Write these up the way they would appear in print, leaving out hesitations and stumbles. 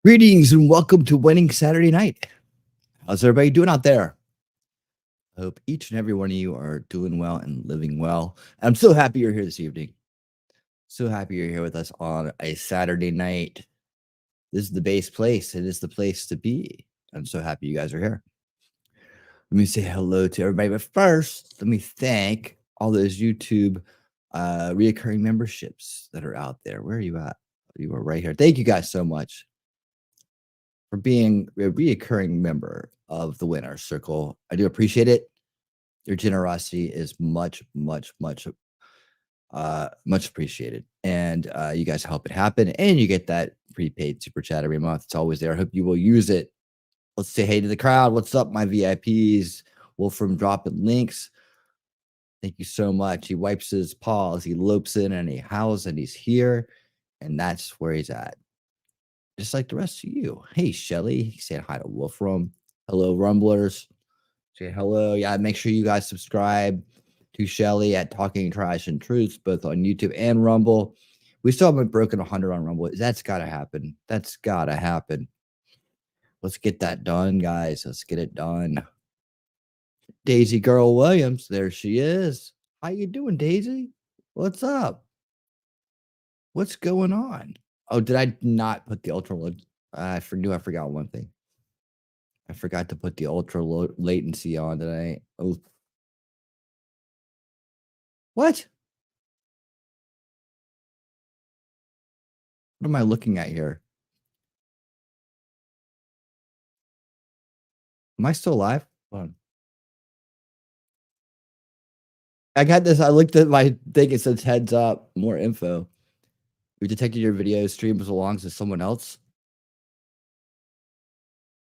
Greetings and welcome to Winning Saturday Night. How's everybody doing out there? I hope each and every one of you are doing well and living well. I'm so happy you're here this evening. So happy you're here with us on a Saturday night. This is the base place. It is the place to be. I'm so happy you guys are here. Let me say hello to everybody. But first, let me thank all those YouTube reoccurring memberships that are out there. Where are you at? You are right here. Thank you guys so much for being a reoccurring member of the Winner Circle. I do appreciate it. Your generosity is much appreciated. And you guys help it happen. And you get that prepaid super chat every month. It's always there. I hope you will use it. Let's say hey to the crowd. What's up, my VIPs? Wolfram dropping links. Thank you so much. He wipes his paws. He lopes in and he howls and he's here. And that's where he's at. Just like the rest of you. Hey, Shelly. He said hi to Wolfram. Hello, Rumblers. Say hello. Yeah, make sure you guys subscribe to Shelly at Talking Trash and Truths, both on YouTube and Rumble. We still haven't broken 100 on Rumble. That's got to happen. That's got to happen. Let's get that done, guys. Let's get it done. Daisy Girl Williams. There she is. How you doing, Daisy? What's up? What's going on? Oh, did I not put the ultra low? I forgot one thing. I forgot to put the ultra low latency on today. Oh, what? What am I looking at here? Am I still live? Hold on. I got this. I looked at my thing. It says heads up, more info. We detected your video stream belongs to someone else.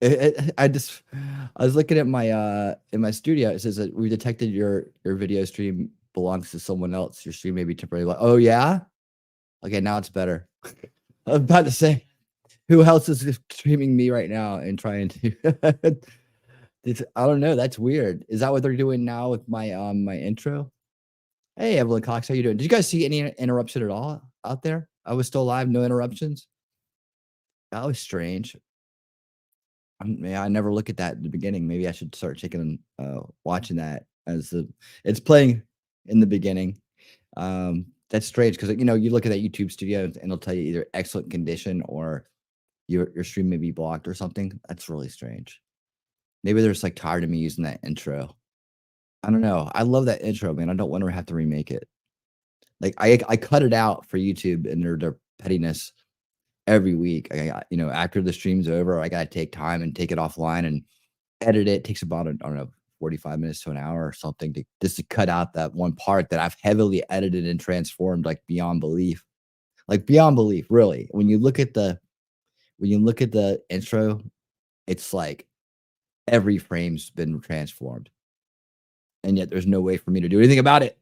I was looking at my in my studio. It says that we detected your video stream belongs to someone else. Your stream may be temporarily. Oh yeah. Okay, now it's better. I was about to say, who else is streaming me right now and trying to? I don't know. That's weird. Is that what they're doing now with my my intro? Hey, Evelyn Cox, how you doing? Did you guys see any interruption at all out there? I was still live, no interruptions. That was strange. Yeah, I never look at that in the beginning. Maybe I should start taking watching that as it's playing in the beginning. That's strange because you look at that YouTube studio and it'll tell you either excellent condition or your stream may be blocked or something. That's really strange. Maybe they're just like tired of me using that intro. I don't know. I love that intro, man. I don't want to have to remake it. Like I cut it out for YouTube and their pettiness every week. After the stream's over, I gotta take time and take it offline and edit it. It takes about, I don't know, 45 minutes to an hour or something to cut out that one part that I've heavily edited and transformed like beyond belief. Like beyond belief, really. When you look at the intro, it's like every frame's been transformed. And yet there's no way for me to do anything about it.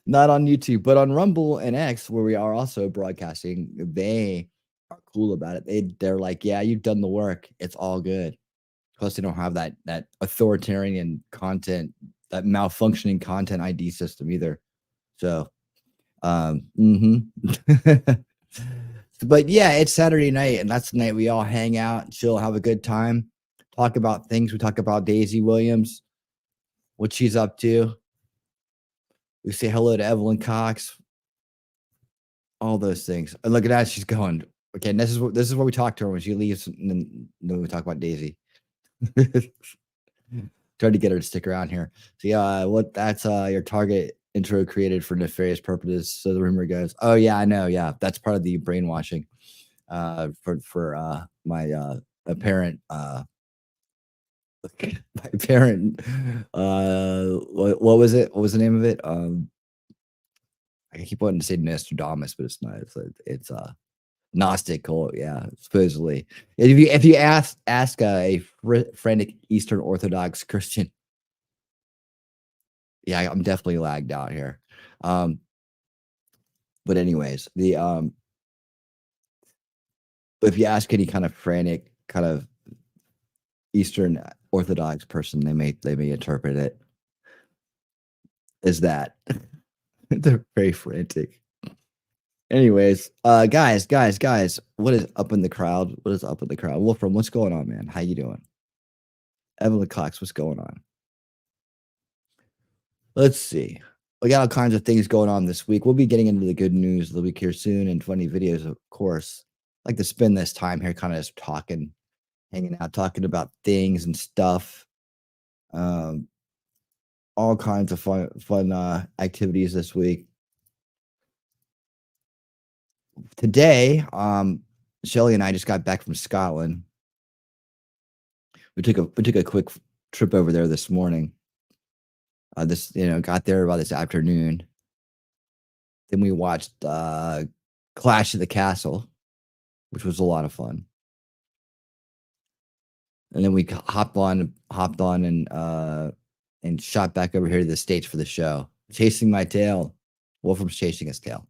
Not on YouTube, but on Rumble and X, where we are also broadcasting, they are cool about it. They're like, yeah, you've done the work. It's all good. Plus, they don't have that authoritarian content, that malfunctioning content ID system either. So, but yeah, it's Saturday night, and that's the night we all hang out, chill, have a good time, talk about things. We talk about Daisy Williams, what she's up to. We say hello to Evelyn Cox. All those things. And look at that, she's going. Okay, and this is what we talk to her when she leaves, and then we talk about Daisy. Trying to get her to stick around here. So yeah, that's your target intro created for nefarious purposes. So the rumor goes. Oh yeah, I know. Yeah, that's part of the brainwashing. For my apparent my parent what was it? What was the name of it? I keep wanting to say Nostradamus, but it's not. It's Gnostic cult, yeah, supposedly. If you ask a frantic Eastern Orthodox Christian, yeah, I'm definitely lagged out here. But anyways, if you ask any kind of frantic kind of Eastern Orthodox person, they may interpret it as that. They're very frantic. Anyways, guys, what is up in the crowd? What is up in the crowd? Wolfram, what's going on, man? How you doing? Evelyn Cox, what's going on? Let's see. We got all kinds of things going on this week. We'll be getting into the good news of the week here soon and funny videos, of course. I like to spend this time here kind of just talking, hanging out, talking about things and stuff. Um, all kinds of fun activities this week. Today, Shelly and I just got back from Scotland. We took a quick trip over there this morning. Got there about this afternoon. Then we watched Clash of the Castle, which was a lot of fun. And then we hopped on and shot back over here to the States for the show. Chasing my tail. Wolfram's chasing his tail.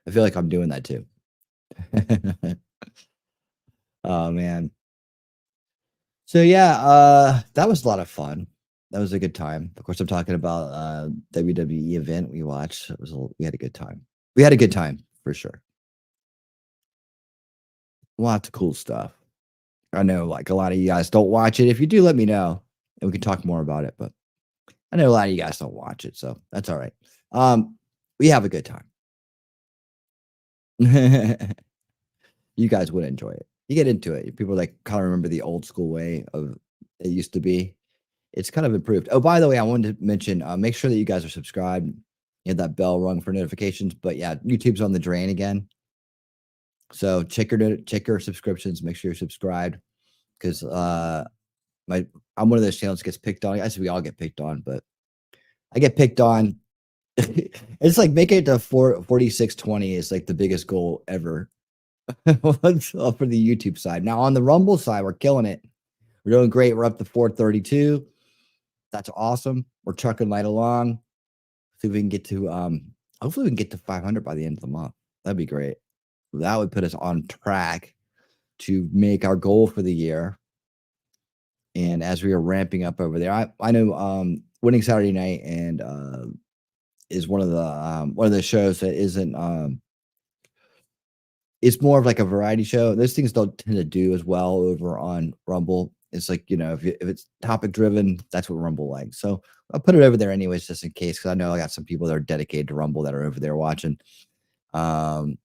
I feel like I'm doing that too. Oh man. So yeah, that was a lot of fun. That was a good time. Of course, I'm talking about WWE event we watched. We had a good time. We had a good time for sure. Lots of cool stuff. I know like a lot of you guys don't watch it. If you do, let me know and we can talk more about it. But I know a lot of you guys don't watch it, so that's all right. We have a good time. You guys would enjoy it. You get into it. People like kind of remember the old school way of it used to be. It's kind of improved. Oh, by the way, I wanted to mention, make sure that you guys are subscribed. You have that bell rung for notifications. But yeah, YouTube's on the drain again. So check your subscriptions. Make sure you're subscribed because I'm one of those channels that gets picked on. I guess we all get picked on, but I get picked on. It's like making it to 4620 is like the biggest goal ever. For the YouTube side. Now on the Rumble side, we're killing it. We're doing great. We're up to 432. That's awesome. We're trucking right along. See if we can get to hopefully we can get to 500 by the end of the month. That'd be great. That would put us on track to make our goal for the year. And as we are ramping up over there, I know Winning Saturday Night and is one of the shows that isn't it's more of like a variety show. Those things don't tend to do as well over on Rumble. It's like, if it's topic driven, that's what Rumble likes. So I'll put it over there anyways, just in case, because I know I got some people that are dedicated to Rumble that are over there watching. It's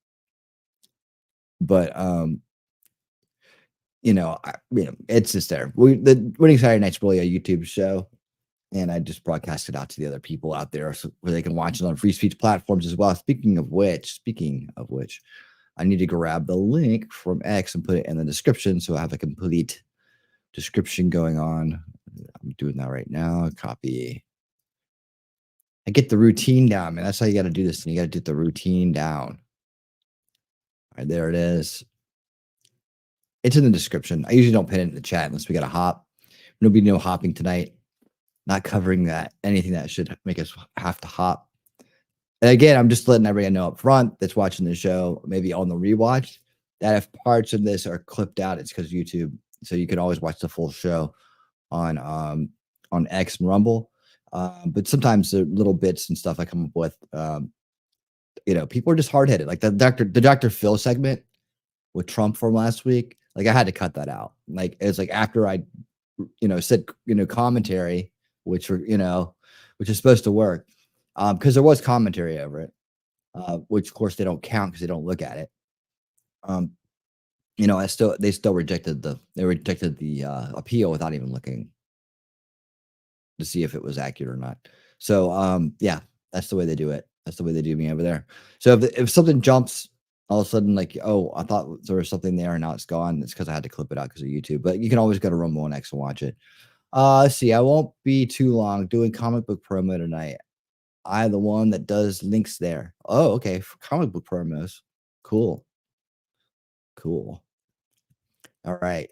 just there. The Winning Saturday Night's really a YouTube show, and I just broadcast it out to the other people out there where they can watch it on free speech platforms as well. Speaking of which, I need to grab the link from X and put it in the description so I have a complete description going on. I'm doing that right now. Copy. I get the routine down, man. That's how you got to do this. You got to get the routine down. All right, there it is. It's in the description. I usually don't pin it in the chat unless we got to hop. There'll be no hopping tonight. Not covering anything that should make us have to hop. And again, I'm just letting everybody know up front that's watching the show, maybe on the rewatch, that if parts of this are clipped out, it's because YouTube. So you can always watch the full show on X and Rumble. But sometimes the little bits and stuff I come up with, people are just hard headed. Like the Dr. Phil segment with Trump from last week. Like I had to cut that out. Like it's like after I, said commentary, which is supposed to work. Because there was commentary over it, which of course they don't count because they don't look at it. They still rejected the appeal without even looking to see if it was accurate or not. So yeah, that's the way they do it. That's the way they do me over there. So if something jumps all of a sudden, like, oh, I thought there was something there and now it's gone, it's because I had to clip it out because of YouTube. But you can always go to Rumble and X and watch it. Let's see, I won't be too long doing comic book promo tonight. I'm the one that does links there. Oh, okay. For comic book promos. Cool. All right.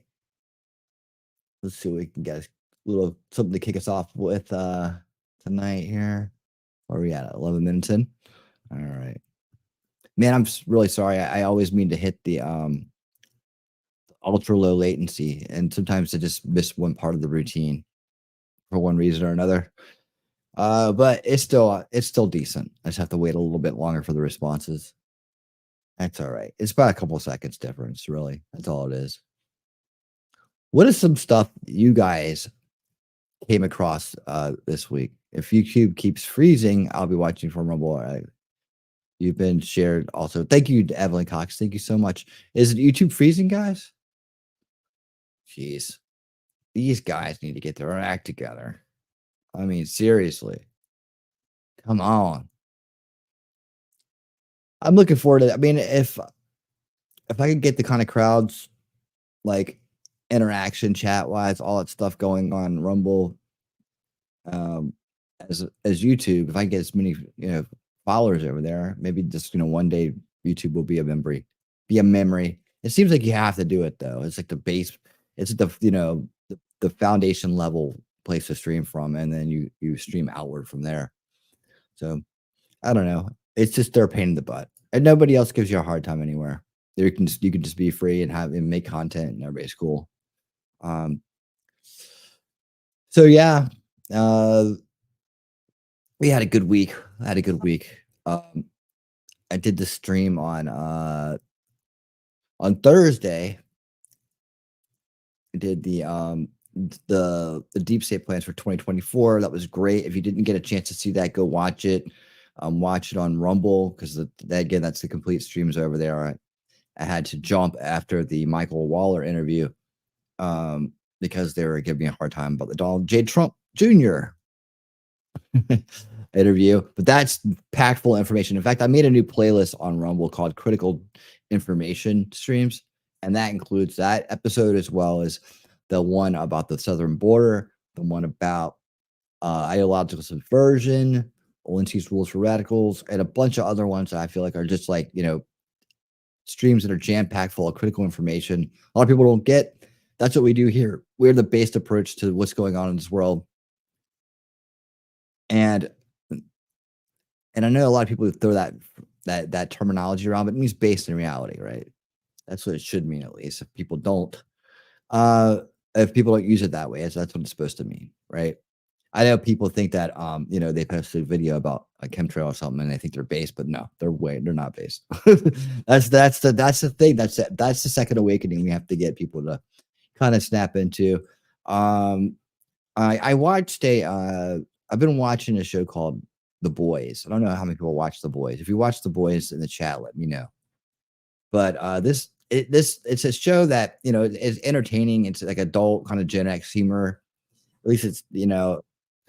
Let's see what we can get a little something to kick us off with tonight here. Where are we at? 11 minutes in. All right. Man, I'm really sorry. I always mean to hit the ultra low latency, and sometimes I just miss one part of the routine for one reason or another. But it's still decent. I just have to wait a little bit longer for the responses. That's all right. It's about a couple seconds difference, really. That's all it is. What is some stuff you guys came across this week? If YouTube keeps freezing, I'll be watching from Rumble. You've been shared also. Thank you, to Evelyn Cox. Thank you so much. Is it YouTube freezing, guys? Jeez. These guys need to get their act together. I mean, seriously. Come on. I'm looking forward to it. I mean, if I could get the kind of crowds like interaction chat wise, all that stuff going on Rumble, um, as YouTube, if I get as many followers over there, maybe just one day YouTube will be a memory. It seems like you have to do it though. It's like the base, it's the the foundation level place to stream from, and then you stream outward from there. So I don't know. It's just they're a pain in the butt, and nobody else gives you a hard time anywhere. You can just be free and have and make content, and everybody's cool. Um, so yeah, uh, we had a good week. I had a good week. I did the stream on Thursday. I did the deep state plans for 2024. That was great. If you didn't get a chance to see that, go watch it. Watch it on Rumble because again, that's the complete streams over there. I had to jump after the Michael Waller interview because they were giving me a hard time about the Donald J. Trump Jr. interview, but that's packed full of information. In fact, I made a new playlist on Rumble called Critical Information Streams, and that includes that episode as well as the one about the southern border, the one about ideological subversion, Olinsky's rules for radicals, and a bunch of other ones that I feel like are just like, streams that are jam-packed full of critical information. A lot of people don't get. That's what we do here. We're the based approach to what's going on in this world. And I know a lot of people throw that terminology around, but it means based in reality, right? That's what it should mean, at least. If people don't use it that way, that's what it's supposed to mean, right? I know people think that they posted a video about a chemtrail or something and they think they're based, but no, they're not based. that's the thing. That's the second awakening we have to get people to kind of snap into. I watched I've been watching a show called The Boys. I don't know how many people watch The Boys. If you watch The Boys in the chat, let me know. But it's a show that is entertaining. It's like adult kind of Gen X humor. At least it's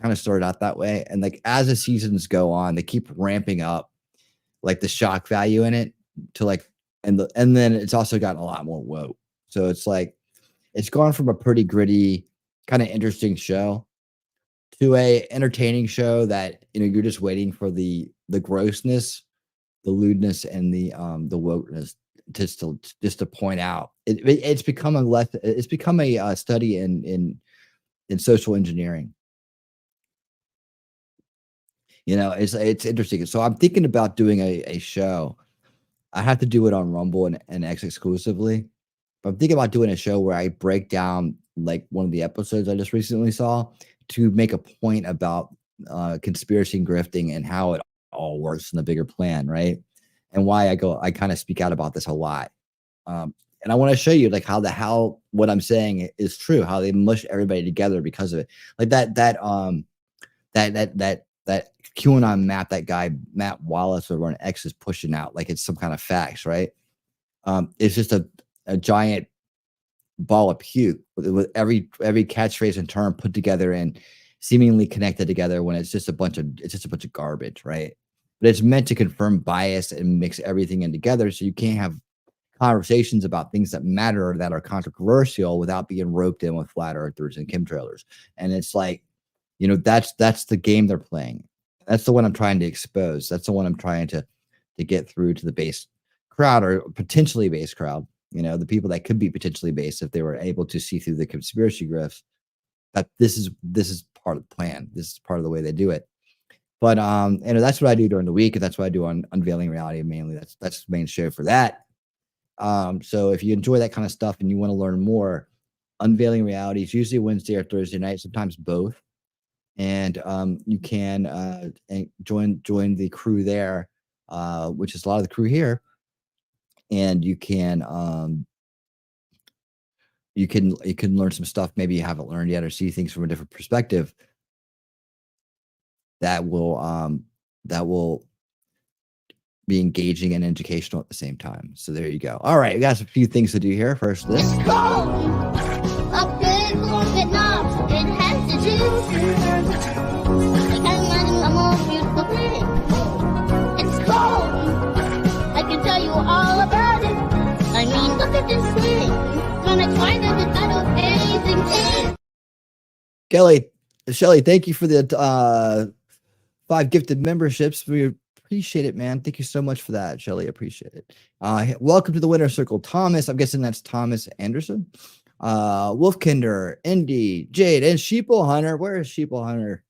kind of started out that way. And like as the seasons go on, they keep ramping up like the shock value in it to like and then it's also gotten a lot more woke. So it's like it's gone from a pretty gritty, kind of interesting show to a entertaining show that you're just waiting for the grossness, the lewdness, and the wokeness just to point out. It's become a study in social engineering. It's interesting. So I'm thinking about doing a show. I have to do it on Rumble and X exclusively. But I'm thinking about doing a show where I break down like one of the episodes I just recently saw to make a point about conspiracy and grifting and how it all works in the bigger plan, right? And why I kind of speak out about this a lot. And I want to show you like how what I'm saying is true, how they mush everybody together because of it. Like that QAnon map that guy Matt Wallace over on X is pushing out like it's some kind of facts, right? It's just a giant ball of puke with every catchphrase and term put together and seemingly connected together when it's just a bunch of garbage, right? But it's meant to confirm bias and mix everything in together so you can't have conversations about things that matter or that are controversial without being roped in with flat earthers and chemtrailers. And it's like, that's the game they're playing. That's the one I'm trying to expose. That's the one I'm trying to get through to the base crowd or potentially base crowd. The people that could be potentially based if they were able to see through the conspiracy grifts. That this is part of the plan. This is part of the way they do it. But that's what I do during the week, and that's what I do on Unveiling Reality mainly. That's the main show for that. So if you enjoy that kind of stuff and you want to learn more, Unveiling Reality is usually Wednesday or Thursday night, sometimes both. And you can join the crew there, which is a lot of the crew here. and you can learn some stuff maybe you haven't learned yet, or see things from a different perspective that will be engaging and educational at the same time. So there you go. All right, we got a few things to do here. First, this. It's cold. A big long knob. It has to do. I can't imagine a more beautiful thing. It's cold. I can tell you all about it. I mean, look at this thing. When I try to title anything in. Shelly, thank you for the 5 gifted memberships. We appreciate it, man. Thank you so much for that, Shelly. Appreciate it. Welcome to the winner circle, Thomas. I'm guessing that's Thomas Anderson. Wolfkinder, Indy, Jade, and Sheeple Hunter. Where is Sheeple Hunter?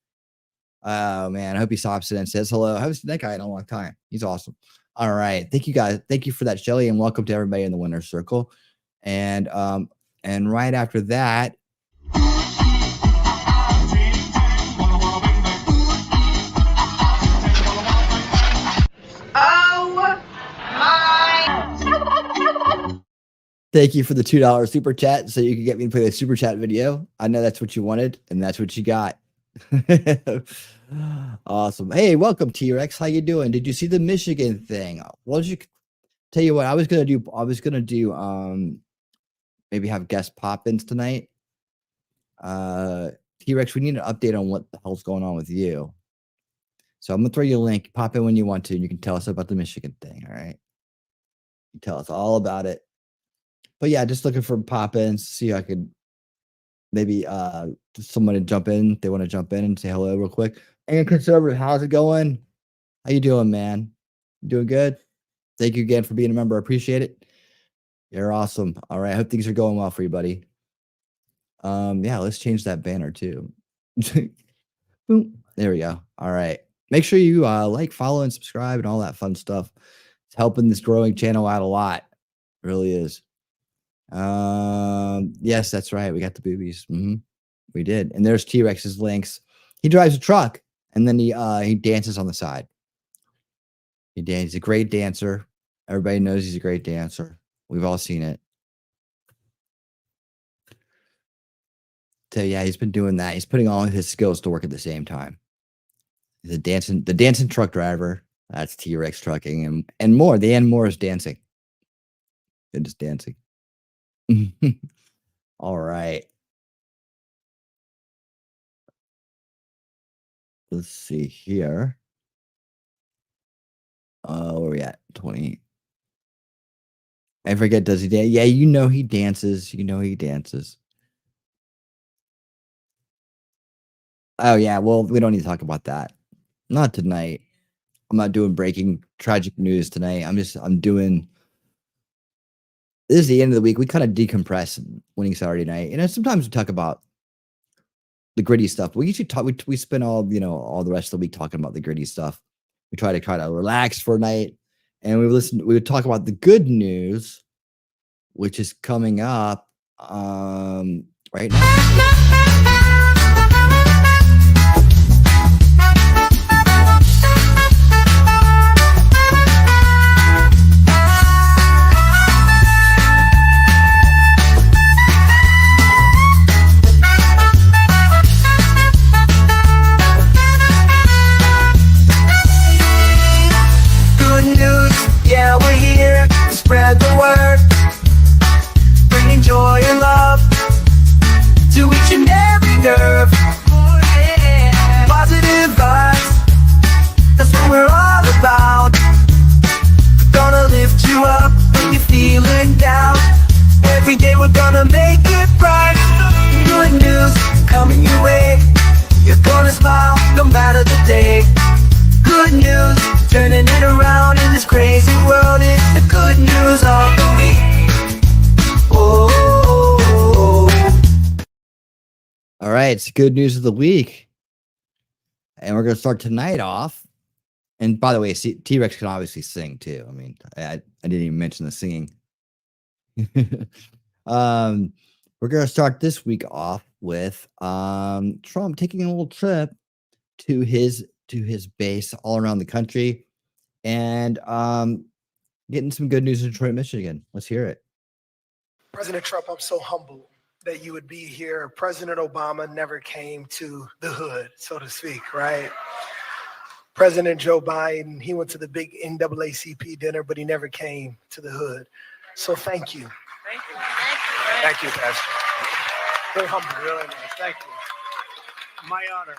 Oh man, I hope he stops it and says hello. I haven't seen that guy in a long time. He's awesome. All right, thank you guys. Thank you for that, Shelly, and welcome to everybody in the winner circle. And right after that. Thank you for the $2 super chat so you can get me to play the super chat video. I know that's what you wanted, and that's what you got. Awesome. Hey, welcome, T-Rex. How you doing? Did you see the Michigan thing? What did you tell you what I was gonna do? I was gonna do maybe have guest pop-ins tonight. T-Rex, we need an update on what the hell's going on with you. So I'm gonna throw you a link. Pop in when you want to, and you can tell us about the Michigan thing. All right. You tell us all about it. But yeah, just looking for pop-ins, see if I could maybe someone to jump in. They want to jump in and say hello real quick. And Conservative, how's it going? How you doing, man? You doing good? Thank you again for being a member. I appreciate it. You're awesome. All right. I hope things are going well for you, buddy. Yeah, let's change that banner too. Boom. There we go. All right. Make sure you like, follow, and subscribe and all that fun stuff. It's helping this growing channel out a lot. It really is. Yes, that's right. We got the boobies. We did. And there's T-Rex's links. He drives a truck and then he dances on the side. He's a great dancer. Everybody knows he's a great dancer. We've all seen it. So yeah, he's been doing that. He's putting all of his skills to work at the same time. He's the dancing truck driver. That's T-Rex trucking and more. The and more is dancing. They're just dancing. All right. Let's see here. Where are we at? 20. I forget, does he dance? Yeah, you know he dances. You know he dances. Oh yeah, well, we don't need to talk about that. Not tonight. I'm not doing breaking tragic news tonight. I'm doing. This is the end of the week. We kind of decompress winning Saturday night. And sometimes we talk about the gritty stuff. We usually talk. We spend all the rest of the week talking about the gritty stuff. We try to relax for a night, and we would talk about the good news, which is coming up right now. Spread the word, bringing joy and love to each and every nerve. Positive vibes, that's what we're all about. Gonna lift you up when you're feeling down. Every day we're gonna make it bright. Good news coming your way. You're gonna smile no matter the day. Good news, turning it around in this crazy world. It's the good news of the week. Oh. All right, it's good news of the week. And we're going to start tonight off. And by the way, T-Rex can obviously sing too. I mean, I didn't even mention the singing. We're going to start this week off with Trump taking a little trip to his base all around the country. And getting some good news in Detroit, Michigan. Let's hear it. President Trump, I'm so humbled that you would be here. President Obama never came to the hood, so to speak, right? President Joe Biden, he went to the big NAACP dinner, but he never came to the hood. So thank you. Thank you. Thank you, Pastor. Very humble, really nice. Thank you. My honor.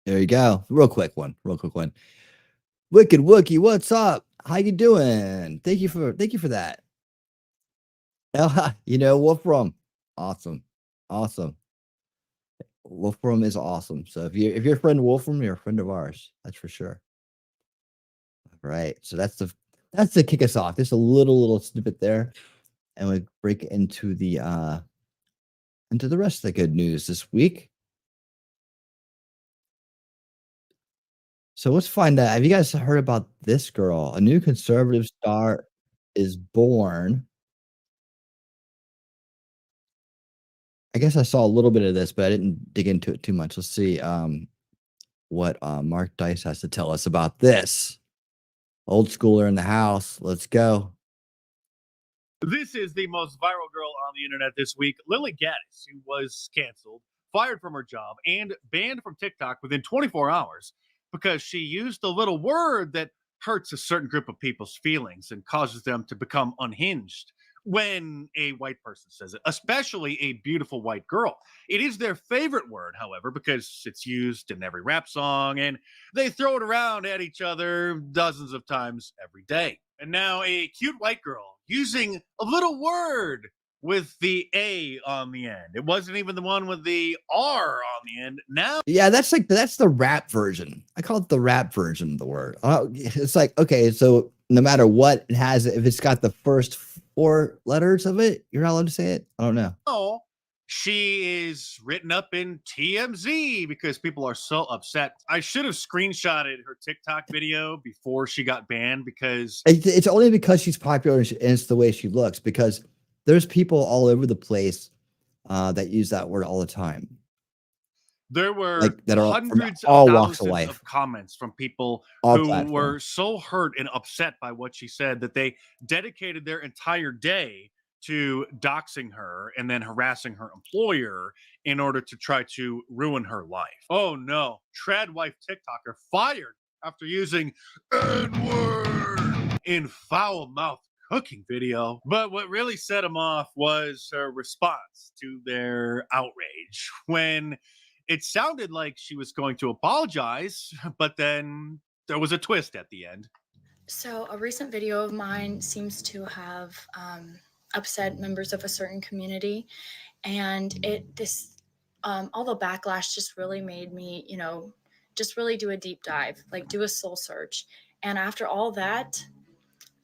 There you go. Real quick one. Wicked Wookie, what's up? How you doing? Thank you for that. You know, Wolfram. Awesome. Wolfram is awesome. So if you're a friend of Wolfram, you're a friend of ours. That's for sure. All right. So that's to kick us off. Just a little snippet there. And we break into the rest of the good news this week. So let's find out. Have you guys heard about this girl? A new conservative star is born. I guess I saw a little bit of this, but I didn't dig into it too much. Let's see what Mark Dice has to tell us about this. Old schooler in the house. Let's go. This is the most viral girl on the internet this week, Lily Gaddis, who was canceled, fired from her job, and banned from TikTok within 24 hours because she used a little word that hurts a certain group of people's feelings and causes them to become unhinged when a white person says it, especially a beautiful white girl. It is their favorite word, however, because it's used in every rap song and they throw it around at each other dozens of times every day. And now a cute white girl using a little word with the A on the end. It wasn't even the one with the R on the end. Now, yeah, that's the rap version. I call it the rap version of the word. It's like, okay, so no matter what it has, if it's got the first 4 letters of it, you're not allowed to say it. I don't know. She is written up in TMZ because people are so upset. I should have screenshotted her TikTok video before she got banned because it's only because she's popular and it's the way she looks, because there's people all over the place that use that word all the time. There were that are hundreds all of walks of thousands life, of comments from people all who platforms. were so hurt and upset by what she said that they dedicated their entire day to doxing her and then harassing her employer in order to try to ruin her life. Oh no, trad wife TikToker fired after using N-word in foul-mouthed cooking video. But what really set him off was her response to their outrage when it sounded like she was going to apologize, but then there was a twist at the end. So a recent video of mine seems to have upset members of a certain community, and all the backlash just really made me, just really do a deep dive, like do a soul search. And after all that,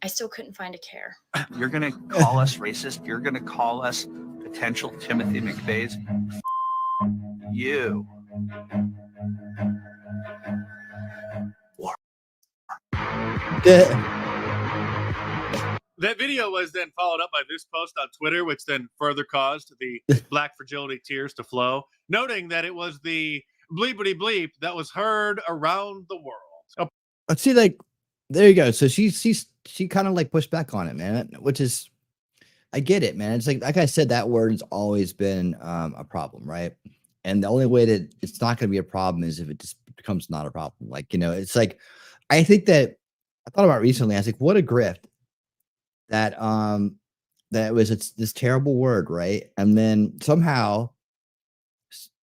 I still couldn't find a care. You're going to call us racist. You're going to call us potential Timothy McVeighs. You. That video was then followed up by this post on Twitter, which then further caused the Black fragility tears to flow, noting that it was the bleepity bleep that was heard around the world. Let's see, like, there you go. So she kind of like pushed back on it, man, which is, I get it, man. It's like I said, that word's always been a problem, right? And the only way that it's not going to be a problem is if it just becomes not a problem. Like, it's like, I think that I thought about recently, I was like, what a grift that it's this terrible word, right? And then somehow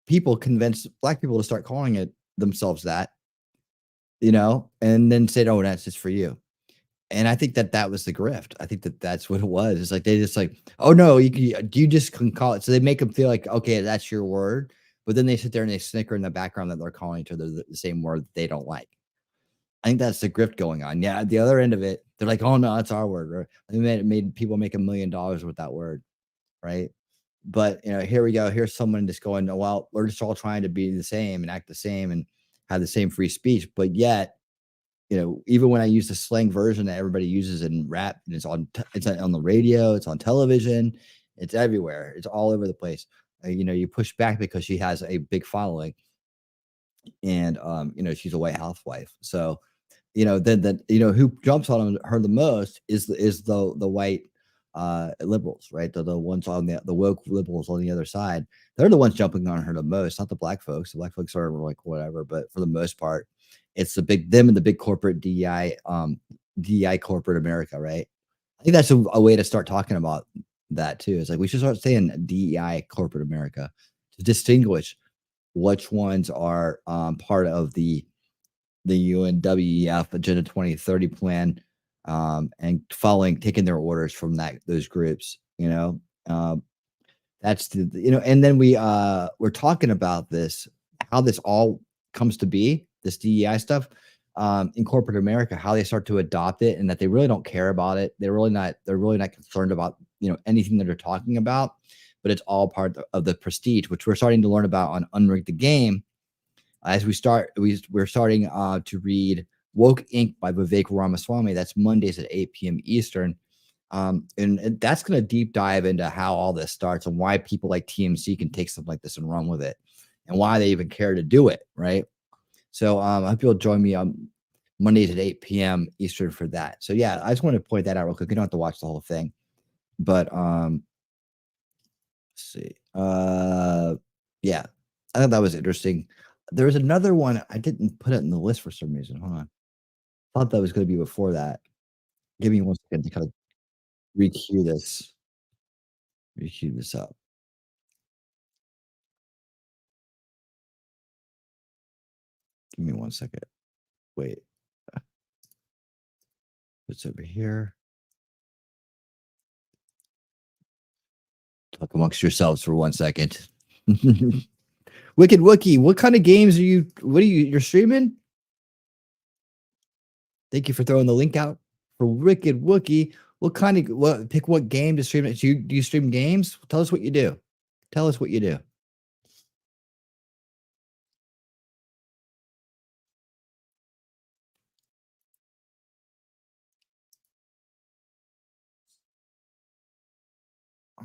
people convinced Black people to start calling it themselves that, and then said, oh, that's just for you. And I think that was the grift. I think that's what it was. It's like, they just like, oh no, you just can call it. So they make them feel like, okay, that's your word. But then they sit there and they snicker in the background that they're calling each other the same word that they don't like. I think that's the grift going on. Yeah, at the other end of it, they're like, oh no, that's our word. Right? It made people make $1 million with that word, right? But here we go. Here's someone just going, oh, well, we're just all trying to be the same and act the same and have the same free speech. But yet, even when I use the slang version that everybody uses in rap, and it's on the radio, it's on television, It's everywhere. It's all over the place. You know, you push back because she has a big following, and you know, she's a white housewife. So, you know, then you know who jumps on her the most is the white liberals, right? The ones on the woke liberals on the other side. They're the ones jumping on her the most, not the black folks. The black folks are like whatever, but for the most part, it's the big them and the big corporate DEI corporate America, right? I think that's a way to start talking about that too. It's like we should start saying DEI corporate America to distinguish which ones are part of the UNWEF Agenda 2030 plan, and taking their orders from those groups. You know, that's you know, and then we're talking about this, how this all comes to be, this DEI stuff, in corporate America, how they start to adopt it, and that they really don't care about it. They're really not concerned about, you know, anything that they're talking about, but it's all part of the prestige, which we're starting to learn about on Unrig the Game. As we're starting to read Woke Inc. by Vivek Ramaswamy. That's Mondays at 8 p.m. Eastern. And that's going to deep dive into how all this starts and why people like TMC can take something like this and run with it, and why they even care to do it, right? So I hope you'll join me on Mondays at 8 p.m. Eastern for that. So yeah, I just want to point that out real quick. You don't have to watch the whole thing, but let's see. Yeah, I thought that was interesting. There was another one. I didn't put it in the list for some reason. Hold on. Thought that was going to be before that. Give me 1 second to kind of re-queue this. Re-queue this up. Give me 1 second. Wait. It's over here. Talk amongst yourselves for 1 second. Wicked Wookie, what kind of games are you? You're streaming? Thank you for throwing the link out for Wicked Wookie. Pick what game to stream? Do you stream games? Tell us what you do. Tell us what you do.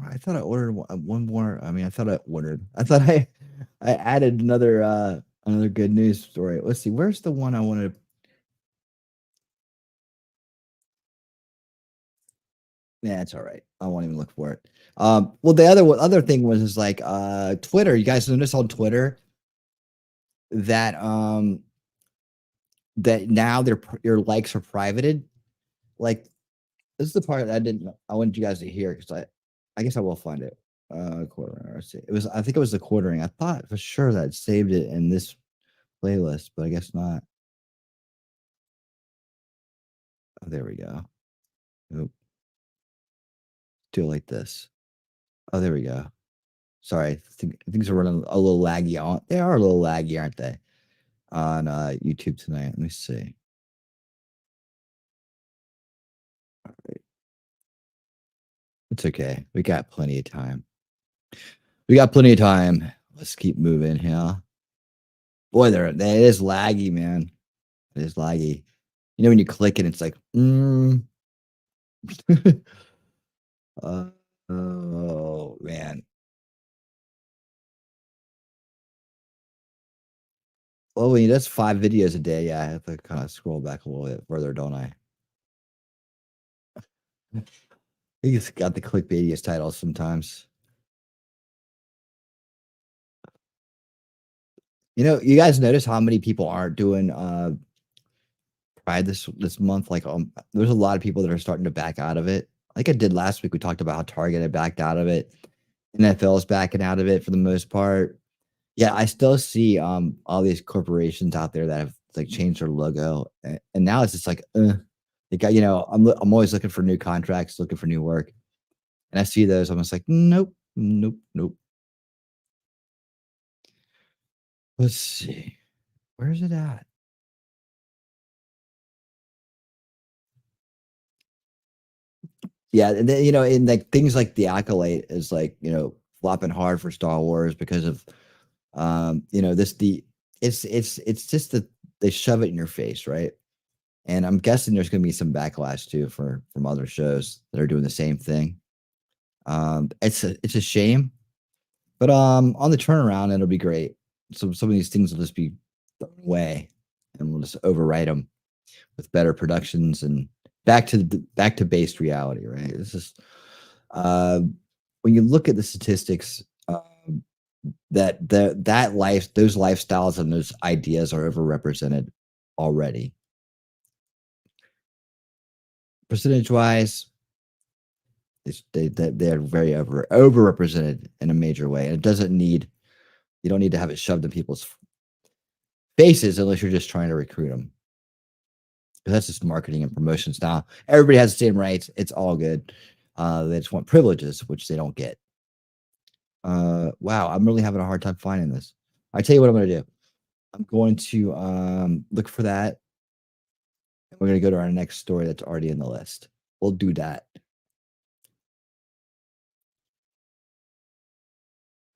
I thought I ordered one more. I mean, I thought I added another good news story. Let's see. Where's the one I wanted? Yeah, it's all right. I won't even look for it. Well, the other thing was like Twitter. You guys notice on Twitter that that now your likes are privated. Like, this is the part that I wanted you guys to hear, because I guess I will find it. Quartering. Let's see. I think it was the quartering. I thought for sure that I'd saved it in this playlist, but I guess not. Oh, there we go. Nope. Do it like this. Oh, there we go. Sorry, things are running a little laggy. They are a little laggy, aren't they? On YouTube tonight. Let me see. All right. It's okay. We got plenty of time. Let's keep moving here. Boy, that is laggy, man. It is laggy. You know, when you click it, it's like, oh man. Well, when that's 5 videos a day, yeah, I have to kind of scroll back a little bit further, don't I? You just got the clickbaitiest titles sometimes. You know, you guys notice how many people aren't doing Pride this month? Like, there's a lot of people that are starting to back out of it. Like I did last week, we talked about how Target had backed out of it. NFL is backing out of it for the most part. Yeah, I still see all these corporations out there that have like changed their logo, and now it's just like, they got, you know, I'm always looking for new contracts, looking for new work, and I see those, I'm just like, nope. Let's see, where is it at? Yeah, and then, you know, and like things like the Acolyte is like, you know, flopping hard for Star Wars because of, you know, it's just that they shove it in your face, right? And I'm guessing there's going to be some backlash too from other shows that are doing the same thing. It's a shame, but on the turnaround, it'll be great. So some of these things will just be thrown away, and we'll just overwrite them with better productions and back to based reality, right? It's just when you look at the statistics, those lifestyles and those ideas are overrepresented already. Percentage wise, they're very overrepresented in a major way, and you don't need to have it shoved in people's faces unless you're just trying to recruit them. That's just marketing and promotions now. Everybody has the same rights. It's all good. They just want privileges, which they don't get. Wow, I'm really having a hard time finding this. I tell you what I'm going to do. I'm going to look for that. And we're going to go to our next story that's already in the list. We'll do that.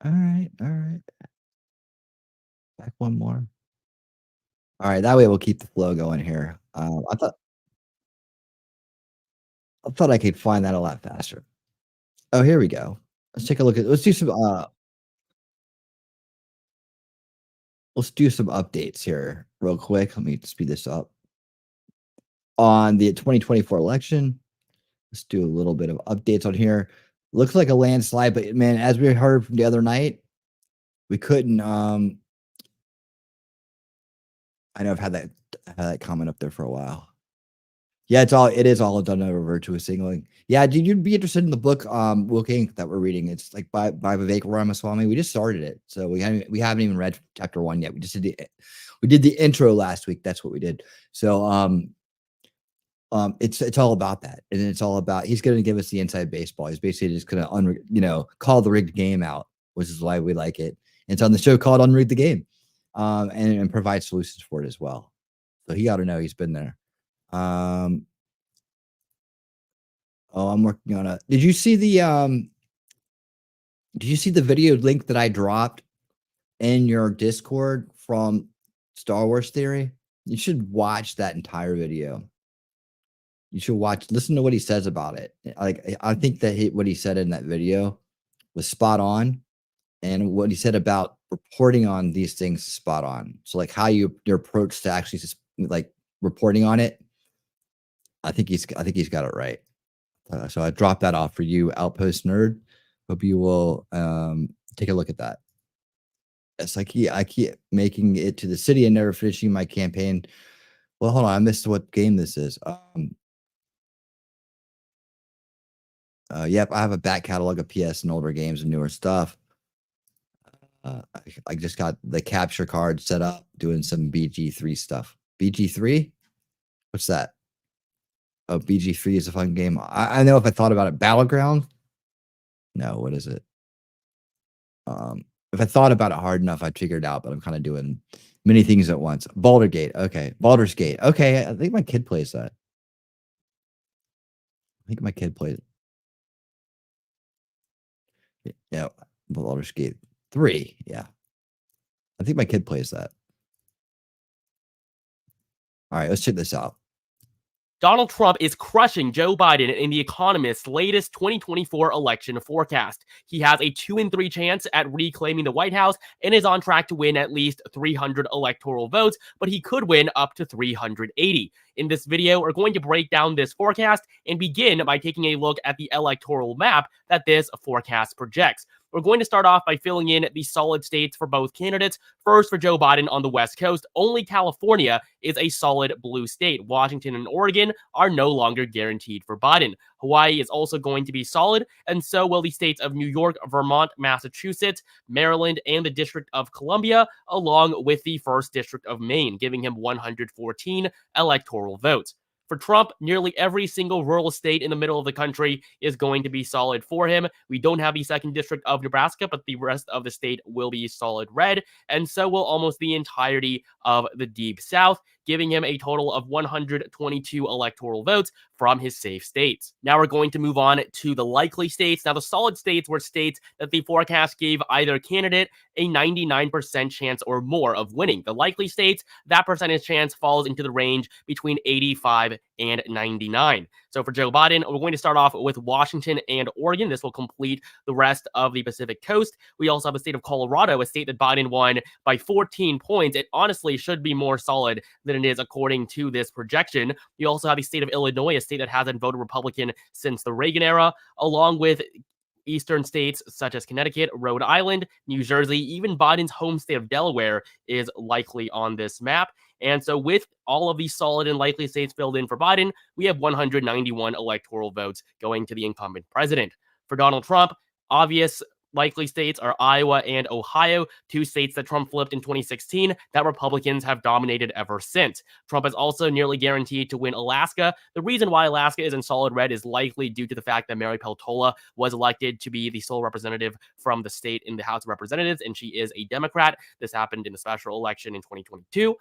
All right. Back one more. All right, that way we'll keep the flow going here. I thought I could find that a lot faster. Oh, here we go. Let's take a look at. Let's do some updates here real quick. Let me speed this up. On the 2024 election, let's do a little bit of updates on here. Looks like a landslide, but man, as we heard from the other night, we couldn't. I know I've had that comment up there for a while. Yeah, it is all done over virtuous signaling. Yeah, dude, you'd be interested in the book Debunking that we're reading. It's like by Vivek Ramaswamy. We just started it, so we haven't even read chapter 1 yet. We did the intro last week. That's what we did. So it's all about that, and it's all about he's going to give us the inside baseball. He's basically just going to call the rigged game out, which is why we like it. And it's on the show called Unrig the Game, and provide solutions for it as well. So he got to know he's been there. I'm working on a. Did you see the video link that I dropped in your Discord from Star Wars Theory? You should watch that entire video. You should listen to what he says about it. Like, I think that what he said in that video was spot on, and what he said about reporting on these things is spot on. So like how your approach to actually just like reporting on it, I think he's got it right. So I dropped that off for you, Outpost Nerd. Hope you will take a look at that. It's like I keep making it to the city and never finishing my campaign. Well, hold on, I missed what game this is. Yep, I have a back catalog of PS and older games and newer stuff. I just got the capture card set up, doing some BG3 stuff. BG3? What's that? Oh, BG3 is a fun game. I know if I thought about it. Battleground? No, what is it? If I thought about it hard enough, I'd figure it out, but I'm kind of doing many things at once. Baldur's Gate. Okay. Baldur's Gate. Okay. I think my kid plays that. Yeah. Baldur's Gate 3. Yeah. I think my kid plays that. All right. Let's check this out. Donald Trump is crushing Joe Biden in The Economist's latest 2024 election forecast. He has a 2 in 3 chance at reclaiming the White House and is on track to win at least 300 electoral votes, but he could win up to 380. In this video, we're going to break down this forecast and begin by taking a look at the electoral map that this forecast projects. We're going to start off by filling in the solid states for both candidates. First, for Joe Biden on the West Coast, only California is a solid blue state. Washington and Oregon are no longer guaranteed for Biden. Hawaii is also going to be solid, and so will the states of New York, Vermont, Massachusetts, Maryland, and the District of Columbia, along with the 1st District of Maine, giving him 114 electoral votes. For Trump, nearly every single rural state in the middle of the country is going to be solid for him. We don't have the 2nd District of Nebraska, but the rest of the state will be solid red, and so will almost the entirety of the Deep South, giving him a total of 122 electoral votes from his safe states. Now we're going to move on to the likely states. Now, the solid states were states that the forecast gave either candidate a 99% chance or more of winning. The likely states, that percentage chance falls into the range between 85 199. So for Joe Biden, we're going to start off with Washington and Oregon. This will complete the rest of the Pacific Coast. We also have the state of Colorado, a state that Biden won by 14 points. It honestly should be more solid than it is according to this projection. We also have the state of Illinois, a state that hasn't voted Republican since the Reagan era, along with eastern states such as Connecticut, Rhode Island, New Jersey, even Biden's home state of Delaware is likely on this map. And so with all of these solid and likely states filled in for Biden, we have 191 electoral votes going to the incumbent president. For Donald Trump, obvious likely states are Iowa and Ohio, two states that Trump flipped in 2016 that Republicans have dominated ever since. Trump is also nearly guaranteed to win Alaska. The reason why Alaska is in solid red is likely due to the fact that Mary Peltola was elected to be the sole representative from the state in the House of Representatives, and she is a Democrat. This happened in the special election in 2022.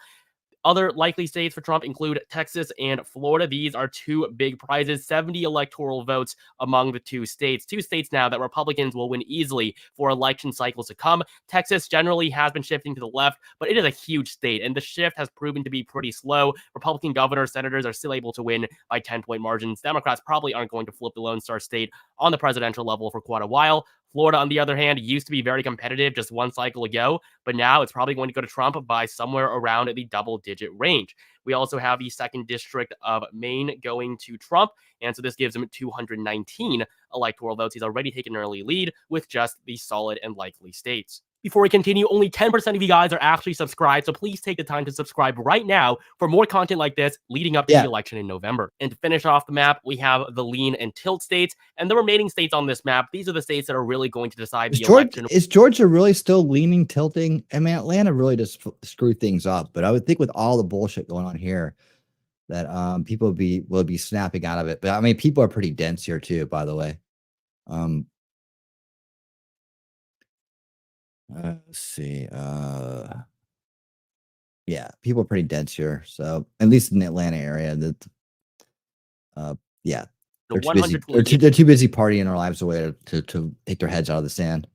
Other likely states for Trump include Texas and Florida. These are two big prizes, 70 electoral votes among the two states. Two states now that Republicans will win easily for election cycles to come. Texas generally has been shifting to the left, but it is a huge state, and the shift has proven to be pretty slow. Republican governors, senators are still able to win by 10-point margins. Democrats probably aren't going to flip the Lone Star State on the presidential level for quite a while. Florida, on the other hand, used to be very competitive just one cycle ago, but now it's probably going to go to Trump by somewhere around the double-digit range. We also have the 2nd District of Maine going to Trump, and so this gives him 219 electoral votes. He's already taken an early lead with just the solid and likely states. Before we continue, only 10% of you guys are actually subscribed, so please take the time to subscribe right now for more content like this leading up to the election in November. And to finish off the map, we have the lean and tilt states, and the remaining states on this map, these are the states that are really going to decide the election. Is Georgia really still leaning, tilting? I mean, Atlanta really just screwed things up, but I would think with all the bullshit going on here that people will be snapping out of it. But I mean, people are pretty dense here too, by the way. Let's see. Yeah, people are pretty dense here. So at least in the Atlanta area, that yeah, they're too busy partying their lives away to take their heads out of the sand.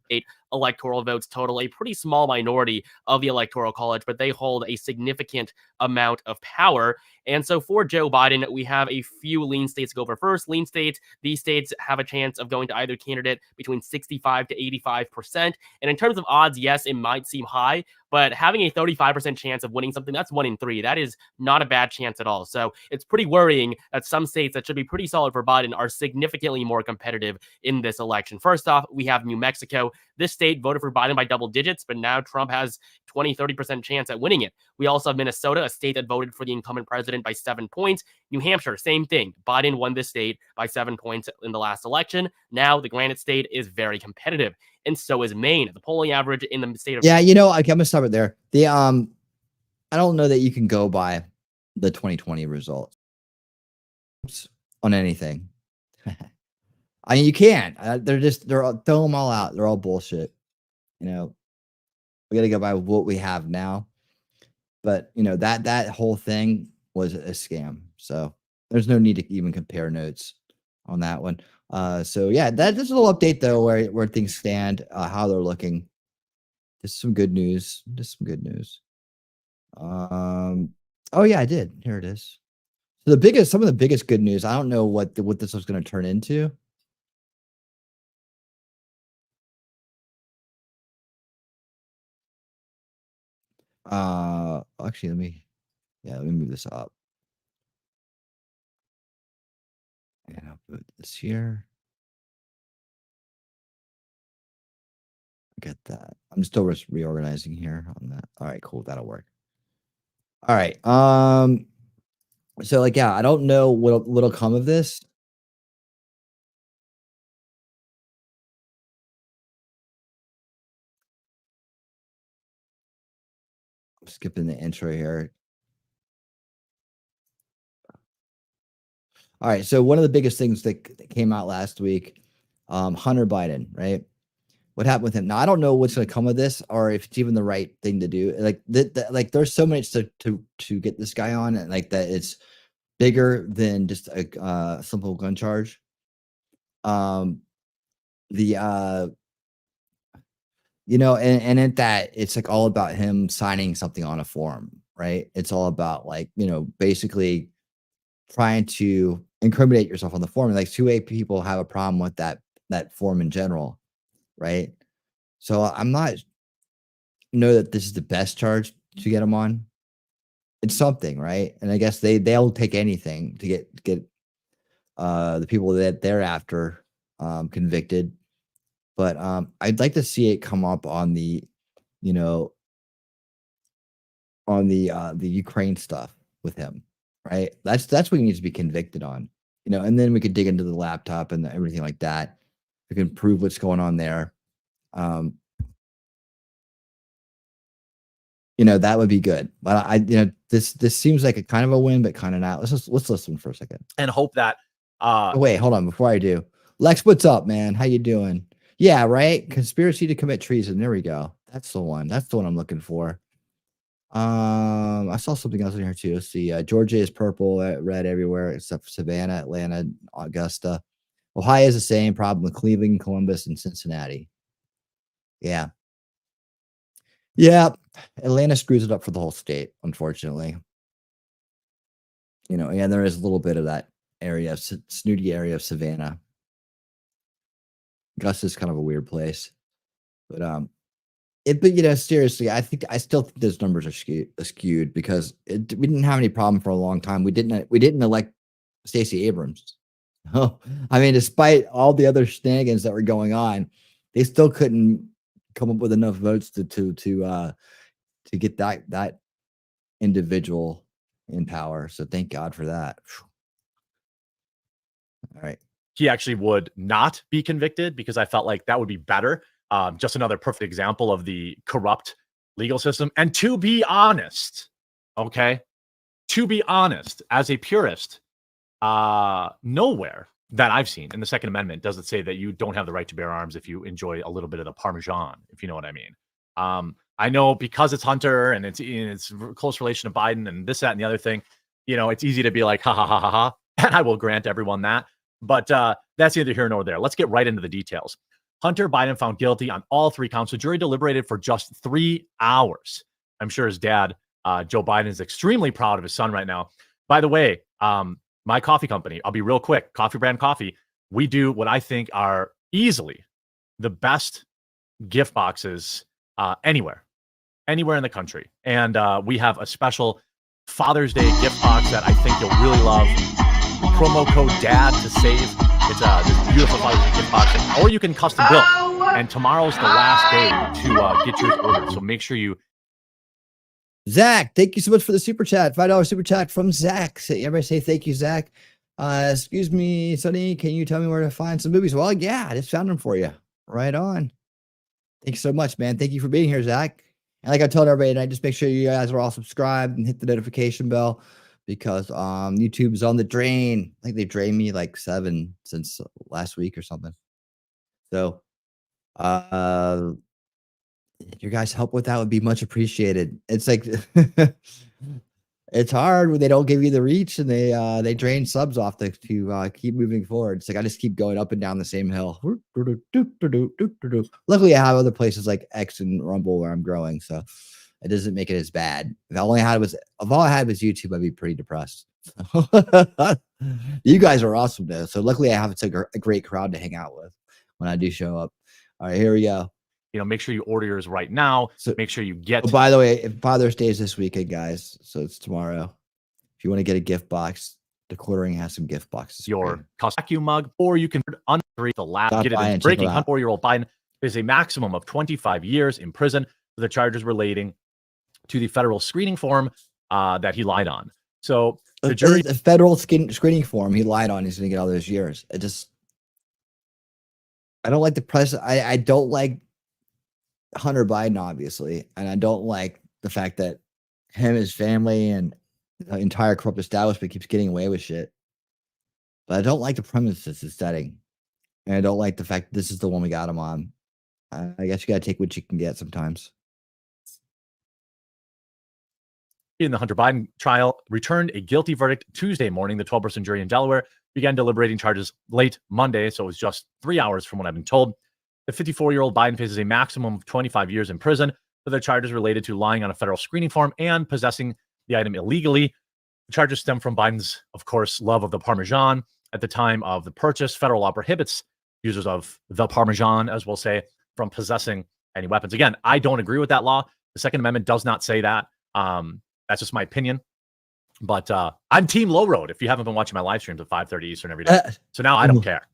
Electoral votes total, a pretty small minority of the Electoral College, but they hold a significant amount of power. And so for Joe Biden, we have a few lean states to go over first. Lean states, these states have a chance of going to either candidate between 65 to 85%. And in terms of odds, yes, it might seem high, but having a 35% chance of winning something, that's 1 in 3. That is not a bad chance at all. So it's pretty worrying that some states that should be pretty solid for Biden are significantly more competitive in this election. First off, we have New Mexico. This state voted for Biden by double digits, but now Trump has 20-30% chance at winning it. We also have Minnesota, a state that voted for the incumbent president by 7 points. New Hampshire, same thing. Biden won this state by 7 points in the last election. Now the Granite State is very competitive, and so is Maine. The polling average in the state of you know, I'm gonna stop it there. The I don't know that you can go by the 2020 results on anything. I mean, you can't. They're all, throw them all out. They're all bullshit. You know, we got to go by what we have now. But you know, that whole thing was a scam. So there's no need to even compare notes on that one. So yeah, that's a little update though, where things stand, how they're looking. Just some good news. Oh yeah, I did. Here it is. So some of the biggest good news. I don't know what this was going to turn into. Actually, let me move this up. And I'll put this here. Get that. I'm still reorganizing here on that. All right, cool. That'll work. All right. So like, yeah, I don't know what'll come of this. I'm skipping the intro here. All right. So one of the biggest things that came out last week, Hunter Biden, right? What happened with him? Now I don't know what's going to come of this, or if it's even the right thing to do. Like like there's so much to get this guy on, and like that it's bigger than just a simple gun charge. You know, and at that, it's like all about him signing something on a form, right? It's all about like, you know, basically trying to incriminate yourself on the form. Like 2A people have a problem with that form in general, right? So I'm not know that this is the best charge to get them on. It's something, right? And I guess they'll take anything to get the people that they're after convicted. But I'd like to see it come up on the, you know, on the Ukraine stuff with him, right? That's what he needs to be convicted on, you know, and then we could dig into the laptop and everything like that. We can prove what's going on there. You know, that would be good. But this seems like a kind of a win, but kind of not. Let's listen for a second and hope that. Oh, wait, hold on. Before I do, Lex, what's up, man? How you doing? Yeah, right. Conspiracy to commit treason. There we go. That's the one. That's the one I'm looking for. I saw something else in here too. Let's see. Georgia is purple, red everywhere except for Savannah, Atlanta, Augusta. Ohio is the same problem with Cleveland, Columbus, and Cincinnati. Yeah. Yeah. Atlanta screws it up for the whole state, unfortunately. You know, and there is a little bit of that area, snooty area of Savannah. Augusta is kind of a weird place. But but you know, seriously, I still think those numbers are skewed because we didn't have any problem for a long time. We didn't elect Stacey Abrams. Oh, I mean, despite all the other shenanigans that were going on, they still couldn't come up with enough votes to get that individual in power. So thank God for that. All right. He actually would not be convicted because I felt like that would be better. Just another perfect example of the corrupt legal system. And to be honest, okay, to be honest, as a purist, nowhere that I've seen in the Second Amendment does it say that you don't have the right to bear arms if you enjoy a little bit of the Parmesan, if you know what I mean. I know because it's Hunter and it's close relation to Biden and this, that, and the other thing, you know, it's easy to be like, ha, ha, ha, ha, ha. And I will grant everyone that. But that's neither here nor there. Let's get right into the details. Hunter Biden found guilty on all 3 counts. The jury deliberated for just 3 hours. I'm sure his dad, Joe Biden, is extremely proud of his son right now. By the way, my coffee company, I'll be real quick, Coffee Brand Coffee, we do what I think are easily the best gift boxes anywhere in the country. And we have a special Father's Day gift box that I think you'll really love. Promo code DAD to save. It's this beautiful Father's Day gift box. Or you can custom build. And tomorrow's the last day to get yours ordered. So make sure you. Zach, thank you so much for the super chat. $5 super chat from Zach. Everybody say thank you, Zach. Excuse me, Sonny, can you tell me where to find some movies? Well, yeah, I just found them for you. Right on. Thanks so much, man. Thank you for being here, Zach. And like I told everybody tonight, just make sure you guys are all subscribed and hit the notification bell because YouTube's on the drain. I think they drained me like 7 since last week or something. So your guys' help with that would be much appreciated. It's like it's hard when they don't give you the reach and they drain subs off to keep moving forward. It's like I just keep going up and down the same hill. Luckily, I have other places like X and Rumble where I'm growing, so it doesn't make it as bad. If all I had was YouTube, I'd be pretty depressed. You guys are awesome though. So luckily, I have a great crowd to hang out with when I do show up. All right, here we go. You know, make sure you order yours right now. So make sure you get. Oh, by the way, if Father's Day is this weekend, guys, so it's tomorrow. If you want to get a gift box, the Quartering has some gift boxes. Your vacuum mug, or you can underneath the lab. Get it in breaking. 4-year-old Biden is a maximum of 25 years in prison for the charges relating to the federal screening form that he lied on. So the jury, the federal screening form he lied on, he's going to get all those years. I don't like the press. I don't like Hunter Biden, obviously, and I don't like the fact that him, his family, and the entire corrupt establishment keeps getting away with shit. But I don't like the premises it's setting, and I don't like the fact that this is the one we got him on. I guess you got to take what you can get sometimes. In the Hunter Biden trial, returned a guilty verdict Tuesday morning. The 12-person jury in Delaware began deliberating charges late Monday, so it was just 3 hours from what I've been told. The 54-year-old Biden faces a maximum of 25 years in prison for the charges related to lying on a federal screening form and possessing the item illegally. The charges stem from Biden's, of course, love of the Parmesan. At the time of the purchase, federal law prohibits users of the Parmesan, as we'll say, from possessing any weapons. Again, I don't agree with that law. The Second Amendment does not say that. That's just my opinion. But I'm Team Low Road. If you haven't been watching my live streams at 5:30 Eastern every day, so now I don't care.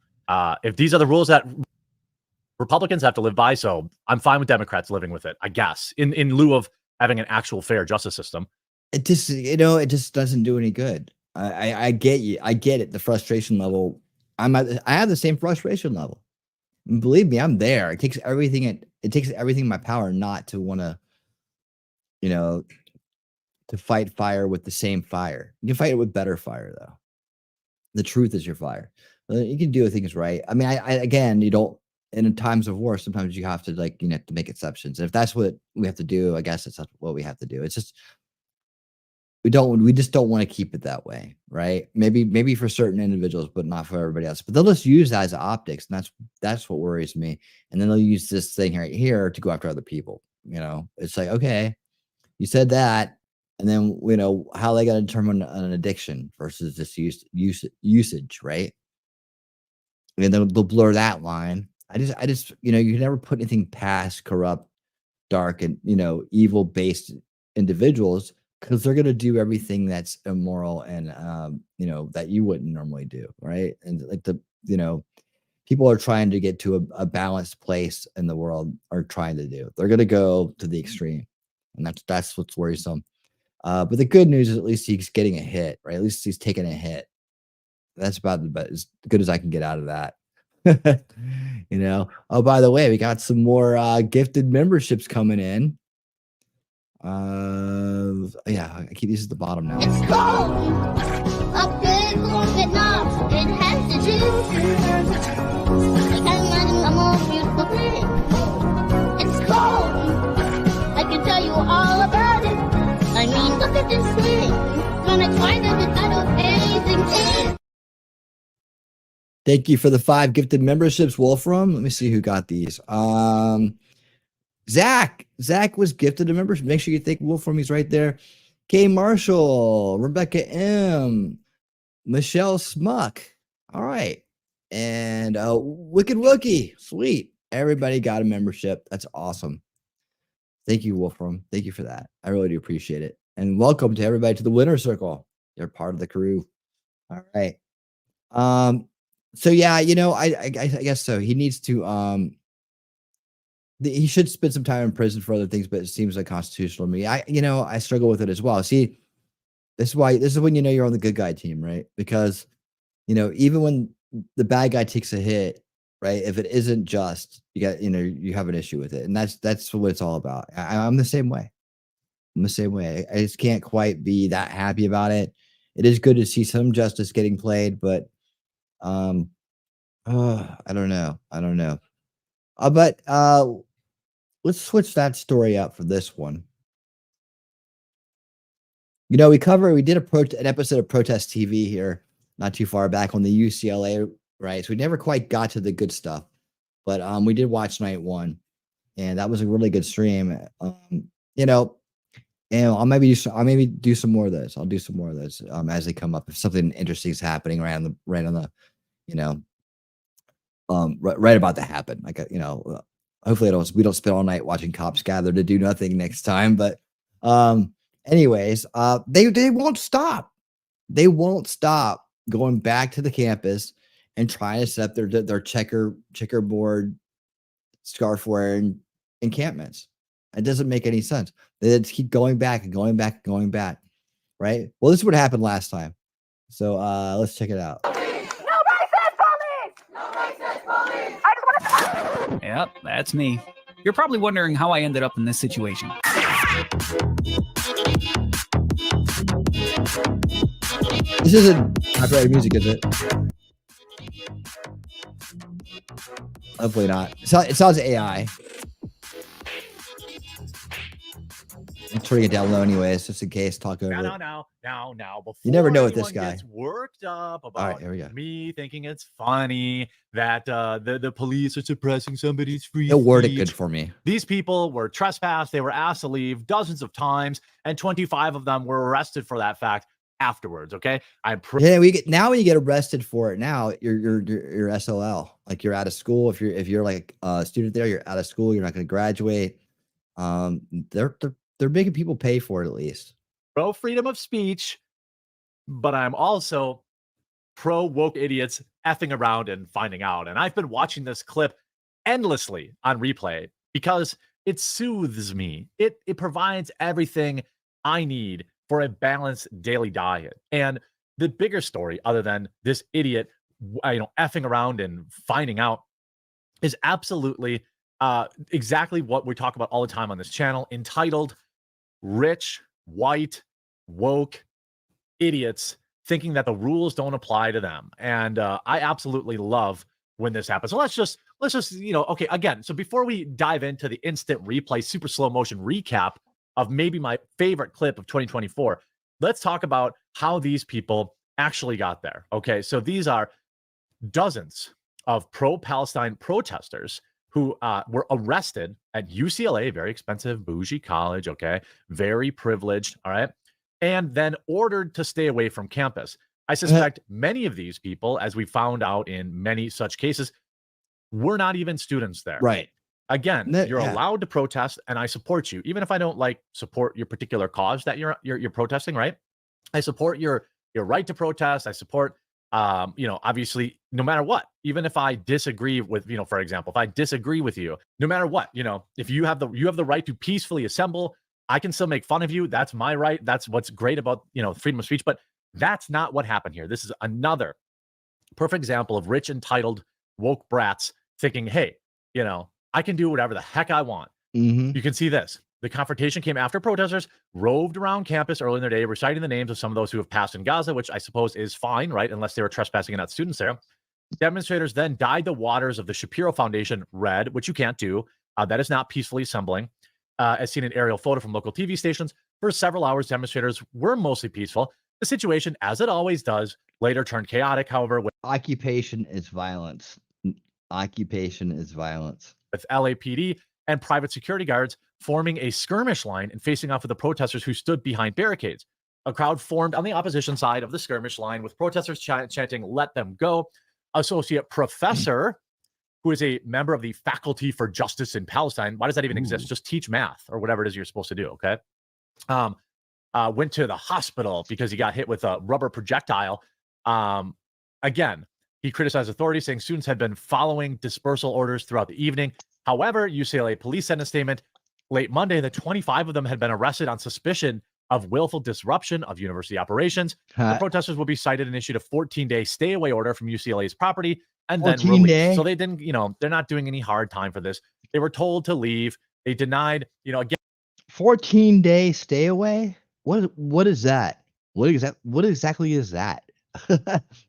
If these are the rules that Republicans have to live by, so I'm fine with Democrats living with it, I guess, in lieu of having an actual fair justice system. It just, it just doesn't do any good. I get you. I get it. The frustration level. I have the same frustration level. And believe me, I'm there. It takes everything. It takes everything in my power not to want to, to fight fire with the same fire. You can fight it with better fire, though. The truth is your fire. You can do things right. I mean, again, you don't. In times of war, sometimes you have to to make exceptions. And if that's what we have to do, I guess that's what we have to do. It's just we just don't want to keep it that way, right? Maybe for certain individuals, but not for everybody else. But they'll just use that as optics, and that's what worries me. And then they'll use this thing right here to go after other people. It's like, okay, you said that, and then how are they going to determine an addiction versus just usage, right? And they'll blur that line. I just you can never put anything past corrupt, dark, and evil based individuals, because they're going to do everything that's immoral and that you wouldn't normally do, right? And people are trying to get to a balanced place in the world, are trying to do. They're going to go to the extreme, and that's what's worrisome. But the good news is at least he's getting a hit, right? At least he's taking a hit. That's about as good as I can get out of that. Oh, by the way, we got some more gifted memberships coming in. Yeah, I keep these at the bottom now. It's cold. A big long knob. It has to do. I can't imagine a more beautiful thing. It's cold. I can tell you all about it. I mean, look at this thing. Gonna try to entitled anything thing. Thank you for the 5 gifted memberships, Wolfram. Let me see who got these. Zach was gifted a membership. Make sure you thank Wolfram. He's right there. Kay Marshall, Rebecca M, Michelle Smuck. All right. And Wicked Wookie. Sweet. Everybody got a membership. That's awesome. Thank you, Wolfram. Thank you for that. I really do appreciate it. And welcome to everybody to the Winner Circle. You're part of the crew. All right. So yeah, I guess so. He needs to he should spend some time in prison for other things, but it seems like constitutional to me. I struggle with it as well. See, this is when you're on the good guy team, right? Because even when the bad guy takes a hit, right? If it isn't just, you have an issue with it, and that's what it's all about. I'm the same way. I'm the same way. I just can't quite be that happy about it. It is good to see some justice getting played, but I don't know. But let's switch that story up for this one. We did an episode of Protest TV here not too far back on the UCLA, right? So we never quite got to the good stuff, but we did watch night 1, and that was a really good stream. And I'll maybe do some more of those. I'll do some more of those as they come up. If something interesting is happening right on the right about to happen. Hopefully we don't spend all night watching cops gather to do nothing next time. But anyways, they won't stop. They won't stop going back to the campus and trying to set up their checkerboard scarf wearing encampments. It doesn't make any sense. They just keep going back and going back and going back. Right? Well, this is what happened last time. So let's check it out. Yep, that's me. You're probably wondering how I ended up in this situation. This isn't copyrighted music, is it? Hopefully not. It sounds AI. I'm turning it down low anyways, just in case. Talk over it. No. Before you never know with this guy. Gets worked up about all right, here we go. Me thinking it's funny that the police are suppressing somebody's free speech. He'll word it good for me. These people were trespassed. They were asked to leave dozens of times, and 25 of them were arrested for that fact. afterwards. Okay, Yeah, we get now when you get arrested for it now, you're SOL. Like you're out of school. If you're like a student there, you're out of school. You're not going to graduate. They're making people pay for it at least. pro freedom of speech, but I'm also pro woke idiots effing around and finding out. And I've been watching this clip endlessly on replay because it soothes me. It provides everything I need for a balanced daily diet. And the bigger story, other than this idiot, effing around and finding out, is absolutely exactly what we talk about all the time on this channel, entitled rich, white, woke idiots thinking that the rules don't apply to them. And I absolutely love when this happens. So let's just, okay, again, so before we dive into the instant replay, super slow motion recap of maybe my favorite clip of 2024, let's talk about how these people actually got there. Okay, so these are dozens of pro-Palestine protesters who were arrested at UCLA, very expensive, bougie college, okay, very privileged, all right, and then ordered to stay away from campus. I suspect many of these people, as we found out in many such cases, were not even students there. Right. Again, you're allowed to protest, and I support you, even if I don't support your particular cause that you're protesting. Right? I support your right to protest. I support, obviously, no matter what. Even if I disagree with, for example, if I disagree with you, no matter what, if you have the right to peacefully assemble, I can still make fun of you. That's my right. That's what's great about freedom of speech. But that's not what happened here. This is another perfect example of rich, entitled, woke brats thinking, hey, I can do whatever the heck I want. You can see this. The confrontation came after protesters roved around campus early in the day, reciting the names of some of those who have passed in Gaza, which I suppose is fine, right? Unless they were trespassing and not students there. Demonstrators then dyed the waters of the Shapiro Foundation red, which you can't do. That is not peacefully assembling. As seen in aerial photo from local TV stations, for several hours, demonstrators were mostly peaceful. The situation, as it always does, later turned chaotic, however. Occupation is violence. Occupation is violence. With LAPD and private security guards forming a skirmish line and facing off with the protesters who stood behind barricades. A crowd formed on the opposition side of the skirmish line, with protesters chanting, "Let them go." Associate professor, who is a member of the Faculty for Justice in Palestine. Why does that even exist? Just teach math or whatever it is you're supposed to do, okay? Went to the hospital because he got hit with a rubber projectile. Again, he criticized authorities, saying students had been following dispersal orders throughout the evening. However, UCLA police sent a statement late Monday that 25 of them had been arrested on suspicion of willful disruption of university operations. The protesters will be cited and issued a 14-day stay-away order from UCLA's property and then released. So they didn't, they're not doing any hard time for this. They were told to leave. They denied, again. 14-day stay away? What is that? What exactly is that?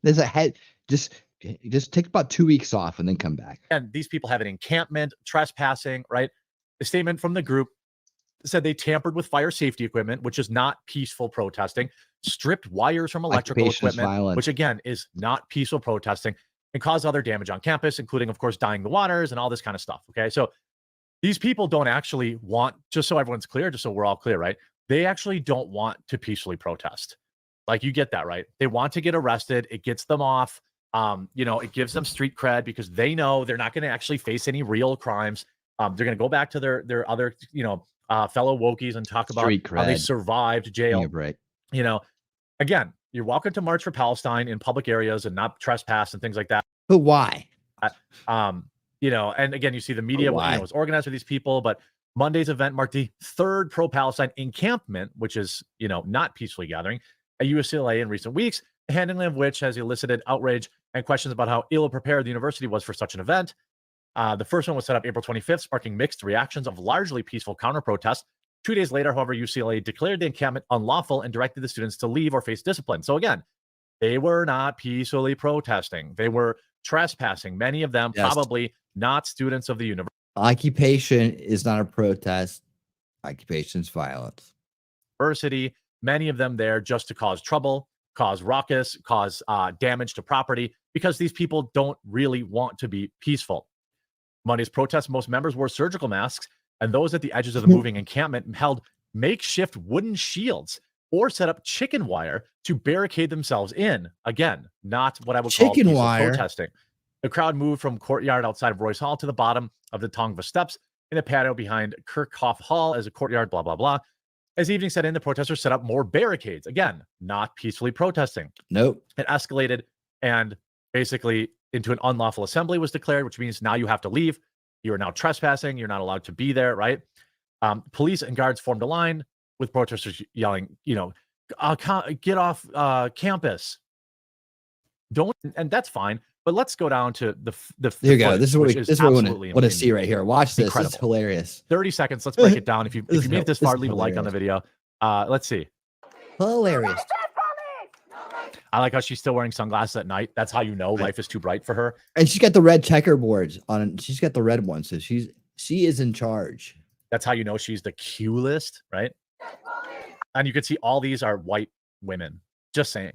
There's a head. Just take about 2 weeks off and then come back. And these people have an encampment, trespassing, right? The statement from the group said they tampered with fire safety equipment, which is not peaceful protesting, stripped wires from electrical equipment, which again is not peaceful protesting, and caused other damage on campus, including, of course, dyeing the waters and all this kind of stuff. Okay. So these people don't actually want, just so everyone's clear, just so we're all clear, right? They actually don't want to peacefully protest. Like, you get that, right? They want to get arrested. It gets them off. It gives them street cred because they know they're not going to actually face any real crimes. They're going to go back to their other, fellow wokies and talk about how they survived jail. Again, you're welcome to march for Palestine in public areas and not trespass and things like that. But why? And again, you see the media was organized with these people, but Monday's event marked the third pro-Palestine encampment, which is, not peacefully gathering, at UCLA in recent weeks, the handling of which has elicited outrage and questions about how ill-prepared the university was for such an event. The first one was set up April 25th, sparking mixed reactions of largely peaceful counter-protests. 2 days later, however, UCLA declared the encampment unlawful and directed the students to leave or face discipline. So again, they were not peacefully protesting. They were trespassing. Many of them probably not students of the university. Occupation is not a protest. Occupation is violence. Many of them there just to cause trouble, cause ruckus, cause damage to property, because these people don't really want to be peaceful. Monday's protest, most members wore surgical masks, and those at the edges of the moving encampment held makeshift wooden shields or set up chicken wire to barricade themselves in. Again, not what I would call Chicken peaceful wire? protesting. The crowd moved from courtyard outside of Royce Hall to the bottom of the Tongva steps in a patio behind Kirchhoff Hall as a courtyard, blah, blah, blah. As evening set in, the protesters set up more barricades. Again, not peacefully protesting. Nope. It escalated and basically into an unlawful assembly was declared, which means now you have to leave. You are now trespassing. You're not allowed to be there, right? Police and guards formed a line with protesters yelling, get off campus. Don't, and that's fine. But let's go down to the There you go. footage, This is what which we want absolutely to see right here. Watch this. incredible. This is hilarious. 30 seconds. Let's break it down. If you This is made it this far, this is leave a like on the video. Let's see. Hilarious. I like how she's still wearing sunglasses at night. That's how you know life is too bright for her. And she's got the red checkerboards on. She's got the red one, so she is in charge. That's how you know she's the coolest, right? And you can see all these are white women. Just saying.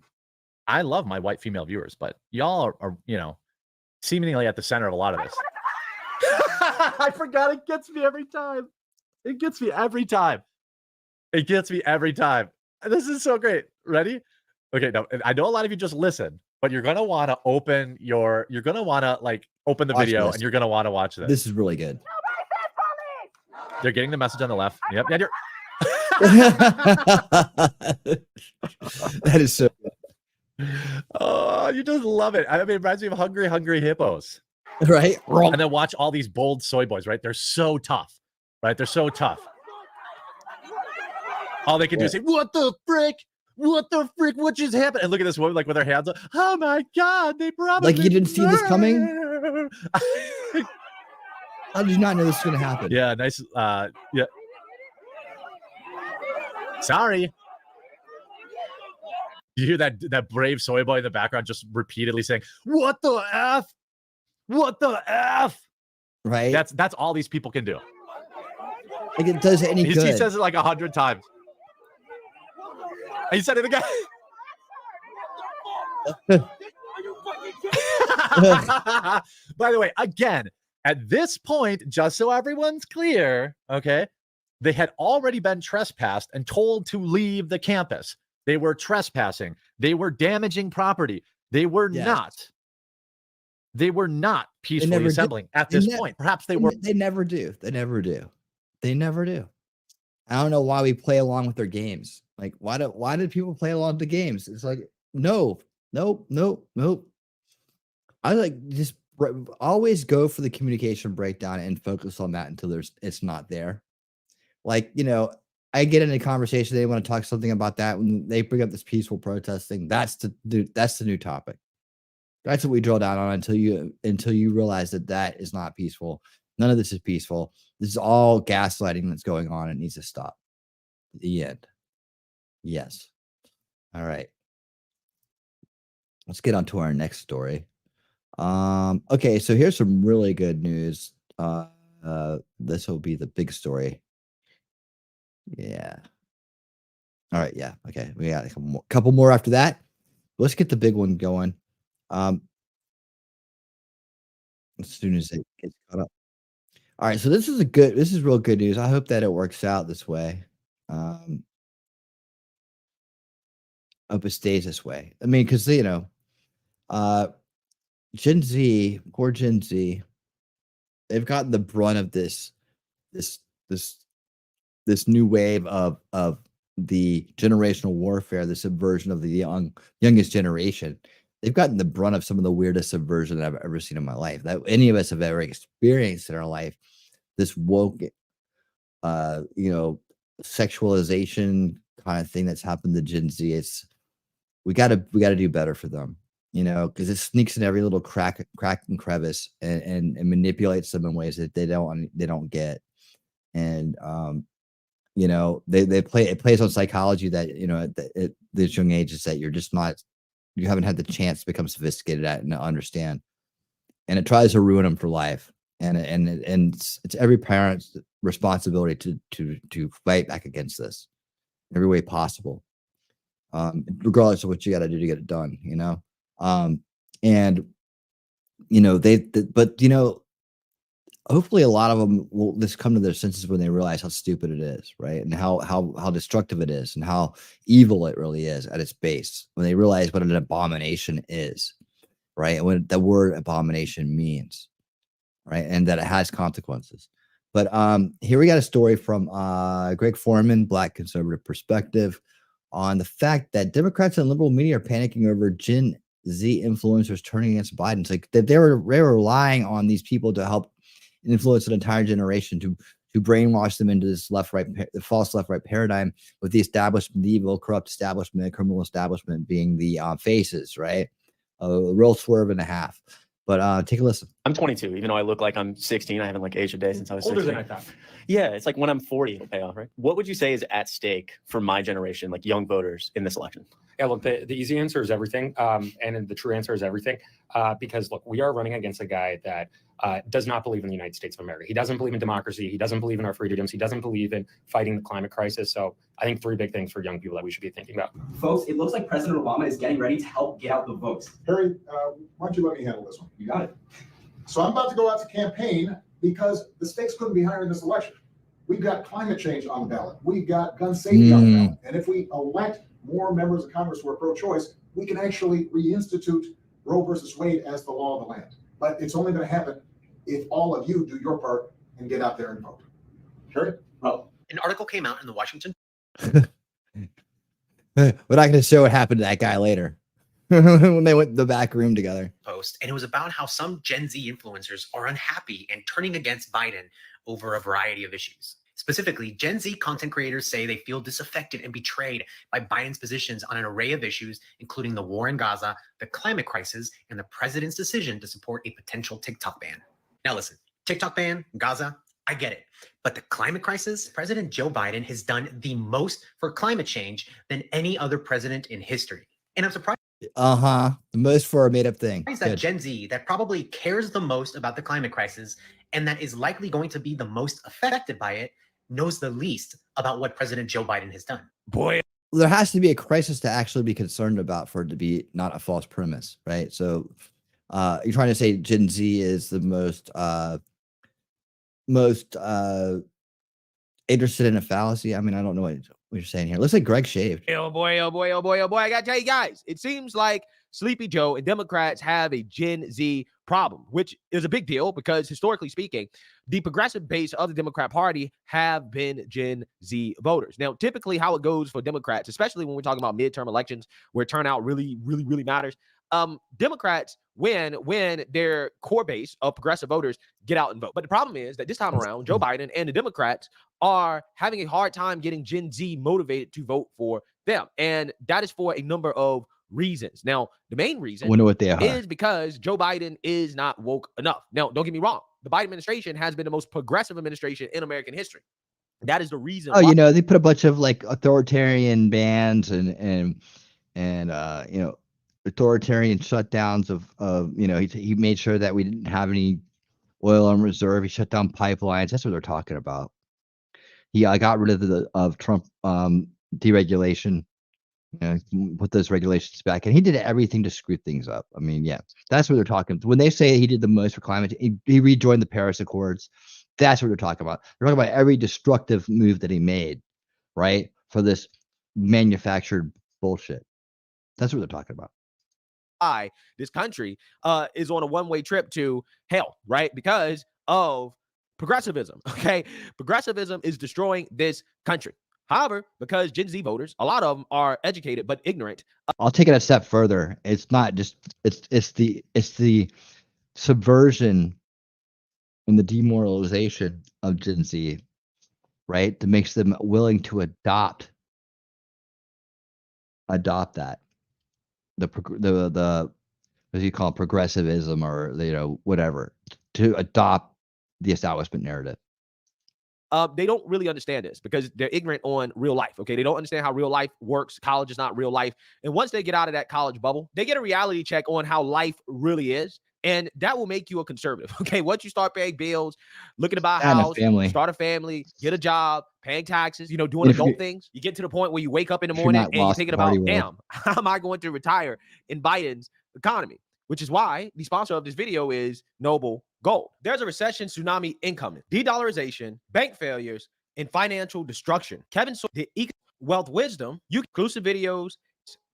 I love my white female viewers, but y'all are seemingly at the center of a lot of this. I forgot. It gets me every time. It gets me every time. It gets me every time. This is so great. Ready? Okay, now I know a lot of you just listen, but you're gonna want to open the Watch video this. and you're gonna want to watch this. This is really good. They're getting the message on the left. Yep. And you're That is so good. oh, you just love it. I mean, it reminds me of Hungry Hippos. Right? And then watch all these bold soy boys, right? They're so tough, right? They're so tough. All they can do is say, what the frick? What the frick? What just happened? And look at this woman, like with her hands up. Oh my God, they probably Like you didn't see this coming? murdered." How did you not know this was going to happen? Yeah, nice. Yeah. Sorry. You hear that brave soy boy in the background just repeatedly saying, what the F? What the F? Right? That's all these people can do. Like it does any He good. says it like 100 times. And he said it again. By the way, again, at this point, just so everyone's clear, okay, they had already been trespassed and told to leave the campus. They were trespassing. They were damaging property. They were not. They were not peacefully never assembling at this point. Perhaps they were. They never do. They never do. They never do. I don't know why we play along with their games. Like, why did people play along with the games? It's like, nope. I like just always go for the communication breakdown and focus on that until it's not there. Like, I get in a conversation, they want to talk something about that when they bring up this peaceful protesting. That's the new topic. That's what we drill down on until you realize that is not peaceful. None of this is peaceful. This is all gaslighting that's going on. It needs to stop. The end. Yes. All right. Let's get on to our next story. Okay, so here's some really good news. This will be the big story. Yeah. All right, yeah. Okay. We got a couple more after that. Let's get the big one going. As soon as it gets caught up. All right, so this is real good news. I hope that it works out this way. Hope it stays this way. I mean, because Gen Z, poor Gen Z, they've gotten the brunt of this new wave of the generational warfare, the subversion of the youngest generation. They've gotten the brunt of some of the weirdest subversion that I've ever seen in my life, that any of us have ever experienced in our life. This woke, sexualization kind of thing that's happened to Gen Z. We gotta do better for them, because it sneaks in every little crack and crevice and manipulates them in ways that they don't get. And it plays on psychology that at this young age is that you haven't had the chance to become sophisticated at and to understand, and it tries to ruin them for life. And it's every parent's responsibility to fight back against this in every way possible, regardless of what you got to do to get it done. hopefully a lot of them will just come to their senses when they realize how stupid it is, right? And how destructive it is and how evil it really is at its base. When they realize what an abomination is, right? And what the word abomination means, right? And that it has consequences. But here we got a story from Greg Foreman, Black Conservative Perspective, on the fact that Democrats and liberal media are panicking over Gen Z influencers turning against Biden. It's like that they were relying on these people to help influence an entire generation to brainwash them into this the false left-right paradigm, with the establishment, the evil, corrupt establishment, criminal establishment being the faces, right? A real swerve and a half. But take a listen. I'm 22, even though I look like I'm 16. I haven't like aged a day since I was older 16. than I thought. Yeah, it's like when I'm 40, it'll pay off, right? What would you say is at stake for my generation, like young voters, in this election? Yeah, look, the easy answer is everything. And the true answer is everything. Because, look, we are running against a guy that does not believe in the United States of America. He doesn't believe in democracy. He doesn't believe in our freedoms. He doesn't believe in fighting the climate crisis. So I think 3 big things for young people that we should be thinking about. Folks, it looks like President Obama is getting ready to help get out the votes. Harry, why don't you let me handle this one? You got it. So I'm about to go out to campaign because the stakes couldn't be higher in this election. We've got climate change on the ballot. We've got gun safety on the ballot. And if we elect more members of Congress who are pro-choice, we can actually reinstitute Roe versus Wade as the law of the land. But it's only going to happen if all of you do your part and get out there and vote. Harry? Well, an article came out in the Washington We're not going to show what happened to that guy later when they went to the back room together. Post, and it was about how some Gen Z influencers are unhappy and turning against Biden over a variety of issues. Specifically, Gen Z content creators say they feel disaffected and betrayed by Biden's positions on an array of issues, including the war in Gaza, the climate crisis, and the president's decision to support a potential TikTok ban. Now listen, TikTok ban, Gaza, I get it. But the climate crisis, President Joe Biden has done the most for climate change than any other president in history. And I'm surprised. The most for a made-up thing. That Good. Gen Z that probably cares the most about the climate crisis and that is likely going to be the most affected by it knows the least about what President Joe Biden has done. Boy, there has to be a crisis to actually be concerned about for it to be not a false premise, right? So you're trying to say Gen Z is the most interested in a fallacy? I mean, I don't know what you're saying here. Looks like Greg shaved. Oh boy, oh boy, oh boy, oh boy. I gotta tell you guys, it seems like Sleepy Joe and Democrats have a Gen Z problem, which is a big deal because historically speaking, the progressive base of the Democrat Party have been Gen Z voters. Now, typically how it goes for Democrats, especially when we're talking about midterm elections where turnout really matters, Democrats win when their core base of progressive voters get out and vote. But the problem is that this time around, Joe Biden and the Democrats are having a hard time getting Gen Z motivated to vote for them. And that is for a number of reasons. Now, the main reason is because Joe Biden is not woke enough. Now, don't get me wrong. The Biden administration has been the most progressive administration in American history. That is the reason. Oh, you know, they put a bunch of like authoritarian bans and you know, authoritarian shutdowns of you know, he made sure that we didn't have any oil on reserve. He shut down pipelines. That's what they're talking about. He got rid of Trump deregulation. You know, put those regulations back, and he did everything to screw things up. I mean, yeah, that's what they're talking. When they say he did the most for climate, he rejoined the Paris Accords. That's what they're talking about. They're talking about every destructive move that he made, right, for this manufactured bullshit. That's what they're talking about. This country is on a one-way trip to hell, right? Because of progressivism. Okay, progressivism is destroying this country. However, because Gen Z voters, a lot of them are educated but ignorant. I'll take it a step further. It's not just it's the subversion and the demoralization of Gen Z, right? That makes them willing to adopt that. The what do you call it, progressivism, or you know, whatever, to adopt the establishment narrative. They don't really understand this because they're ignorant on real life. Okay, they don't understand how real life works. College is not real life. And once they get out of that college bubble, they get a reality check on how life really is. And that will make you a conservative. Okay, once you start paying bills, looking to buy a house, start a family, get a job, paying taxes, you know, doing adult things, you get to the point where you wake up in the morning and you're thinking about, damn, how am I going to retire in Biden's economy? Which is why the sponsor of this video is Noble gold. There's a recession tsunami incoming, de-dollarization, bank failures, and financial destruction. Kevin saw the wealth wisdom, exclusive videos,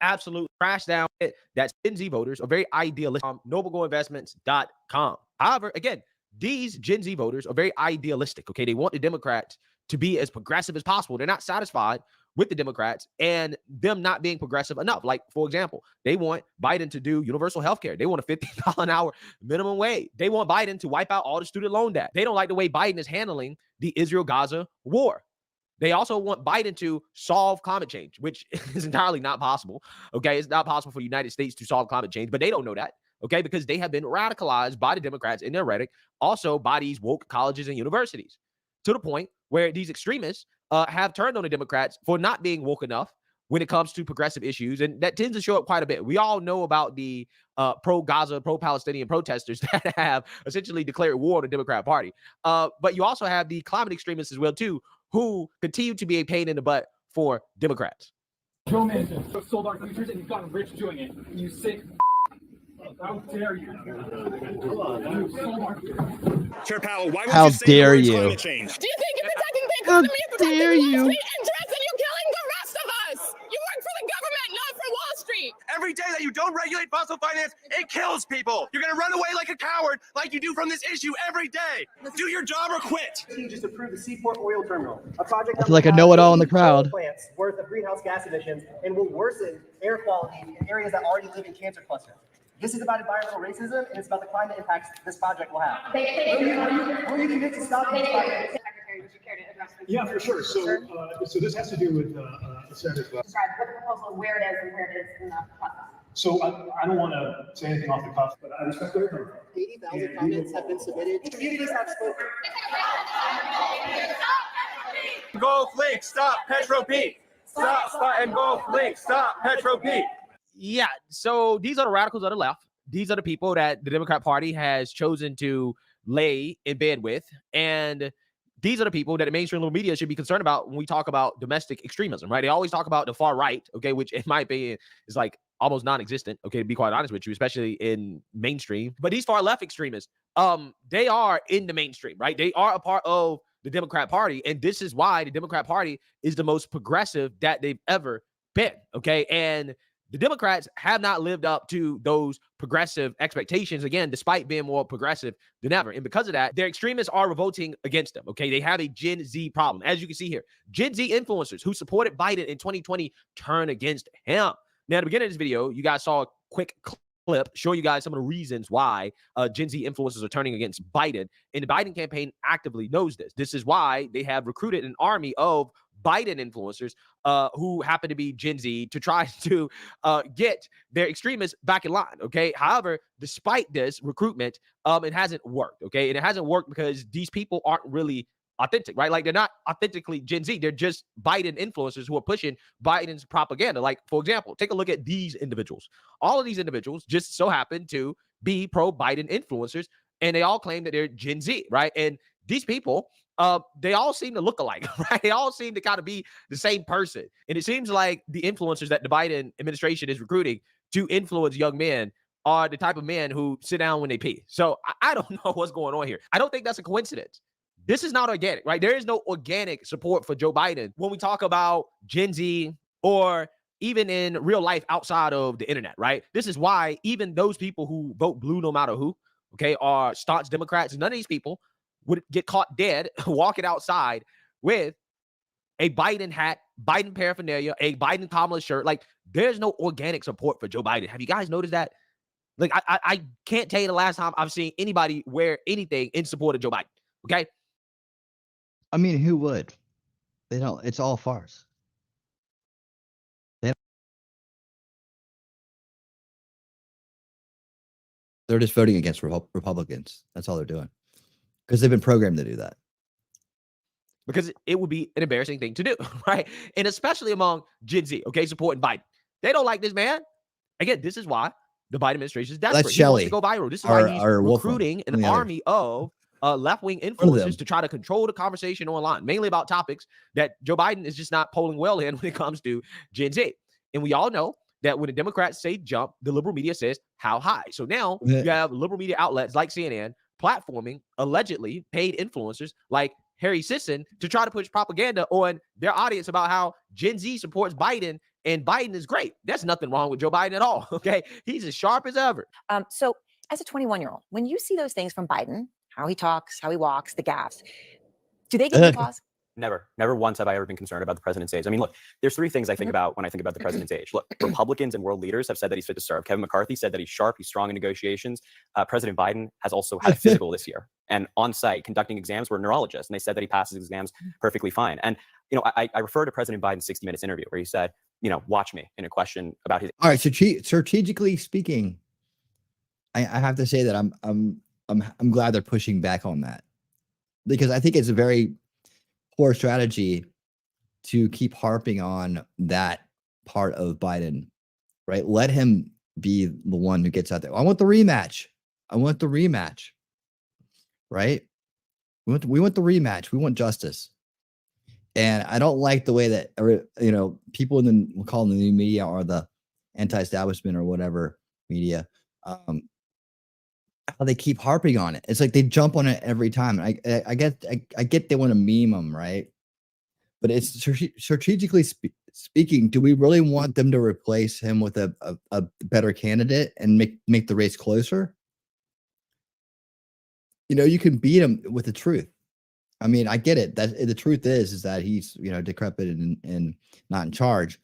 absolute crash down. That's Gen Z voters are very idealistic. Noblegoinvestments.com. However, again, these Gen Z voters are very idealistic. Okay, they want the Democrats to be as progressive as possible. They're not satisfied with the Democrats and them not being progressive enough. Like, for example, they want Biden to do universal health care. They want a $15 an hour minimum wage. They want Biden to wipe out all the student loan debt. They don't like the way Biden is handling the Israel-Gaza war. They also want Biden to solve climate change, which is entirely not possible. Okay, it's not possible for the United States to solve climate change, but they don't know that. Okay, because they have been radicalized by the Democrats in their rhetoric, also by these woke colleges and universities, to the point where these extremists have turned on the Democrats for not being woke enough when it comes to progressive issues. And that tends to show up quite a bit. We all know about the pro-Gaza, pro-Palestinian protesters that have essentially declared war on the Democrat Party. But you also have the climate extremists as well, too, who continue to be a pain in the butt for Democrats. Joe Manchin sold our futures and you've gotten rich doing it. You sick. How dare you? Chair Powell, why would How you say dare the words you? climate change? Do you think you're protecting the How economy and protecting dare Wall you? Street interests and you're killing the rest of us? You work for the government, not for Wall Street. Every day that you don't regulate fossil finance, it kills people. You're going to run away like a coward, like you do from this issue every day. Do your job or quit. Just approved the Seaport Oil Terminal, a project I feel like I know it all in the crowd. plants worth of greenhouse gas emissions and will worsen air quality in areas that already live in cancer clusters. This is about environmental racism, and it's about the climate impacts this project will have. Will you commit to stop this project? Yeah, for sure. So this has to do with incentive. Describe what the proposal, where it is, and where it is in the process. So I don't want to say anything off the cuff, but I respect where you're coming from. 80,000 comments have been submitted. Communities have spoken. Go Flake, stop Petro Pete. Stop and go Flake, stop Petro Pete. Yeah, so these are the radicals of the left. These are the people that the Democrat Party has chosen to lay in bed with. And these are the people that the mainstream little media should be concerned about when we talk about domestic extremism, right? They always talk about the far right, okay, which in my opinion is like almost non-existent, okay, to be quite honest with you, especially in mainstream. But these far left extremists, they are in the mainstream, right? They are a part of the Democrat Party. And this is why the Democrat Party is the most progressive that they've ever been, okay? And the Democrats have not lived up to those progressive expectations, again, despite being more progressive than ever. And because of that, their extremists are revolting against them, okay? They have a Gen Z problem. As you can see here, Gen Z influencers who supported Biden in 2020 turn against him. Now, at the beginning of this video, you guys saw a quick clip showing you guys some of the reasons why Gen Z influencers are turning against Biden. And the Biden campaign actively knows this. This is why they have recruited an army of Biden influencers who happen to be Gen Z to try to get their extremists back in line, okay? However, despite this recruitment, it hasn't worked, okay? And it hasn't worked because these people aren't really authentic, right? Like, they're not authentically Gen Z. They're just Biden influencers who are pushing Biden's propaganda. Like, for example, take a look at these individuals. All of these individuals just so happen to be pro-Biden influencers, and they all claim that they're Gen Z, right? And these people, they all seem to look alike, right? They all seem to kind of be the same person. And it seems like the influencers that the Biden administration is recruiting to influence young men are the type of men who sit down when they pee. So I don't know what's going on here. I don't think that's a coincidence. This is not organic, right? There is no organic support for Joe Biden when we talk about Gen Z or even in real life outside of the internet, right? This is why even those people who vote blue no matter who, okay, are staunch Democrats. None of these people would get caught dead walking outside with a Biden hat, Biden paraphernalia, a Biden Kamala shirt. Like, there's no organic support for Joe Biden. Have you guys noticed that? Like, I can't tell you the last time I've seen anybody wear anything in support of Joe Biden, okay? I mean, who would? They don't. It's all farce. They're just voting against Republicans. That's all they're doing. Because they've been programmed to do that. Because it would be an embarrassing thing to do, right? And especially among Gen Z, okay, supporting Biden. They don't like this man. Again, this is why the Biden administration is desperate. That's He wants Shelley. to go viral. This is why he's recruiting Wolfram, an the other. army of left-wing them. influencers to try to control the conversation online, mainly about topics that Joe Biden is just not polling well in when it comes to Gen Z. And we all know that when the Democrats say jump, the liberal media says how high. So now you have liberal media outlets like CNN platforming allegedly paid influencers like Harry Sisson to try to push propaganda on their audience about how Gen Z supports Biden and Biden is great. There's nothing wrong with Joe Biden at all. Okay. He's as sharp as ever. So as a 21-year-old, when you see those things from Biden, how he talks, how he walks, the gaffes, do they give you pause? Never once have I ever been concerned about the president's age. I mean, look, there's three things I think about when I think about the president's age. Look, Republicans and world leaders have said that he's fit to serve. Kevin McCarthy said that he's sharp, he's strong in negotiations. President Biden has also had a physical this year and on site conducting exams were neurologists, and they said that he passes exams perfectly fine. And, you know, I refer to President Biden's 60 Minutes interview where he said, you know, watch me in a question about his. All right. Strategically speaking, I have to say that I'm glad they're pushing back on that, because I think it's a very poor strategy to keep harping on that part of Biden, right? Let him be the one who gets out there. I want the rematch. I want the rematch, right? We want the rematch. We want justice. And I don't like the way that, you know, people in the, we'll call them the new media or the anti-establishment or whatever media, how they keep harping on it. It's like they jump on it every time. I get they want to meme them, right? But it's strategically speaking, do we really want them to replace him with a better candidate and make the race closer? You know, you can beat him with the truth. I mean, I get it. That the truth is that he's, you know, decrepit and not in charge.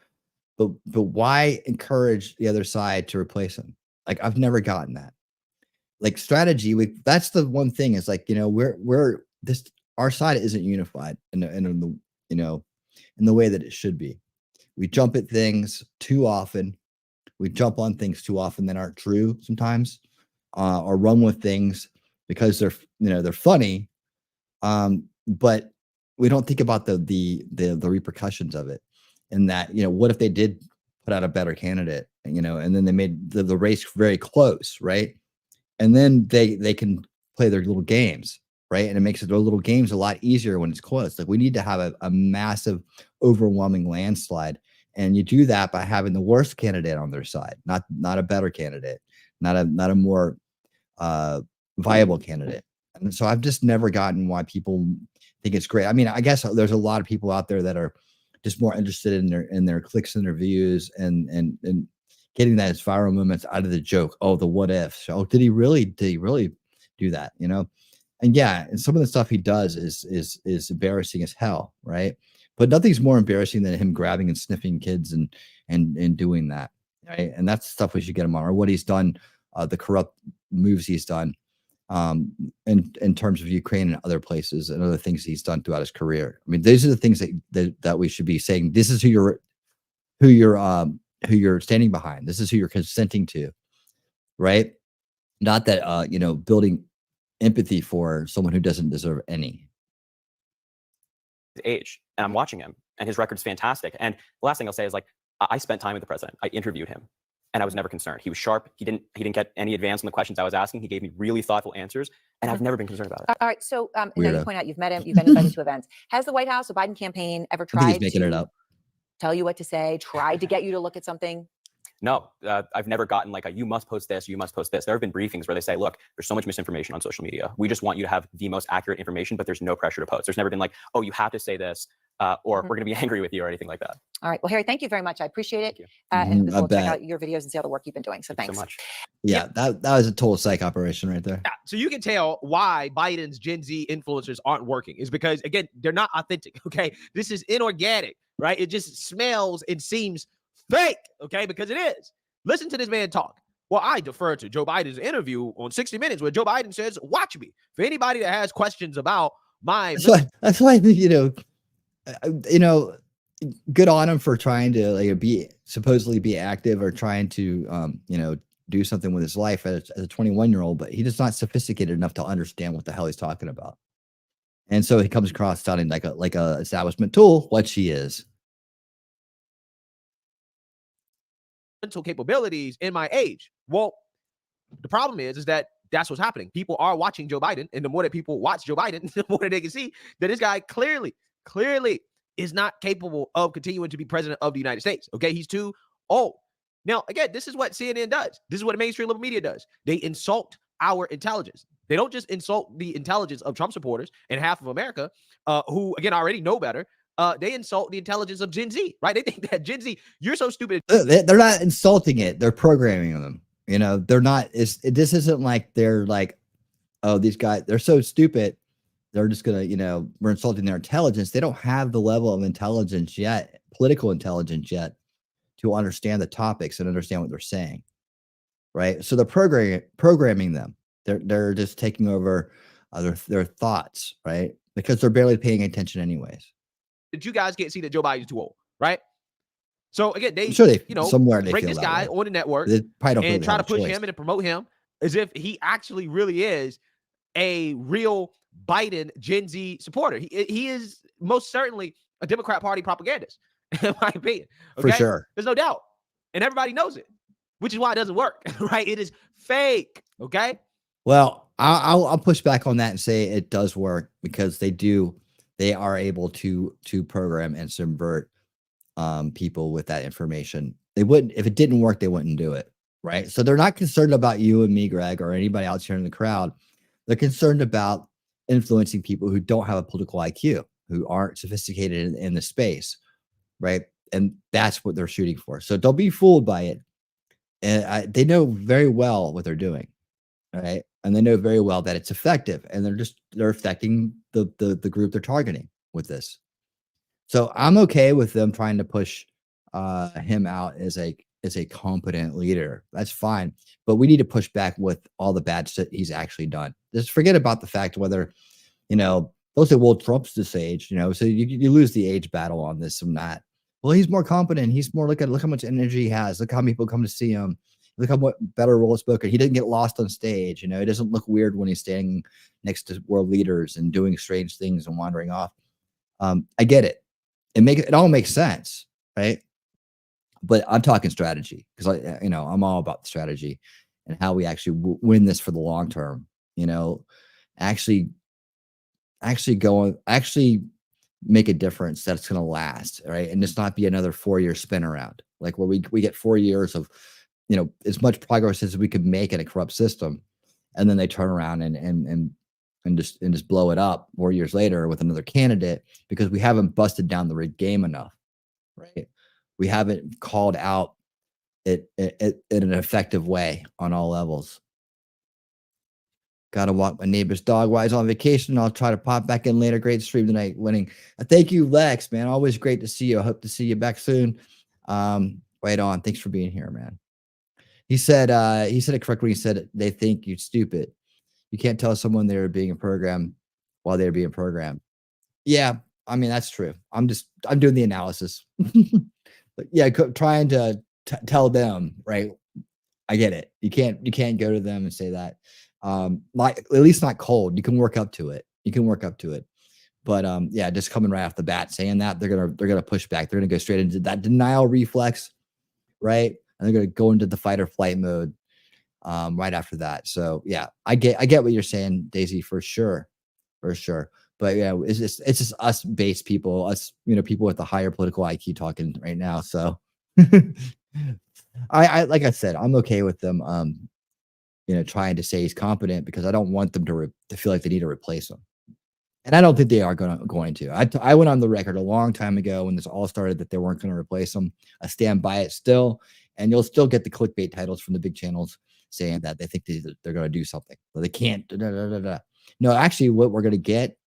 But why encourage the other side to replace him? Like, I've never gotten that. Like, strategy, that's the one thing is, like, you know, our side isn't unified in the you know, in the way that it should be. We jump at things too often. We jump on things too often that aren't true sometimes, or run with things because they're, you know, they're funny. But we don't think about the repercussions of it. And that, you know, what if they did put out a better candidate, you know, and then they made the race very close, right? And then they can play their little games, right? And it makes their little games a lot easier when it's close. Like, we need to have a massive, overwhelming landslide. And you do that by having the worst candidate on their side, not a better candidate, not a more viable candidate. And so I've just never gotten why people think it's great. I mean, I guess there's a lot of people out there that are just more interested in their clicks and their views and getting that viral moments out of the joke. Oh, the what ifs. Oh, did he really do that? You know? And yeah, and some of the stuff he does is embarrassing as hell, right? But nothing's more embarrassing than him grabbing and sniffing kids and doing that, right? And that's stuff we should get him on, or what he's done, the corrupt moves he's done, in terms of Ukraine and other places and other things he's done throughout his career. I mean, these are the things that we should be saying. This is who you're standing behind. This is who you're consenting to, right? Not that you know, building empathy for someone who doesn't deserve any. Age, and I'm watching him, and his record's fantastic. And the last thing I'll say is, like, I spent time with the president. I interviewed him, and I was never concerned. He was sharp. He didn't get any advance on the questions I was asking. He gave me really thoughtful answers, and I've never been concerned about it. All right. So now you point out you've met him, you've been invited to events. Has the White House, the Biden campaign, ever I think tried he's making it to up. tell you what to say, tried to get you to look at something? No, I've never gotten like you must post this, you must post this. There have been briefings where they say, look, there's so much misinformation on social media. We just want you to have the most accurate information, but there's no pressure to post. There's never been like, oh, you have to say this, or we're going to be angry with you or anything like that. All right. Well, Harry, thank you very much. I appreciate it. And I we'll check bet. out your videos and see all the work you've been doing. So thanks. So much. Yeah, that was a total psych operation right there. Yeah, so you can tell why Biden's Gen Z influencers aren't working is because, again, they're not authentic. Okay. This is inorganic, right? It just smells and seems fake. Okay. Because it is. Listen to this man talk. Well, I defer to Joe Biden's interview on 60 Minutes where Joe Biden says, watch me. For anybody that has questions about my... That's why, you know, good on him for trying to like supposedly be active or trying to, you know, do something with his life as a 21-year-old, but he is not sophisticated enough to understand what the hell he's talking about. And so he comes across sounding like a establishment tool, what she is. Mental capabilities in my age. Well, the problem is that that's what's happening. People are watching Joe Biden, and the more that people watch Joe Biden, the more that they can see that this guy clearly is not capable of continuing to be president of the United States. Okay, he's too old. Now, again, this is what CNN does. This is what the mainstream liberal media does. They insult our intelligence. They don't just insult the intelligence of Trump supporters and half of America, who, again, already know better. They insult the intelligence of Gen Z, right? They think that Gen Z, you're so stupid. They're not insulting it. They're programming them. You know, they're not. This isn't like they're like, oh, these guys, they're so stupid. They're just going to, you know, we're insulting their intelligence. They don't have the level of intelligence yet, political intelligence yet, to understand the topics and understand what they're saying. Right. So they're programming them. They're just taking over their thoughts. Right. Because they're barely paying attention anyways. That you guys can't see that Joe Biden's too old. Right. So again, they, you know, somewhere they bring feel this that guy way. on the network They probably don't and really try to have a push choice. him and promote him as if he actually really is a real Biden Gen Z supporter. He is most certainly a Democrat Party propagandist, in my opinion. Okay? For sure. There's no doubt. And everybody knows it, which is why it doesn't work, right? It is fake. Okay. Well, I'll push back on that and say it does work because they are able to program and subvert people with that information. They wouldn't, if it didn't work, they wouldn't do it. Right. So they're not concerned about you and me, Greg, or anybody else here in the crowd. They're concerned about influencing people who don't have a political IQ, who aren't sophisticated in the space. Right. And that's what they're shooting for. So don't be fooled by it. And they know very well what they're doing. Right. And they know very well that it's effective, and they're affecting the group they're targeting with this. So I'm okay with them trying to push him out as a competent leader. That's fine. But we need to push back with all the bad shit he's actually done. Just forget about the fact whether, you know, they'll say, well, Trump's this age, you know, so you lose the age battle on this and that. Well, he's more competent. He's more, look how much energy he has. Look how many people come to see him. Look how much better role spoken. He didn't get lost on stage. You know, it doesn't look weird when he's standing next to world leaders and doing strange things and wandering off. I get it. It all makes sense, right? But I'm talking strategy because I'm all about the strategy and how we actually win this for the long term. You know, actually make a difference that's going to last, right? And just not be another 4-year spin around, like where we get 4 years of, you know, as much progress as we could make in a corrupt system, and then they turn around and just blow it up 4 years later with another candidate because we haven't busted down the rigged game enough, right? We haven't called out it in an effective way on all levels. Gotta walk my neighbor's dog while he's on vacation. I'll try to pop back in later. Great stream tonight. Winning. Thank you, Lex, man. Always great to see you. I hope to see you back soon. Right on. Thanks for being here, man. He said it correctly. He said they think you're stupid. You can't tell someone they're being programmed while they're being programmed. Yeah, I mean, that's true. I'm doing the analysis. But yeah, trying to tell them, right? I get it. You can't go to them and say that. Like, at least not cold. You can work up to it. But yeah, just coming right off the bat saying that, they're gonna push back. They're gonna go straight into that denial reflex, right? And they're gonna go into the fight or flight mode right after that. So yeah, I get what you're saying, Daisy, for sure. But yeah, it's just us base people, us, you know, people with a higher political IQ talking right now. So I like I said, I'm okay with them you know, trying to say he's competent because I don't want them to feel like they need to replace him. And I don't think they are going to. I went on the record a long time ago when this all started that they weren't going to replace him. I stand by it still, and you'll still get the clickbait titles from the big channels saying that they think they're going to do something, but they can't. No, actually, what we're going to get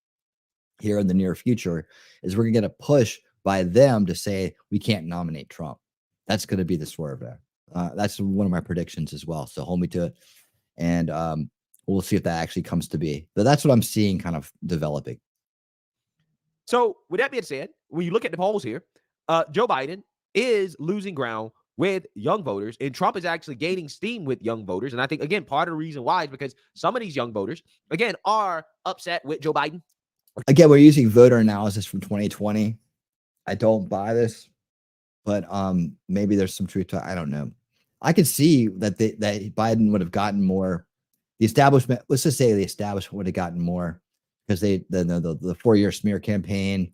here in the near future is we're going to get a push by them to say we can't nominate Trump. That's going to be the swerve there. That's one of my predictions as well. So hold me to it. And we'll see if that actually comes to be. But that's what I'm seeing kind of developing. So with that being said, when you look at the polls here, Joe Biden is losing ground with young voters, and Trump is actually gaining steam with young voters. And I think, again, part of the reason why is because some of these young voters, again, are upset with Joe Biden. Again, we're using voter analysis from 2020. I don't buy this, but maybe there's some truth to it. I don't know. I could see that that Biden would have gotten more. The establishment, let's just say the establishment would have gotten more because the 4-year smear campaign,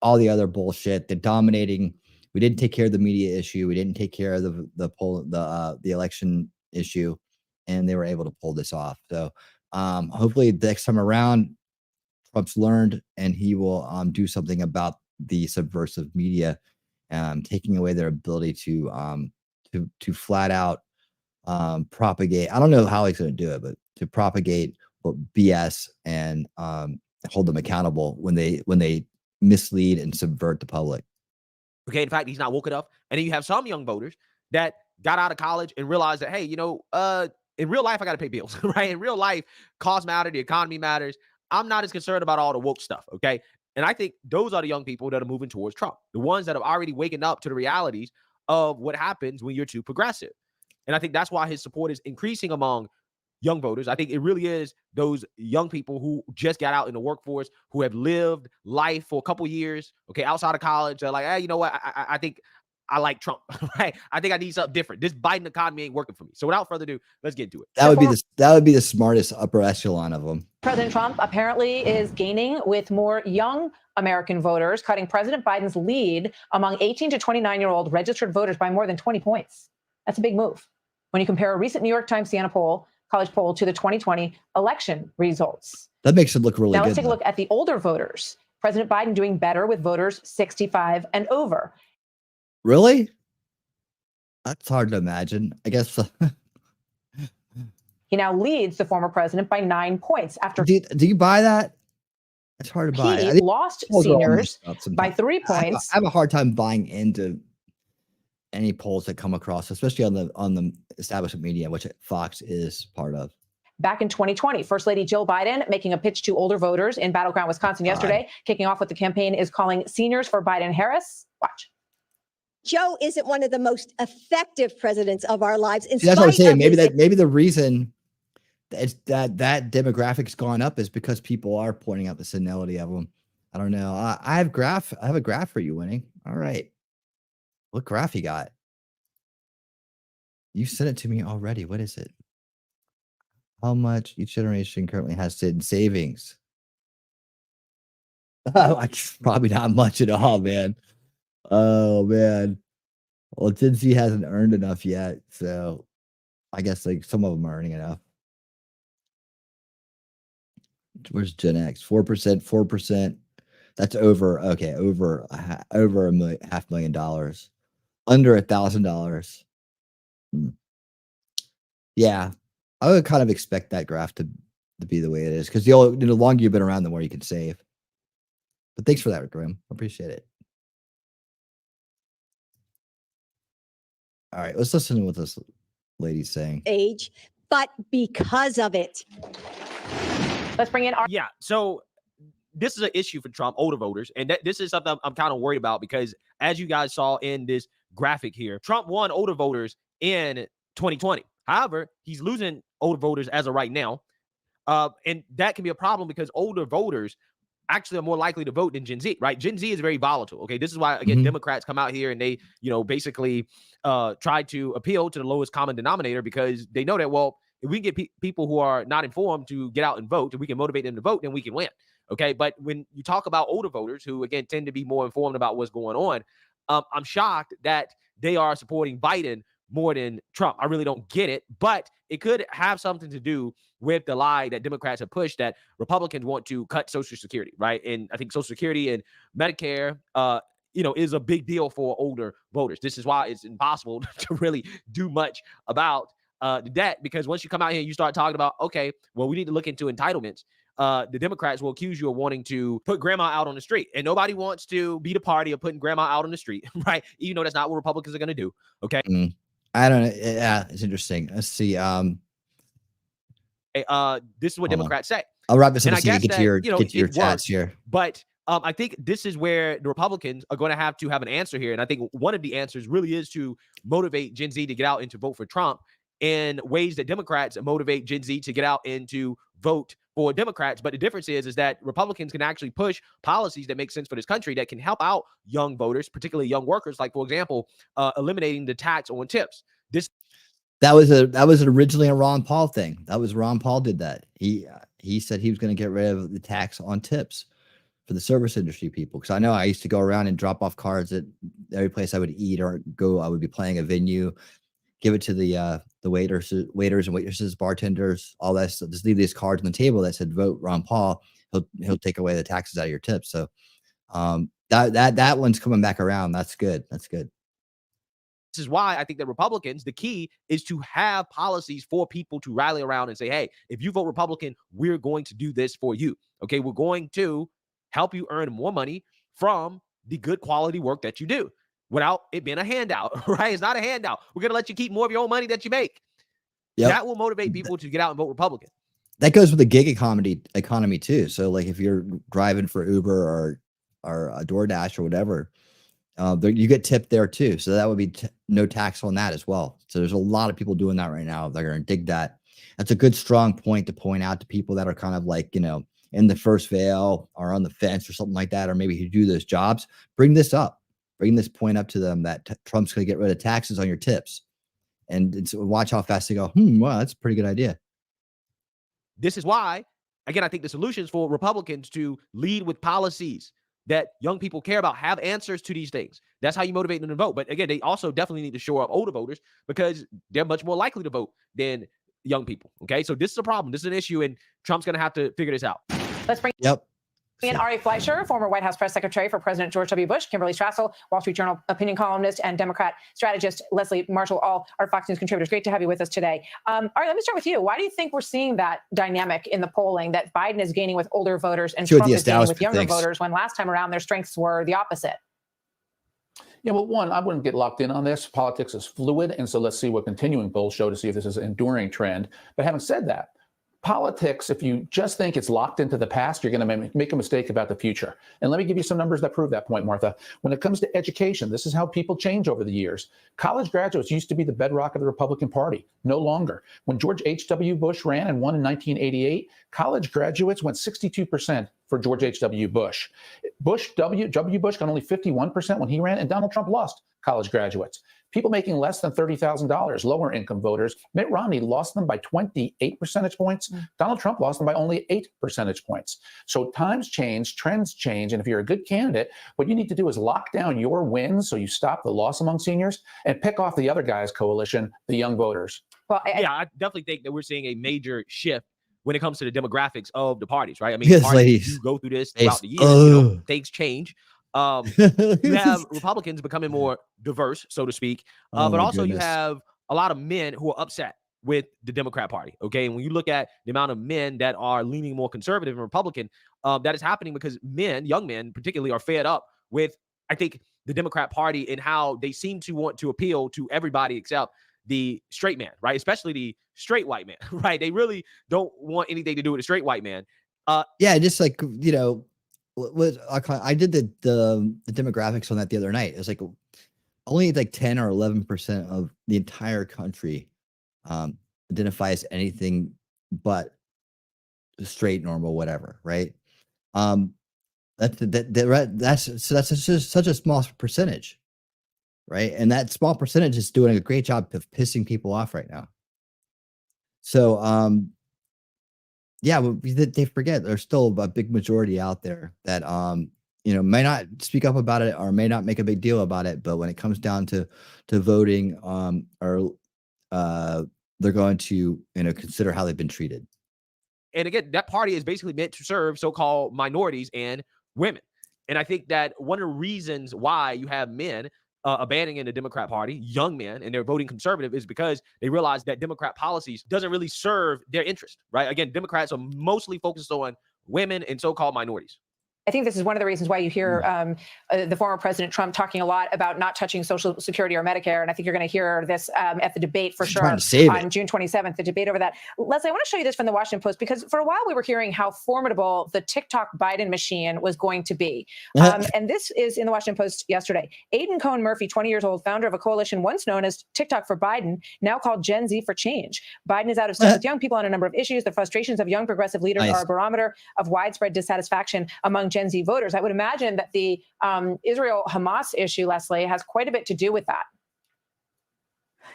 all the other bullshit, the dominating. We didn't take care of the media issue. We didn't take care of the election issue, and they were able to pull this off. So Hopefully the next time around, Trump's learned and he will do something about the subversive media, taking away their ability to flat out propagate. I don't know how he's going to do it, but to propagate BS and hold them accountable when they mislead and subvert the public. Okay, in fact, he's not woke enough. And then you have some young voters that got out of college and realized that, hey, in real life, I got to pay bills, right? In real life, costs matter, the economy matters. I'm not as concerned about all the woke stuff, okay? And I think those are the young people that are moving towards Trump, the ones that have already waken up to the realities of what happens when you're too progressive. And I think that's why his support is increasing among young voters. I think it really is those young people who just got out in the workforce, who have lived life for a couple years, okay, outside of college. They're like, hey, you know what? I think I like Trump, right? I think I need something different. This Biden economy ain't working for me. So without further ado, let's get into it. That would be the smartest upper echelon of them. President Trump apparently is gaining with more young American voters, cutting President Biden's lead among 18 to 29-year-old registered voters by more than 20 points. That's a big move when you compare a recent New York Times Siena college poll to the 2020 election results. That makes it look really good. Now let's take a look at the older voters. President Biden doing better with voters 65 and over. Really? That's hard to imagine. I guess. He now leads the former president by 9 points after. Do you buy that? It's hard to buy. He lost seniors by 3 points. I have a hard time buying into any polls that come across, especially on the establishment media, which Fox is part of. Back in 2020, First Lady Jill Biden making a pitch to older voters in battleground Wisconsin yesterday, kicking off what the campaign is calling Seniors for Biden-Harris. Watch. Joe isn't one of the most effective presidents of our lives. See, that's what I'm saying. Maybe the reason that demographic's gone up is because people are pointing out the senility of them. I don't know. I have a graph for you, Winning. All right. What graph you got? You sent it to me already. What is it? How much each generation currently has in savings? Probably not much at all, man. Oh man. Well, Gen Z hasn't earned enough yet, so I guess like some of them are earning enough. Where's Gen X? 4%, 4%. That's over over $500,000, under $1,000. Yeah, I would kind of expect that graph to be the way it is, because the longer you've been around, the more you can save. But thanks for that, Grim. Appreciate it. All right, let's listen to what this lady's saying. Age, but because of it. Let's bring in our. Yeah, so this is an issue for Trump, older voters. And this is something I'm kind of worried about, because as you guys saw in this graphic here, Trump won older voters in 2020. However, he's losing older voters as of right now. And that can be a problem because older voters actually are more likely to vote than Gen Z, right? Gen Z is very volatile. Okay. This is why, again, Democrats come out here and they, basically try to appeal to the lowest common denominator, because they know that, well, if we can get people who are not informed to get out and vote, and we can motivate them to vote, then we can win. Okay. But when you talk about older voters who, again, tend to be more informed about what's going on, I'm shocked that they are supporting Biden more than Trump. I really don't get it, but it could have something to do with the lie that Democrats have pushed that Republicans want to cut Social Security, right? And I think Social Security and Medicare, is a big deal for older voters. This is why it's impossible to really do much about the debt, because once you come out here and you start talking about, okay, well, we need to look into entitlements, the Democrats will accuse you of wanting to put grandma out on the street, and nobody wants to be the party of putting grandma out on the street, right? Even though that's not what Republicans are going to do. Okay. I don't know. Yeah, it's interesting. Let's see. This is what Democrats say. I'll wrap this up and and see get to your chats here. But I think this is where the Republicans are going to have an answer here. And I think one of the answers really is to motivate Gen Z to get out and to vote for Trump in ways that Democrats motivate Gen Z to get out and to vote for Democrats. But the difference is that Republicans can actually push policies that make sense for this country, that can help out young voters, particularly young workers, like, for example, eliminating the tax on tips. That was originally a Ron Paul thing. That was Ron Paul did that. He said he was going to get rid of the tax on tips for the service industry people. Because I know I used to go around and drop off cards at every place I would eat or go. I would be playing a venue, give it to the waiters and waitresses, bartenders, all that stuff. Just leave these cards on the table that said vote Ron Paul. He'll take away the taxes out of your tips. So that one's coming back around. That's good. That's good. This is why I think that Republicans, the key is to have policies for people to rally around and say, hey, if you vote Republican, we're going to do this for you. Okay, we're going to help you earn more money from the good quality work that you do without it being a handout, right? It's not a handout. We're going to let you keep more of your own money that you make. Yep. That will motivate people to get out and vote Republican. That goes with the gig economy too. So like if you're driving for Uber or a DoorDash or whatever, you get tipped there too. So that would be no tax on that as well. So there's a lot of people doing that right now. They're going to dig that. That's a good, strong point to point out to people that are kind of like, in the first veil or on the fence or something like that, or maybe who do those jobs. Bring this up. Bring this point up to them that Trump's going to get rid of taxes on your tips. And watch how fast they go, wow, that's a pretty good idea. This is why, again, I think the solution is for Republicans to lead with policies that young people care about, have answers to these things. That's how you motivate them to vote. But again, they also definitely need to shore up older voters because they're much more likely to vote than young people. Okay, so this is a problem. This is an issue, and Trump's going to have to figure this out. Let's bring in Ari Fleischer, former White House press secretary for President George W. Bush, Kimberly Strassel, Wall Street Journal opinion columnist, and Democrat strategist Leslie Marshall, all are Fox News contributors. Great to have you with us today. Ari, let me start with you. Why do you think we're seeing that dynamic in the polling that Biden is gaining with older voters and Trump is gaining with younger voters when last time around their strengths were the opposite? Yeah, well, one, I wouldn't get locked in on this. Politics is fluid, and so let's see what continuing polls show to see if this is an enduring trend. But having said that, politics, if you just think it's locked into the past, you're going to make a mistake about the future. And let me give you some numbers that prove that point, Martha. When it comes to education, this is how people change over the years. College graduates used to be the bedrock of the Republican Party. No longer. When George H.W. Bush ran and won in 1988, college graduates went 62% for George H.W. Bush. W. Bush got only 51% when he ran, and Donald Trump lost college graduates. People making less than $30,000, lower income voters, Mitt Romney lost them by 28 percentage points. Donald Trump lost them by only 8 percentage points. So times change, trends change. And if you're a good candidate, what you need to do is lock down your wins so you stop the loss among seniors and pick off the other guy's coalition, the young voters. Well, yeah, I definitely think that we're seeing a major shift when it comes to the demographics of the parties, right? I mean, Yes, parties ladies. do go through this throughout the years. Things change. You have Republicans becoming more diverse, so to speak, but also you have a lot of men who are upset with the Democrat Party. Okay, and when you look at the amount of men that are leaning more conservative and Republican, that is happening because young men particularly, are fed up with, I think, the Democrat Party and how they seem to want to appeal to everybody except the straight man, right? Especially the straight white man, right? They really don't want anything to do with a straight white man. Yeah, just like I did the demographics on that the other night. It was like only like 10 or 11% of the entire country identifies anything but straight, normal, whatever, right? That's just such a small percentage, right? And that small percentage is doing a great job of pissing people off right now. So yeah, they forget there's still a big majority out there that may not speak up about it or may not make a big deal about it, but when it comes down to voting, they're going to consider how they've been treated. And again, that party is basically meant to serve so-called minorities and women. And I think that one of the reasons why you have men abandoning the Democrat Party, young men, and they're voting conservative is because they realize that Democrat policies doesn't really serve their interest, right? Again, Democrats are mostly focused on women and so-called minorities. I think this is one of the reasons why you hear the former President Trump talking a lot about not touching Social Security or Medicare. And I think you're going to hear this at the debate for sure on June 27th, the debate over that. Leslie, I want to show you this from the Washington Post, because for a while we were hearing how formidable the TikTok Biden machine was going to be. And this is in the Washington Post yesterday. Aidan Cohen Murphy, 20 years old, founder of a coalition once known as TikTok for Biden, now called Gen Z for Change. Biden is out of step with young people on a number of issues. The frustrations of young progressive leaders are a barometer of widespread dissatisfaction among Gen Z voters. I would imagine that the Israel-Hamas issue, Leslie, has quite a bit to do with that.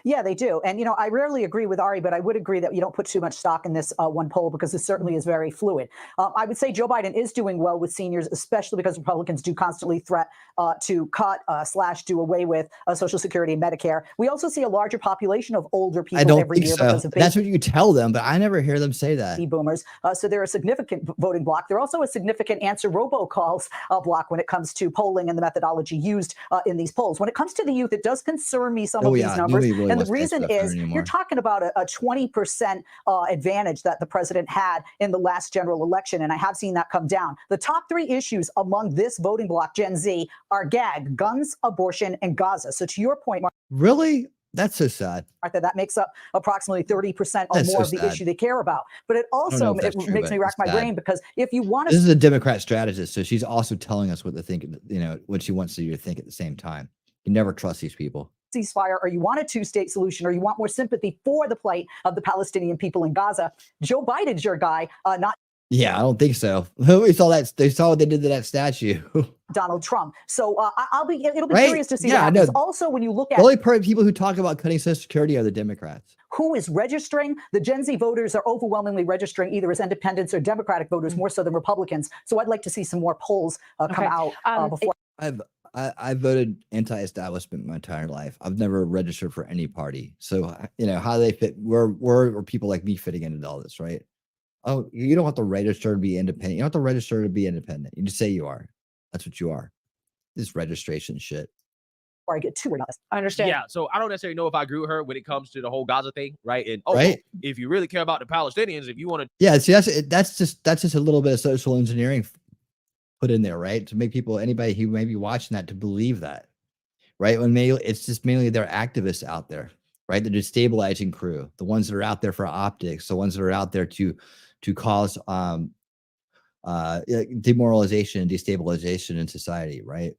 Yeah, they do. And, you know, I rarely agree with Ari, but I would agree that you don't put too much stock in this one poll because this certainly is very fluid. I would say Joe Biden is doing well with seniors, especially because Republicans do constantly threat to cut / do away with Social Security and Medicare. We also see a larger population of older people I don't every think year so. because of That's what you tell them, but I never hear them say that. baby boomers. So they're a significant voting block. They're also a significant answer robocalls block when it comes to polling and the methodology used in these polls. When it comes to the youth, it does concern me some of these numbers. Nobody really And the wants to answer reason that phone is anymore. you're talking about a 20% advantage that the president had in the last general election. And I have seen that come down. The top 3 issues among this voting block, Gen Z, are gag, guns, abortion, and Gaza. So to your point, Really? That's so sad. Martha, that makes up approximately 30% or That's more so of the sad. issue they care about. But it I don't know also if that's true, makes but me rack it's my sad. brain because if you want This to is a Democrat strategist, so she's also telling us what to think, you know, what she wants you to think at the same time. You never trust these people. ceasefire, or you want a 2-state solution, or you want more sympathy for the plight of the Palestinian people in Gaza, Joe Biden's your guy, not Yeah, I don't think so. We saw that. They saw what they did to that statue. Donald Trump. So it'll be Right? curious to see Yeah, I what know. happens. Also, when you look The at only people who talk about cutting Social Security are the Democrats. who is registering, the Gen Z voters are overwhelmingly registering either as independents or Democratic voters, more so than Republicans. So I'd like to see some more polls come out before. I voted anti-establishment my entire life. I've never registered for any party. So you know how they fit. Where are people like me fitting into all this, right? Oh, you don't have to register to be independent. You don't have to register to be independent. You just say you are. That's what you are. This registration shit. Before I get too honest. I understand. Yeah, so I don't necessarily know if I agree with her when it comes to the whole Gaza thing, right? And Right. if you really care about the Palestinians, if you want to, Yeah, see, that's just a little bit of social engineering put in there, right? To make people, anybody who may be watching that, to believe that, right? When it's just mainly their activists out there, right? The destabilizing crew, the ones that are out there for optics, the ones that are out there to cause demoralization and destabilization in society, right?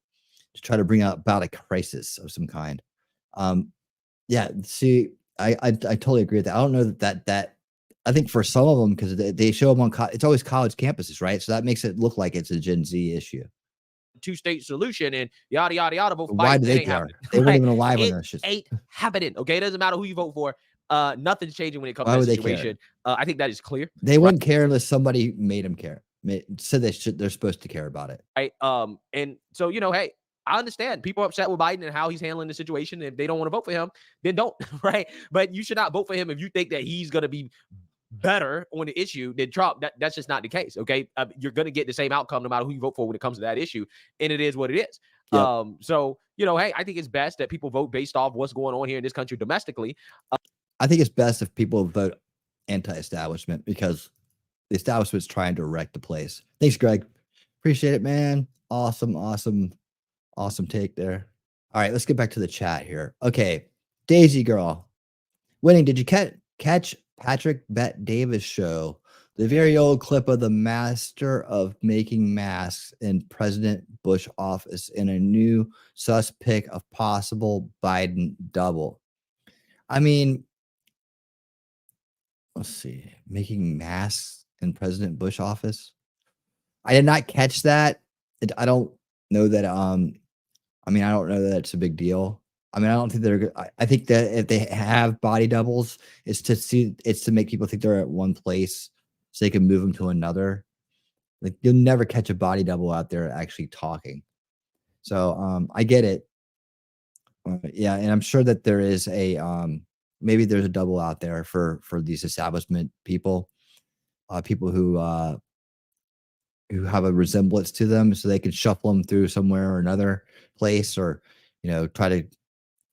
To try to bring about a crisis of some kind. Yeah, see, I totally agree with that. I don't know that I think for some of them, because they show them on it's always college campuses, right? So that makes it look like it's a Gen Z issue. 2-state solution and yada yada yada. Vote for Why Biden. do It they ain't care? happening, They weren't right? even alive when It that shit. ain't happening. Okay, it doesn't matter who you vote for. Nothing's changing when it comes Why to would that they care? situation. I think that is clear. They wouldn't care unless somebody made them care. Said they're supposed to care about it. Right. And so, you know, hey, I understand people are upset with Biden and how he's handling the situation. If they don't want to vote for him, then don't. Right. But you should not vote for him if you think that he's going to be better on the issue than Trump. That's just not the case. Okay. You're going to get the same outcome no matter who you vote for when it comes to that issue. And it is what it is. Yep. So, you know, hey, I think it's best that people vote based off what's going on here in this country domestically. I think it's best if people vote anti-establishment because the establishment's trying to wreck the place. Thanks, Greg. Appreciate it, man. Awesome take there. All right, let's get back to the chat here. Okay, Daisy Girl. Winning, did you catch Patrick Bet Davis show? The very old clip of the master of making masks in President Bush office in a new sus pick of possible Biden double. I mean, let's see, making masks in President Bush office. I did not catch that. I don't know that. I mean, I don't know that it's a big deal. I mean, I don't think they're. I think that if they have body doubles, it's to make people think they're at one place so they can move them to another. Like you'll never catch a body double out there actually talking. So I get it. Yeah, and I'm sure that there is a maybe there's a double out there for these establishment people, people who have a resemblance to them, so they can shuffle them through somewhere or another place, or try to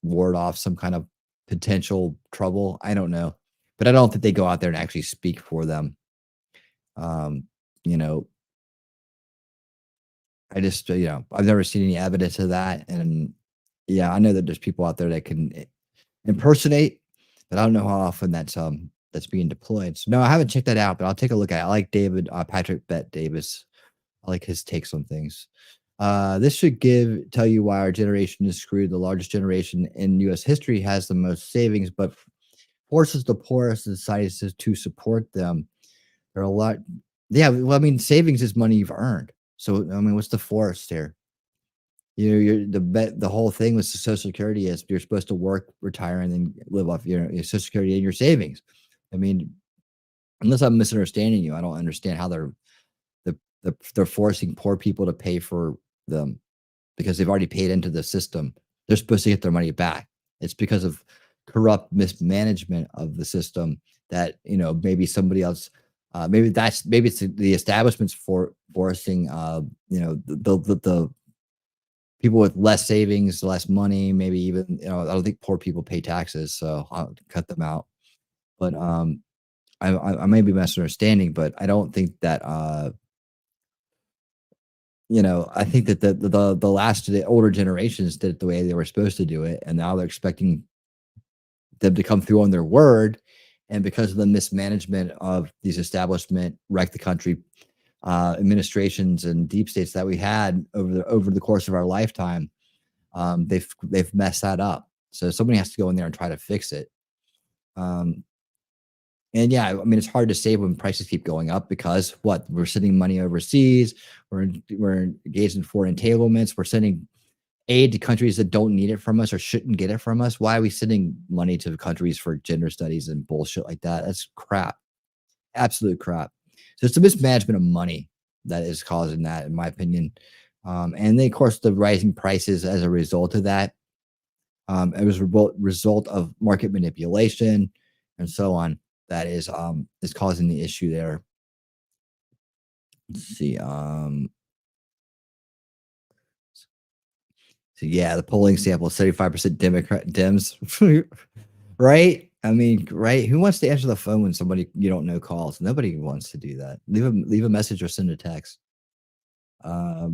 ward off some kind of potential trouble. I don't know, but I don't think they go out there and actually speak for them. I just I've never seen any evidence of that, and yeah, I know that there's people out there that can impersonate, but I don't know how often that's being deployed. So no, I haven't checked that out, but I'll take a look at it. I like Patrick Bet Davis. I like his takes on things. This should tell you why our generation is screwed. The largest generation in U.S. history has the most savings, but forces the poorest societies to support them. There are a lot. Yeah, well, I mean, savings is money you've earned. So I mean, what's the force here? The whole thing with Social Security is you're supposed to work, retire, and then live off your Social Security and your savings. I mean, unless I'm misunderstanding you, I don't understand how they're forcing poor people to pay for them because they've already paid into the system. They're supposed to get their money back. It's because of corrupt mismanagement of the system that maybe somebody else, maybe it's the establishments forcing the people with less savings, less money, maybe even I don't think poor people pay taxes, so I'll cut them out. But I may be misunderstanding, but I don't think that I think that the older generations did it the way they were supposed to do it, and now they're expecting them to come through on their word. And because of the mismanagement of these establishment, wreck the country administrations and deep states that we had over the course of our lifetime, they've messed that up. So somebody has to go in there and try to fix it. And yeah, I mean, it's hard to say when prices keep going up because we're sending money overseas, we're engaged in foreign entanglements, we're sending aid to countries that don't need it from us or shouldn't get it from us. Why are we sending money to countries for gender studies and bullshit like that? That's crap, absolute crap. So it's the mismanagement of money that is causing that, in my opinion. And then, of course, the rising prices as a result of that. It was a result of market manipulation and so on. That is causing the issue there. Let's see. So yeah, the polling sample 75% Dems, right? I mean, right? Who wants to answer the phone when somebody you don't know calls? Nobody wants to do that. Leave a message or send a text. I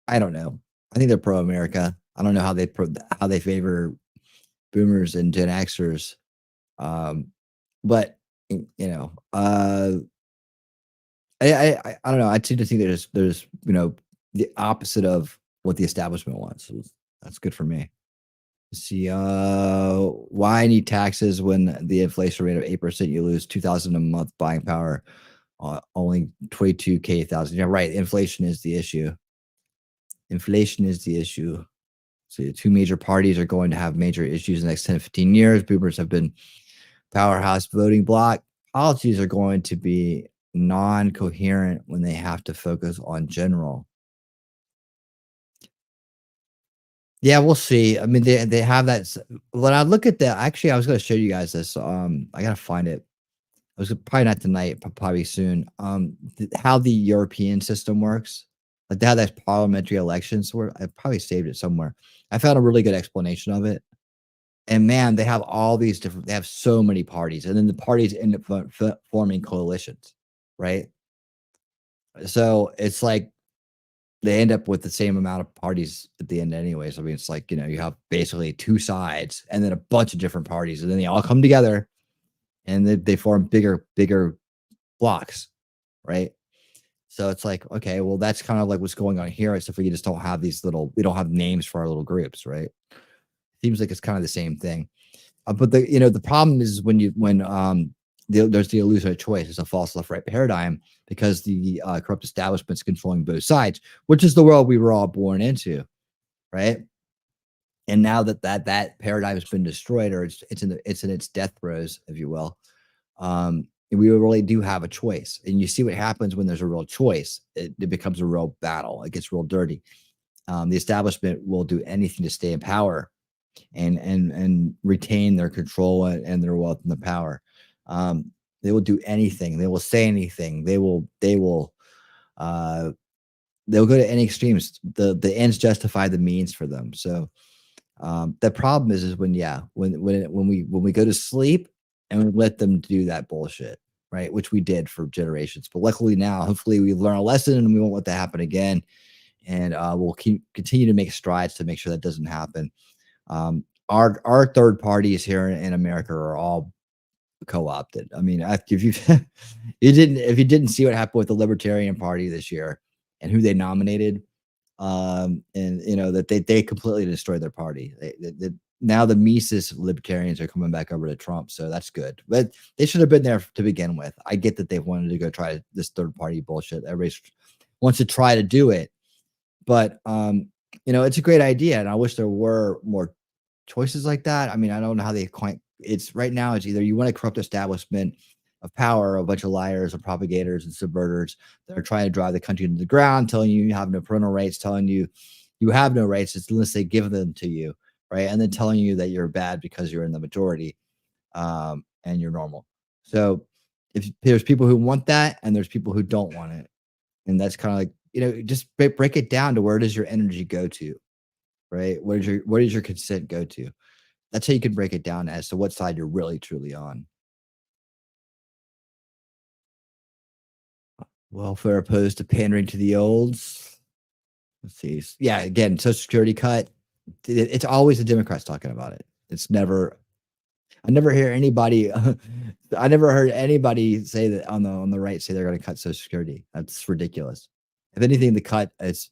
don't know. I think they're pro-America. I don't know how they favor boomers and Gen Xers. But I don't know. I tend to think there's the opposite of what the establishment wants. So that's good for me. Let's see, why I need taxes when the inflation rate of 8%, you lose $2,000 a month buying power, only 22K thousand. Yeah, right. Inflation is the issue. Inflation is the issue. So the two major parties are going to have major issues in the next 10 to 15 years. Boomers have been powerhouse voting bloc. Policies are going to be non-coherent when they have to focus on general. Yeah, we'll see. I mean, they have that. When I look at that, actually, I was going to show you guys this. I gotta find it. I was probably not tonight, but probably soon. How the European system works, like how that parliamentary elections work. I probably saved it somewhere. I found a really good explanation of it. And man, they have all these different. They have so many parties, and then the parties end up forming coalitions, right? So it's like they end up with the same amount of parties at the end anyways. I mean, it's like, you have basically two sides and then a bunch of different parties, and then they all come together and they form bigger blocks, right? So it's like, okay, well, that's kind of like what's going on here, except for you just don't have we don't have names for our little groups, right? Seems like it's kind of the same thing. But the problem is when there's the illusion of choice. It's a false left-right paradigm because the corrupt establishment's controlling both sides, which is the world we were all born into, right? And now that paradigm has been destroyed, or it's in its death throes, if you will, we really do have a choice. And you see what happens when there's a real choice. It becomes a real battle. It gets real dirty. The establishment will do anything to stay in power and retain their control and their wealth and their power. They will do anything. They will say anything. They will they'll go to any extremes. The ends justify the means for them. So the problem is when we go to sleep and we let them do that bullshit, right? Which we did for generations. But luckily now, hopefully we learn a lesson and we won't let that happen again. And we'll continue to make strides to make sure that doesn't happen. Our third parties here in America are all co-opted. I mean, if you didn't see what happened with the Libertarian Party this year and who they nominated, and that they completely destroyed their party. Now the Mises libertarians are coming back over to Trump, so that's good. But they should have been there to begin with. I get that they wanted to go try this third party bullshit. Everybody wants to try to do it, but it's a great idea, and I wish there were more choices like that. I mean, I don't know how they quite. It's right now. It's either you want a corrupt establishment of power, a bunch of liars and propagators and subverters that are trying to drive the country into the ground, telling you have no parental rights, telling you have no rights unless they give them to you, right? And then telling you that you're bad because you're in the majority, and you're normal. So if there's people who want that, and there's people who don't want it, and that's kind of like just break it down to where does your energy go to, right? Where does your consent go to? That's how you can break it down as to what side you're really truly on. Welfare opposed to pandering to the olds. Let's see. Yeah, again, Social Security cut. It's always the Democrats talking about it. It's never. I never hear anybody. I never heard anybody say that on the right say they're going to cut Social Security. That's ridiculous. If anything, the cut is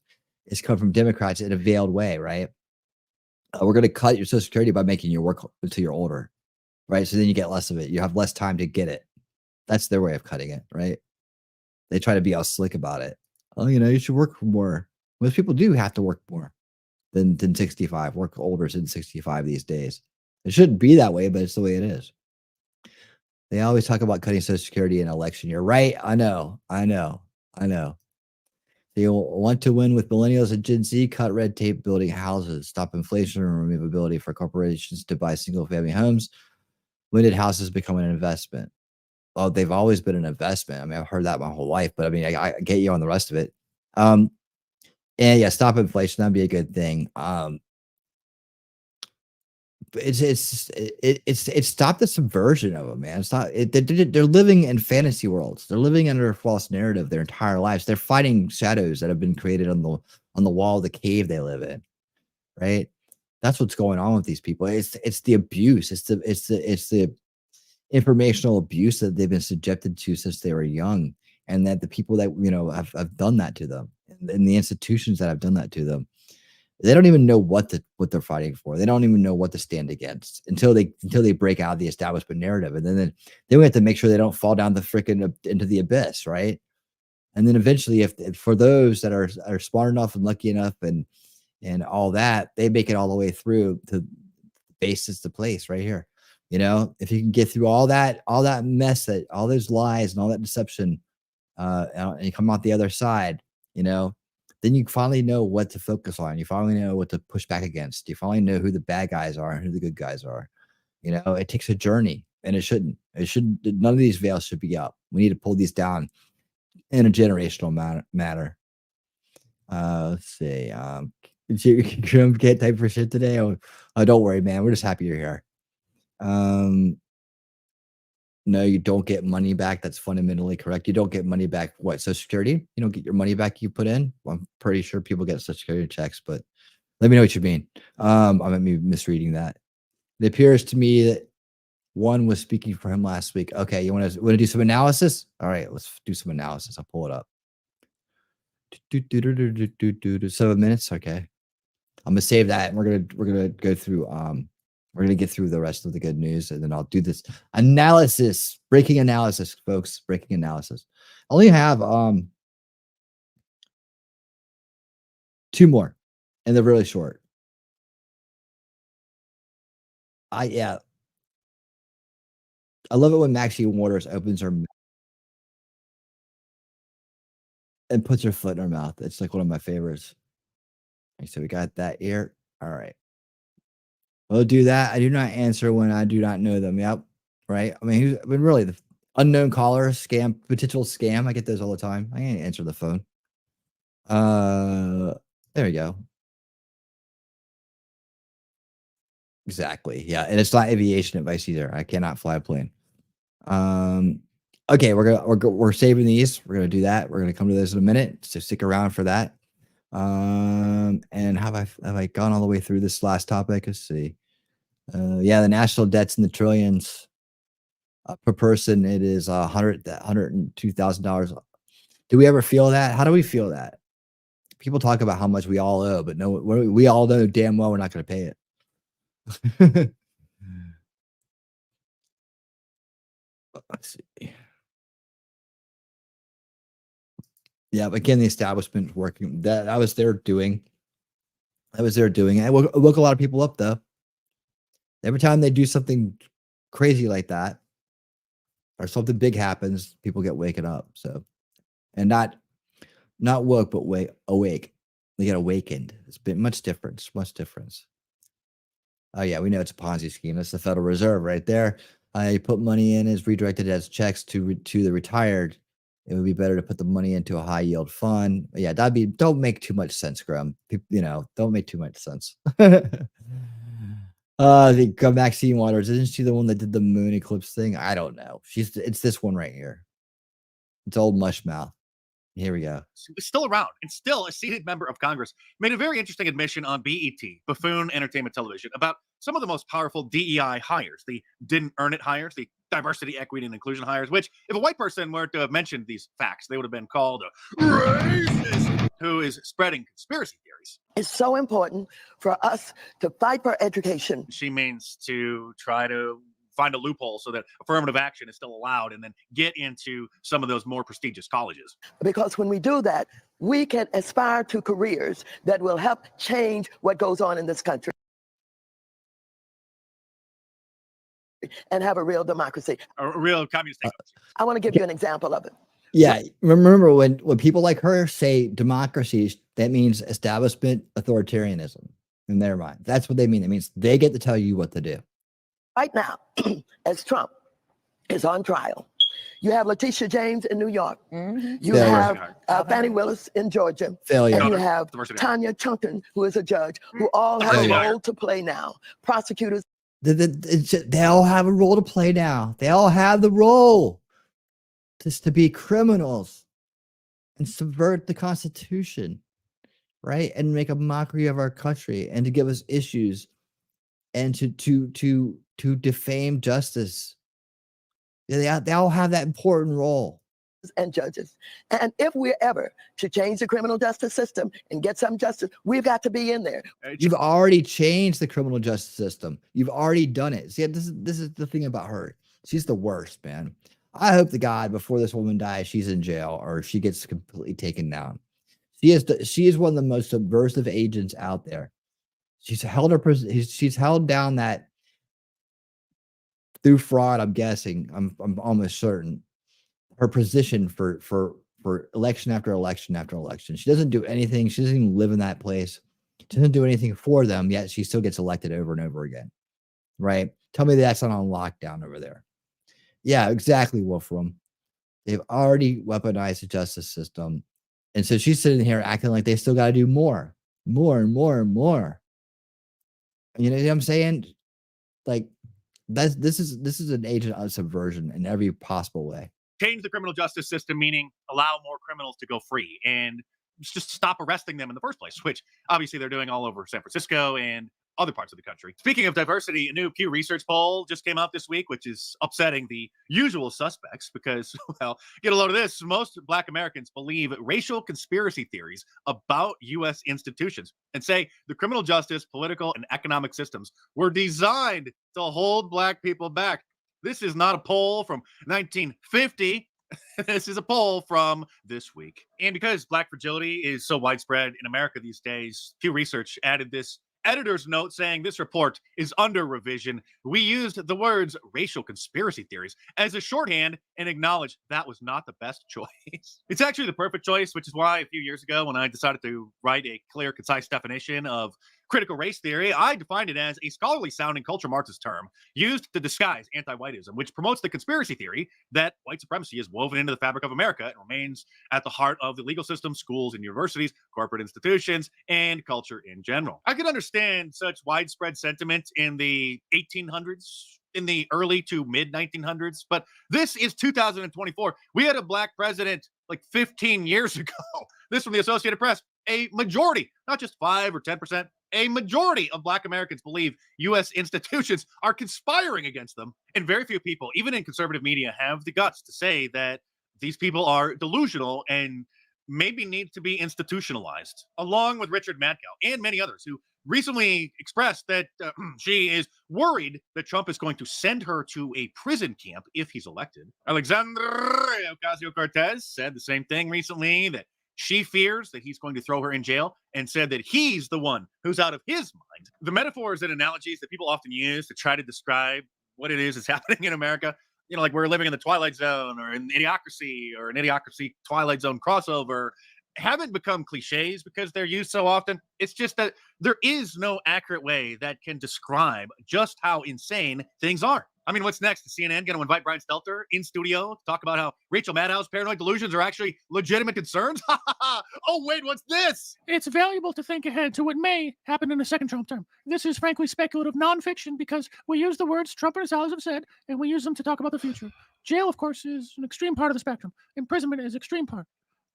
come from Democrats in a veiled way, right? We're going to cut your Social Security by making you work until you're older, right? So then you get less of it. You have less time to get it. That's their way of cutting it, right? They try to be all slick about it. Oh, you should work more. Most people do have to work more than 65. Work older than 65 these days. It shouldn't be that way, but it's the way it is. They always talk about cutting Social Security in election year, right? I know. They want to win with millennials and Gen Z, cut red tape building houses, stop inflation and remove ability for corporations to buy single-family homes. When did houses become an investment? Oh, they've always been an investment. I mean, I've heard that my whole life, but I mean, I get you on the rest of it. And yeah, stop inflation. That'd be a good thing. It's stop the subversion of them, man. It's not. They're living in fantasy worlds. They're living under a false narrative their entire lives. They're fighting shadows that have been created on the wall of the cave they live in, right? That's what's going on with these people. It's the abuse. It's the informational abuse that they've been subjected to since they were young, and that the people that have done that to them, and the institutions that have done that to them, they don't even know what they're fighting for. They don't even know what to stand against until they break out of the establishment narrative, and then we have to make sure they don't fall down the freaking into the abyss, right? And then eventually, if for those that are smart enough and lucky enough and all that, they make it all the way through to basis to place right here. If you can get through all that mess, that all those lies and all that deception, and you come out the other side, then you finally know what to focus on. You finally know what to push back against. You finally know who the bad guys are and who the good guys are. It takes a journey, and it shouldn't. None of these veils should be up. We need to pull these down in a generational matter. Let's see. Can't type for shit today. Oh, don't worry, man. We're just happy you're here. No, you don't get money back. That's fundamentally correct. You don't get money back. What, Social Security? You don't get your money back you put in? Well, I'm pretty sure people get Social Security checks, but let me know what you mean. I might be misreading that. It appears to me that one was speaking for him last week. Okay, you want to do some analysis? All right, let's do some analysis. I'll pull it up. 7 minutes. Okay, I'm gonna save that, and we're gonna go through. We're gonna get through the rest of the good news, and then I'll do this analysis, breaking analysis, folks. Breaking analysis. I only have 2 more, and they're really short. I love it when Maxine Waters opens her mouth and puts her foot in her mouth. It's like one of my favorites. Okay, so we got that here. All right. We'll do that. I do not answer when I do not know them. Yep. Right. I mean, really, the unknown caller, scam, potential scam. I get those all the time. I can't answer the phone. There we go. Exactly. Yeah. And it's not aviation advice either. I cannot fly a plane. Okay, we're saving these. We're gonna do that. We're gonna come to this in a minute. So stick around for that. And have I gone all the way through this last topic? Let's see. Yeah, the national debt's in the trillions. Per person, it is $102,000. Do we ever feel that? How do we feel that? People talk about how much we all owe, but no, we all know damn well we're not going to pay it. Let's see. Yeah, but again, the establishment working that I was there doing. That was there doing it. It woke a lot of people up, though. Every time they do something crazy like that, or something big happens, people get waken up. So, and not woke, but awake. They get awakened. It's been much difference. Much difference. Oh yeah, we know it's a Ponzi scheme. That's the Federal Reserve right there. You put money in, is redirected as checks to the retired. It would be better to put the money into a high yield fund. Yeah, don't make too much sense, Grum. Don't make too much sense. The Maxine Waters, isn't she the one that did the moon eclipse thing? I don't know. It's this one right here. It's old Mushmouth. Here we go. Still around and still a seated member of Congress, made a very interesting admission on BET, Buffoon Entertainment Television, about some of the most powerful DEI hires, the didn't earn it hires, the diversity, equity, and inclusion hires, which if a white person were to have mentioned these facts, they would have been called a racist who is spreading conspiracy theories. It's so important for us to fight for education. She means to try to find a loophole so that affirmative action is still allowed and then get into some of those more prestigious colleges. Because when we do that, we can aspire to careers that will help change what goes on in this country and have a real democracy. A real communist state. I want to give you an example of it. Yeah, remember when people like her say democracy, that means establishment authoritarianism in their mind. That's what they mean. It means they get to tell you what to do. Right now, as Trump is on trial, you have Letitia James in New York. You have Fannie Willis in Georgia. Failure. And you have Tanya Chunkin, who is a judge, who all have a role to play now. Prosecutors. They all have a role to play now. They all have the role just to be criminals and subvert the Constitution, right? And make a mockery of our country and to give us issues and to defame justice. They all have that important role. And judges. And if we're ever to change the criminal justice system and get some justice, we've got to be in there. You've already changed the criminal justice system. You've already done it. See, this is the thing about her. She's the worst, man. I hope to God before this woman dies, she's in jail or she gets completely taken down. She is one of the most subversive agents out there. She's held down that through fraud. I'm guessing. I'm almost certain her position for election after election after election. She doesn't do anything. She doesn't even live in that place. She doesn't do anything for them, yet she still gets elected over and over again. Right? Tell me that's not on lockdown over there. Yeah, exactly, Wolfram. They've already weaponized the justice system. And so she's sitting here acting like they still got to do more and more and more. You know what I'm saying? Like this is an agent of subversion in every possible way. Change the criminal justice system, meaning allow more criminals to go free and just stop arresting them in the first place, which obviously they're doing all over San Francisco and other parts of the country. Speaking of diversity, a new Pew Research poll just came out this week, which is upsetting the usual suspects because, well, get a load of this. Most Black Americans believe racial conspiracy theories about U.S. institutions and say the criminal justice, political, and economic systems were designed to hold Black people back. This is not a poll from 1950. This is a poll from this week. And because Black fragility is so widespread in America these days, Pew Research added this editor's note saying this report is under revision. We used the words racial conspiracy theories as a shorthand and acknowledged that was not the best choice. It's actually the perfect choice, which is why a few years ago when I decided to write a clear, concise definition of critical race theory, I defined it as a scholarly sounding culture Marxist term used to disguise anti-whiteism, which promotes the conspiracy theory that white supremacy is woven into the fabric of America and remains at the heart of the legal system, schools and universities, corporate institutions, and culture in general. I could understand such widespread sentiment in the 1800s, in the early to mid 1900s, but this is 2024. We had a Black president like 15 years ago. This from the Associated Press. A majority, not just 5 or 10%, a majority of Black Americans believe U.S. institutions are conspiring against them. And very few people, even in conservative media, have the guts to say that these people are delusional and maybe need to be institutionalized, along with Richard Madcow and many others who recently expressed that she is worried that Trump is going to send her to a prison camp if he's elected. Alexandria Ocasio-Cortez said the same thing recently, that She fears that he's going to throw her in jail and said that he's the one who's out of his mind. The metaphors and analogies that people often use to try to describe what it is that's happening in America, you know, like we're living in the Twilight Zone or in Idiocracy or an Idiocracy Twilight Zone crossover, haven't become cliches because they're used so often. It's just that there is no accurate way that can describe just how insane things are. I mean, what's next? Is CNN going to invite Brian Stelter in studio to talk about how Rachel Maddow's paranoid delusions are actually legitimate concerns? Oh, wait, what's this? It's valuable to think ahead to what may happen in the second Trump term. This is frankly speculative nonfiction because we use the words Trump and his allies have said, and we use them to talk about the future. Jail, of course, is an extreme part of the spectrum. Imprisonment is extreme part.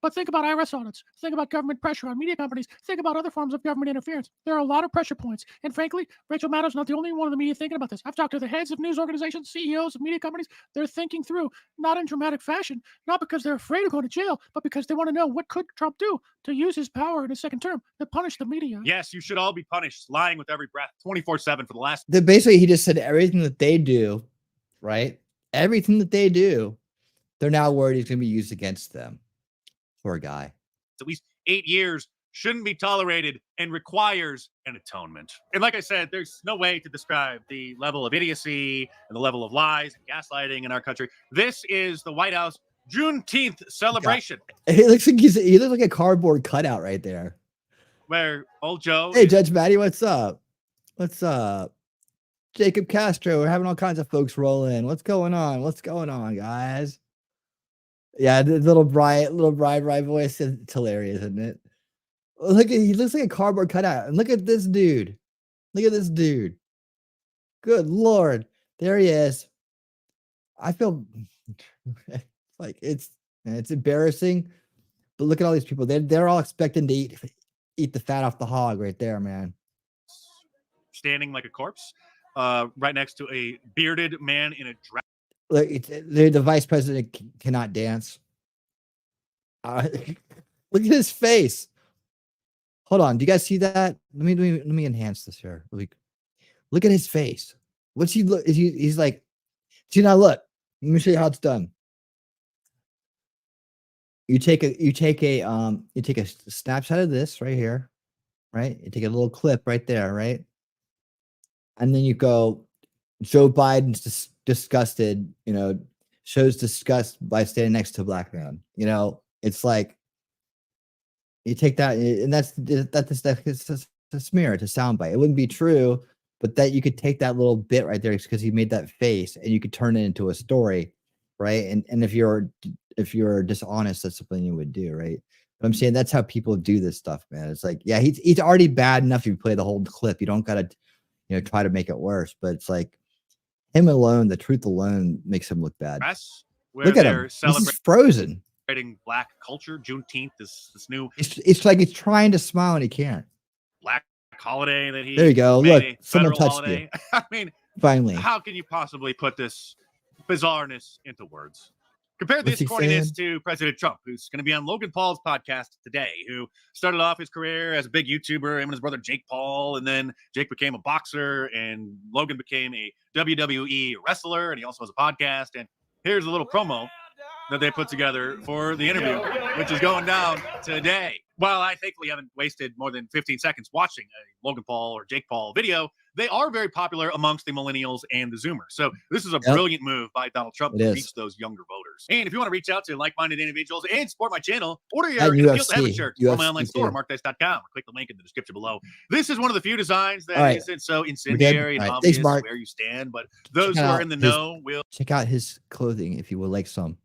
But think about IRS audits. Think about government pressure on media companies. Think about other forms of government interference. There are a lot of pressure points. And frankly, Rachel Maddow's not the only one in the media thinking about this. I've talked to the heads of news organizations, CEOs of media companies. They're thinking through, not in dramatic fashion, not because they're afraid of going to jail, but because they want to know what could Trump do to use his power in his second term to punish the media. Yes, you should all be punished, lying with every breath, 24/7 for the last. Basically, he just said everything that they do, right? Everything that they do, they're now worried he's going to be used against them. Poor guy. At least 8 years shouldn't be tolerated and requires an atonement. And like I said, there's no way to describe the level of idiocy and the level of lies and gaslighting in our country. This is the White House Juneteenth celebration. He looks like a cardboard cutout right there. Where old Joe. Hey, Judge Maddie, what's up? What's up? Jacob Castro, we're having all kinds of folks roll in. What's going on? What's going on, guys? Yeah, the little bright voice. It's hilarious, isn't it? Look, he looks like a cardboard cutout. And look at this dude. Look at this dude. Good Lord. There he is. I feel like it's embarrassing. But look at all these people. They're all expecting to eat the fat off the hog right there, man. Standing like a corpse, right next to a bearded man in a dress. Look, the vice president cannot dance. Look at his face. Hold on. Do you guys see that? Let me enhance this here. Look at his face. What's he look? He's like, see now look. Let me show you how it's done. You take a snapshot of this right here, right? You take a little clip right there, right? And then you go, Joe Biden's disgusted, shows disgust by standing next to a black man. It's like you take that, and that's a smear, it's a soundbite. It wouldn't be true, but that you could take that little bit right there because he made that face, and you could turn it into a story, right? And if you're dishonest, that's something you would do, right? But I'm saying that's how people do this stuff, man. It's like, yeah, he's already bad enough if you play the whole clip. You don't gotta, try to make it worse. But it's like him alone, the truth alone makes him look bad. Look at him. He's frozen. Celebrating Black culture. Juneteenth is this new. It's like he's trying to smile and he can't. Black holiday that he. There you go. Look, someone touched you. I mean, finally. How can you possibly put this bizarreness into words? Compare What's this he corniness saying? to President Trump, who's going to be on Logan Paul's podcast today, who started off his career as a big YouTuber, him and his brother Jake Paul, and then Jake became a boxer, and Logan became a WWE wrestler, and he also has a podcast. And here's a little promo that they put together for the interview, which is going down today. While I thankfully haven't wasted more than 15 seconds watching a Logan Paul or Jake Paul video, they are very popular amongst the millennials and the Zoomers. So this is a brilliant move by Donald Trump to reach those younger voters. And if you want to reach out to like-minded individuals and support my channel, order your Appeal to Heaven shirt from my online store, markdice.com. Click the link in the description below. This is one of the few designs that isn't so incendiary and obvious where you stand, but those who are in the know will check out his clothing if you would like some.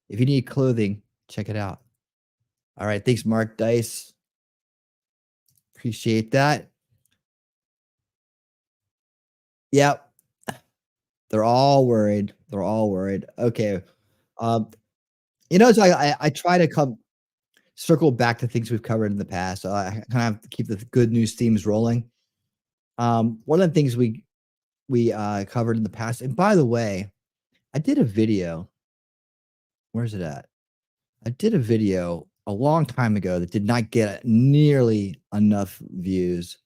If you need clothing, check it out. All right. Thanks, Mark Dice. Appreciate that. Yep. They're all worried. They're all worried. Okay. So I try to circle back to things we've covered in the past. So I kind of have to keep the good news themes rolling. One of the things we covered in the past, and by the way, I did a video. Where's it at? I did a video a long time ago that did not get nearly enough views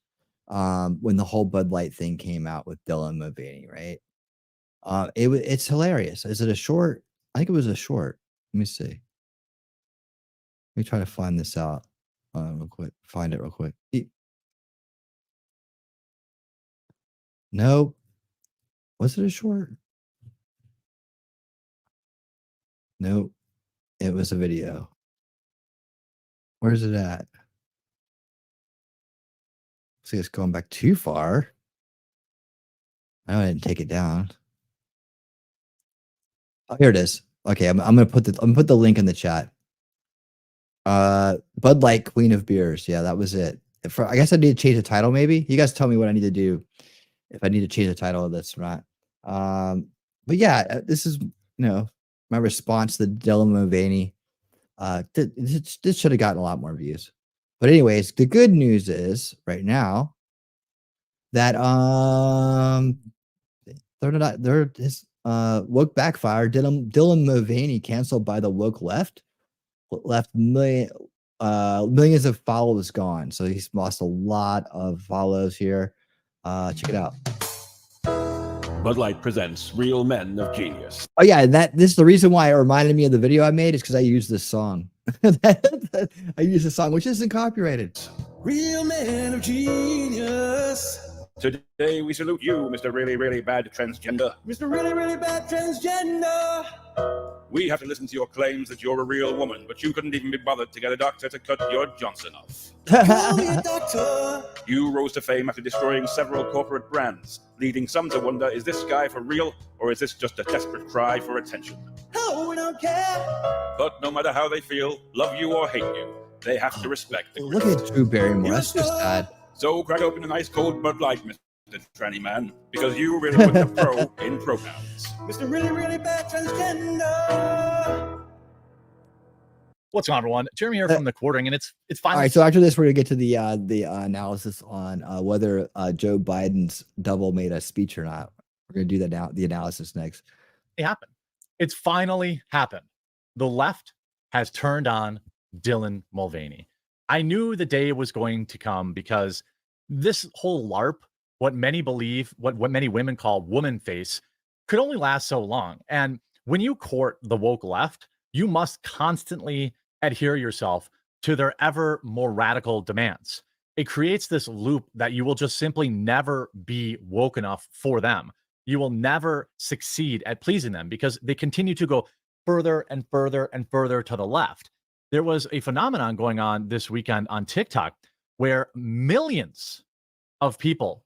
when the whole Bud Light thing came out with Dylan Mulvaney, right? It's hilarious. Is it a short? I think it was a short. Let me see. me try to find this out real quick. Find it real quick. Nope. Was it a short? Nope. It was a video. Where's it at? See, it's going back too far. I didn't take it down. Oh, here it is. Okay, I'm gonna put the link in the chat. Bud Light Queen of Beers. Yeah, that was it. I guess I need to change the title. Maybe you guys tell me what I need to do if I need to change the title of this or not. But yeah, this is my response to Dylan Mulvaney. This should have gotten a lot more views. But anyways, the good news is right now that woke backfire. Dylan Mulvaney canceled by the woke left millions of followers gone. So he's lost a lot of follows here. Check it out. Bud Light presents Real Men of Genius. Oh yeah, this is the reason why it reminded me of the video I made, is because I used this song. I used this song, which isn't copyrighted. Real Men of Genius. Today we salute you, Mr. Really, really bad transgender. Mr. Really, really bad transgender. We have to listen to your claims that you're a real woman, but you couldn't even be bothered to get a doctor to cut your Johnson off. Call me a doctor. You rose to fame after destroying several corporate brands, leading some to wonder, is this guy for real, or is this just a desperate cry for attention? Oh, we don't care. But no matter how they feel, love you or hate you, they have to respect the Look at Drew Barrymore. That's just sad. So crack open an ice cold Bud Light, Mr. Tranny Man, because you really put the pro in pronouns. Mr. Really, really bad transgender. What's going on, everyone? Jeremy here from the Quartering, and it's finally. All right, so after this, we're gonna get to the analysis on whether Joe Biden's double made a speech or not. We're gonna do that now. The analysis next. It happened. It's finally happened. The left has turned on Dylan Mulvaney. I knew the day was going to come because this whole LARP, what many believe, what many women call woman face, could only last so long. And when you court the woke left, you must constantly adhere yourself to their ever more radical demands. It creates this loop that you will just simply never be woke enough for them. You will never succeed at pleasing them because they continue to go further and further and further to the left. There was a phenomenon going on this weekend on TikTok where millions of people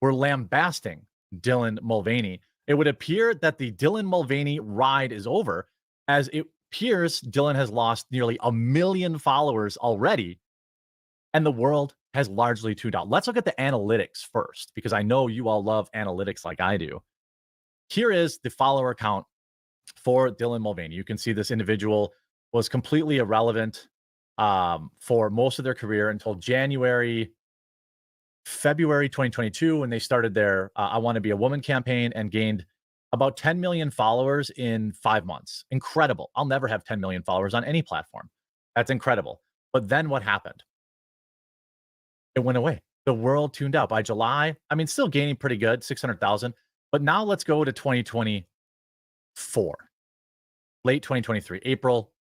were lambasting Dylan Mulvaney. It would appear that the Dylan Mulvaney ride is over, as it appears Dylan has lost nearly 1 million followers already, and the world has largely tuned out. Let's look at the analytics first, because I know you all love analytics like I do. Here is the follower count for Dylan Mulvaney. You can see this individual was completely irrelevant for most of their career until February 2022, when they started their I Want to Be a Woman campaign and gained about 10 million followers in 5 months. Incredible. I'll never have 10 million followers on any platform. That's incredible. But then what happened? It went away. The world tuned out. By July, I mean, still gaining pretty good, 600,000. But now let's go to 2024, late 2023, April.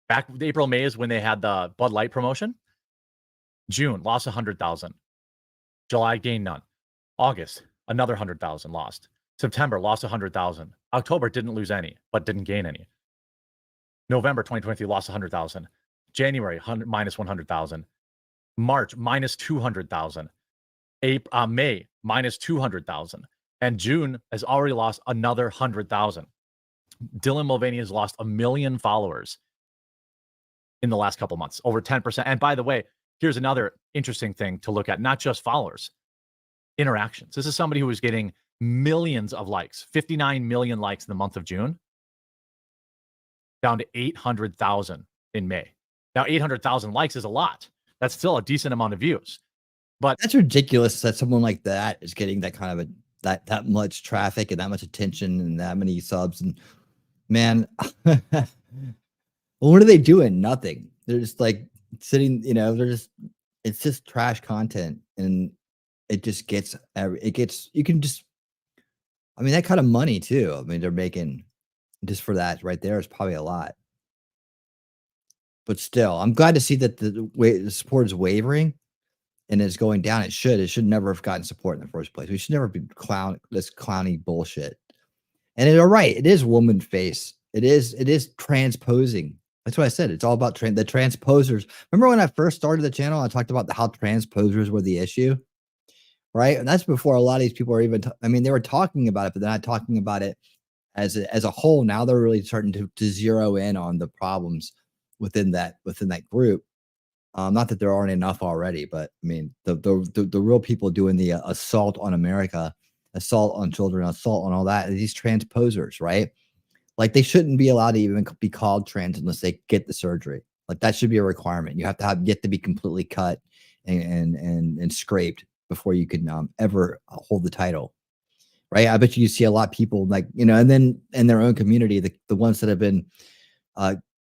Back April, May is when they had the Bud Light promotion. June lost 100,000. July gained none. August, another 100,000 lost. September lost 100,000. October didn't lose any, but didn't gain any. November 2023 lost 100,000. January minus 100,000. March minus 200,000. May minus 200,000. And June has already lost another 100,000. Dylan Mulvaney has lost 1 million followers in the last couple months, over 10%. And by the way, here's another interesting thing to look at, not just followers, interactions. This is somebody who was getting millions of likes, 59 million likes in the month of June, down to 800,000 in May. Now, 800,000 likes is a lot. That's still a decent amount of views. But that's ridiculous that someone like that is getting that kind of that much traffic and that much attention and that many subs. And man, well, what are they doing? Nothing. They're just like sitting, it's just trash content, and it just gets, you can just, I mean, that kind of money too. I mean, they're making just for that right there is probably a lot. but still, I'm glad to see that the support is wavering and is going down. It should never have gotten support in the first place. We should never be this clowny bullshit. And you're right, it is woman face. It is transposing. That's what I said. It's all about the transposers. Remember when I first started the channel, I talked about how transposers were the issue, right? And that's before a lot of these people are even. I mean, they were talking about it, but they're not talking about it as a whole. Now they're really starting to zero in on the problems within that group. Not that there aren't enough already, but I mean the real people doing the assault on America, assault on children, assault on all that. These transposers, right? Like they shouldn't be allowed to even be called trans unless they get the surgery. Like that should be a requirement. You have to be completely cut and scraped before you can ever hold the title, right? I bet you see a lot of people like, and then in their own community, the ones that have been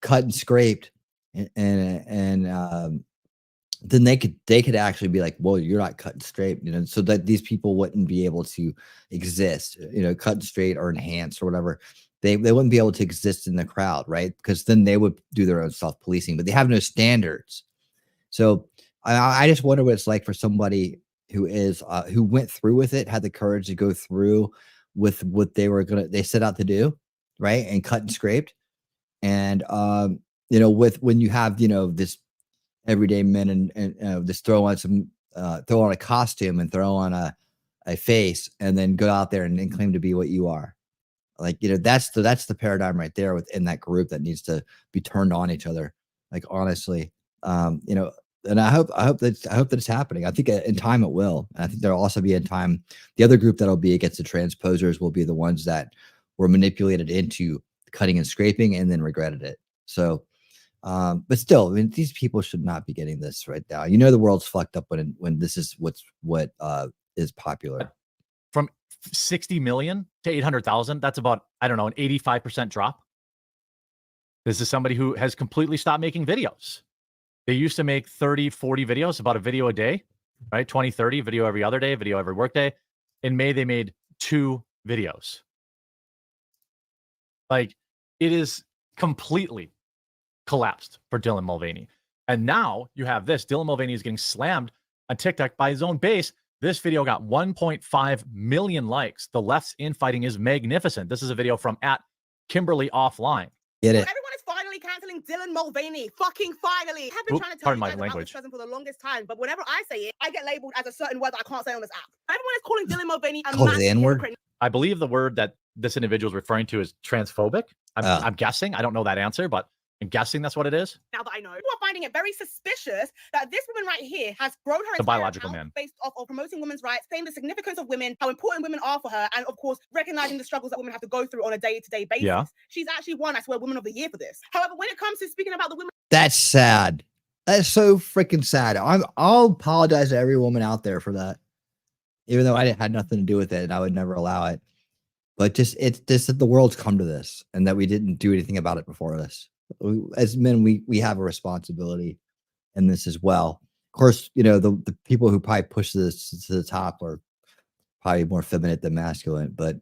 cut and scraped, and then they could actually be like, well, you're not cut and straight, so that these people wouldn't be able to exist, cut and straight or enhanced or whatever. They wouldn't be able to exist in the crowd, right? Because then they would do their own self-policing, but they have no standards. So I just wonder what it's like for somebody who who went through with it, had the courage to go through with what they set out to do, right? And cut and scraped. And when you have this everyday men and just throw on a costume and throw on a face and then go out there and claim to be what you are. Like, that's the paradigm right there within that group that needs to be turned on each other. Like, honestly, and I hope that it's happening. I think in time it will. And I think there'll also be in time, the other group that'll be against the transposers will be the ones that were manipulated into cutting and scraping and then regretted it. So, but still, I mean, these people should not be getting this right now. The world's fucked up when this is what is popular. From 60 million to 800,000, that's about, I don't know, an 85% drop. This is somebody who has completely stopped making videos. They used to make 30, 40 videos, about a video a day, right? 20, 30, video every other day, video every workday. In May, they made 2 videos. Like, it is completely collapsed for Dylan Mulvaney. And now you have this. Dylan Mulvaney is getting slammed on TikTok by his own base. This video got 1.5 million likes. The left's infighting is magnificent. This is a video from @Kimberly Offline. Get it? Everyone is finally canceling Dylan Mulvaney. Fucking finally. I've been trying to tell you guys about this person for the longest time, but whenever I say it, I get labeled as a certain word that I can't say on this app. Everyone is calling Dylan Mulvaney a massive hypocrite. I believe the word that this individual is referring to is transphobic. I'm guessing. I don't know that answer, but I'm guessing that's what it is. Now that I know, people are finding it very suspicious that this woman right here has grown her The biological man. based off of promoting women's rights, saying the significance of women, how important women are for her, and of course, recognizing the struggles that women have to go through on a day-to-day basis. Yeah. She's actually won, I swear, Woman of the Year for this. However, when it comes to speaking about the women, That's sad. That's so freaking sad. I'll apologize to every woman out there for that, even though I had nothing to do with it and I would never allow it. But it's just that the world's come to this and that we didn't do anything about it before this. As men, we have a responsibility in this as well. Of course, the people who probably push this to the top are probably more feminine than masculine, but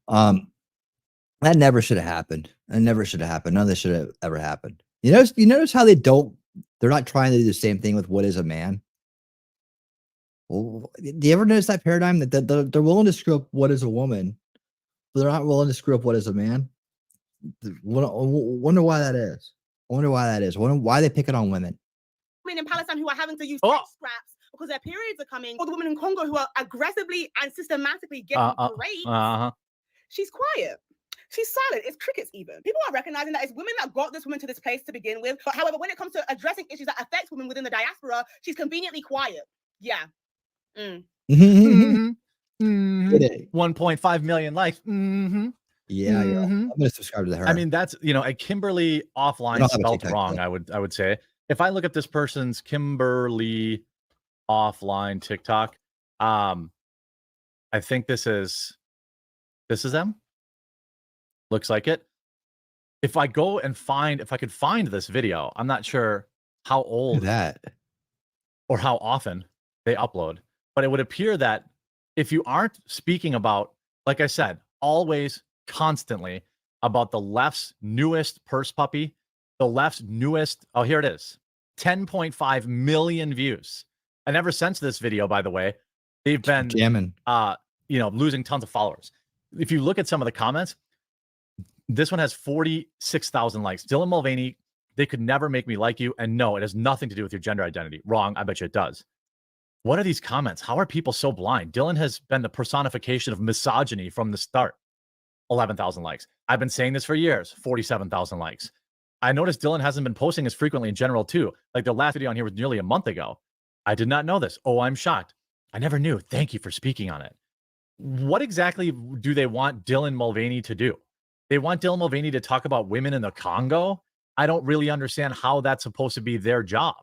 that never should have happened. That never should have happened. None of this should have ever happened. You notice how they're not trying to do the same thing with what is a man. Well, do you ever notice that paradigm that they're willing to screw up what is a woman, but they're not willing to screw up what is a man? Wonder why that is. Wonder why they pick it on women. in Palestine who are having to use sex scraps because their periods are coming, or the women in Congo who are aggressively and systematically getting raped. She's quiet. She's silent. It's crickets even. People are recognizing that it's women that got this woman to this place to begin with. But however, when it comes to addressing issues that affect women within the diaspora, she's conveniently quiet. Yeah. 1.5 million likes. Yeah, I'm gonna subscribe to her. I mean, that's a Kimberly Offline spelled wrong. I would say if I look at this person's Kimberly Offline TikTok, I think this is them. Looks like it. If I go and if I could find this video, I'm not sure how old that or how often they upload, but it would appear that if you aren't speaking about, like I said, always constantly about the left's newest purse puppy, the left's newest, oh, here it is, 10.5 million views. And ever since this video, by the way, they've been jamming. Losing tons of followers. If you look at some of the comments, this one has 46,000 likes. Dylan Mulvaney, they could never make me like you. And no, it has nothing to do with your gender identity. Wrong. I bet you it does. What are these comments? How are people so blind? Dylan has been the personification of misogyny from the start. 11,000 likes. I've been saying this for years. 47,000 likes. I noticed Dylan hasn't been posting as frequently in general too. Like the last video on here was nearly a month ago. I did not know this. Oh, I'm shocked. I never knew. Thank you for speaking on it. What exactly do they want Dylan Mulvaney to do? They want Dylan Mulvaney to talk about women in the Congo? I don't really understand how that's supposed to be their job.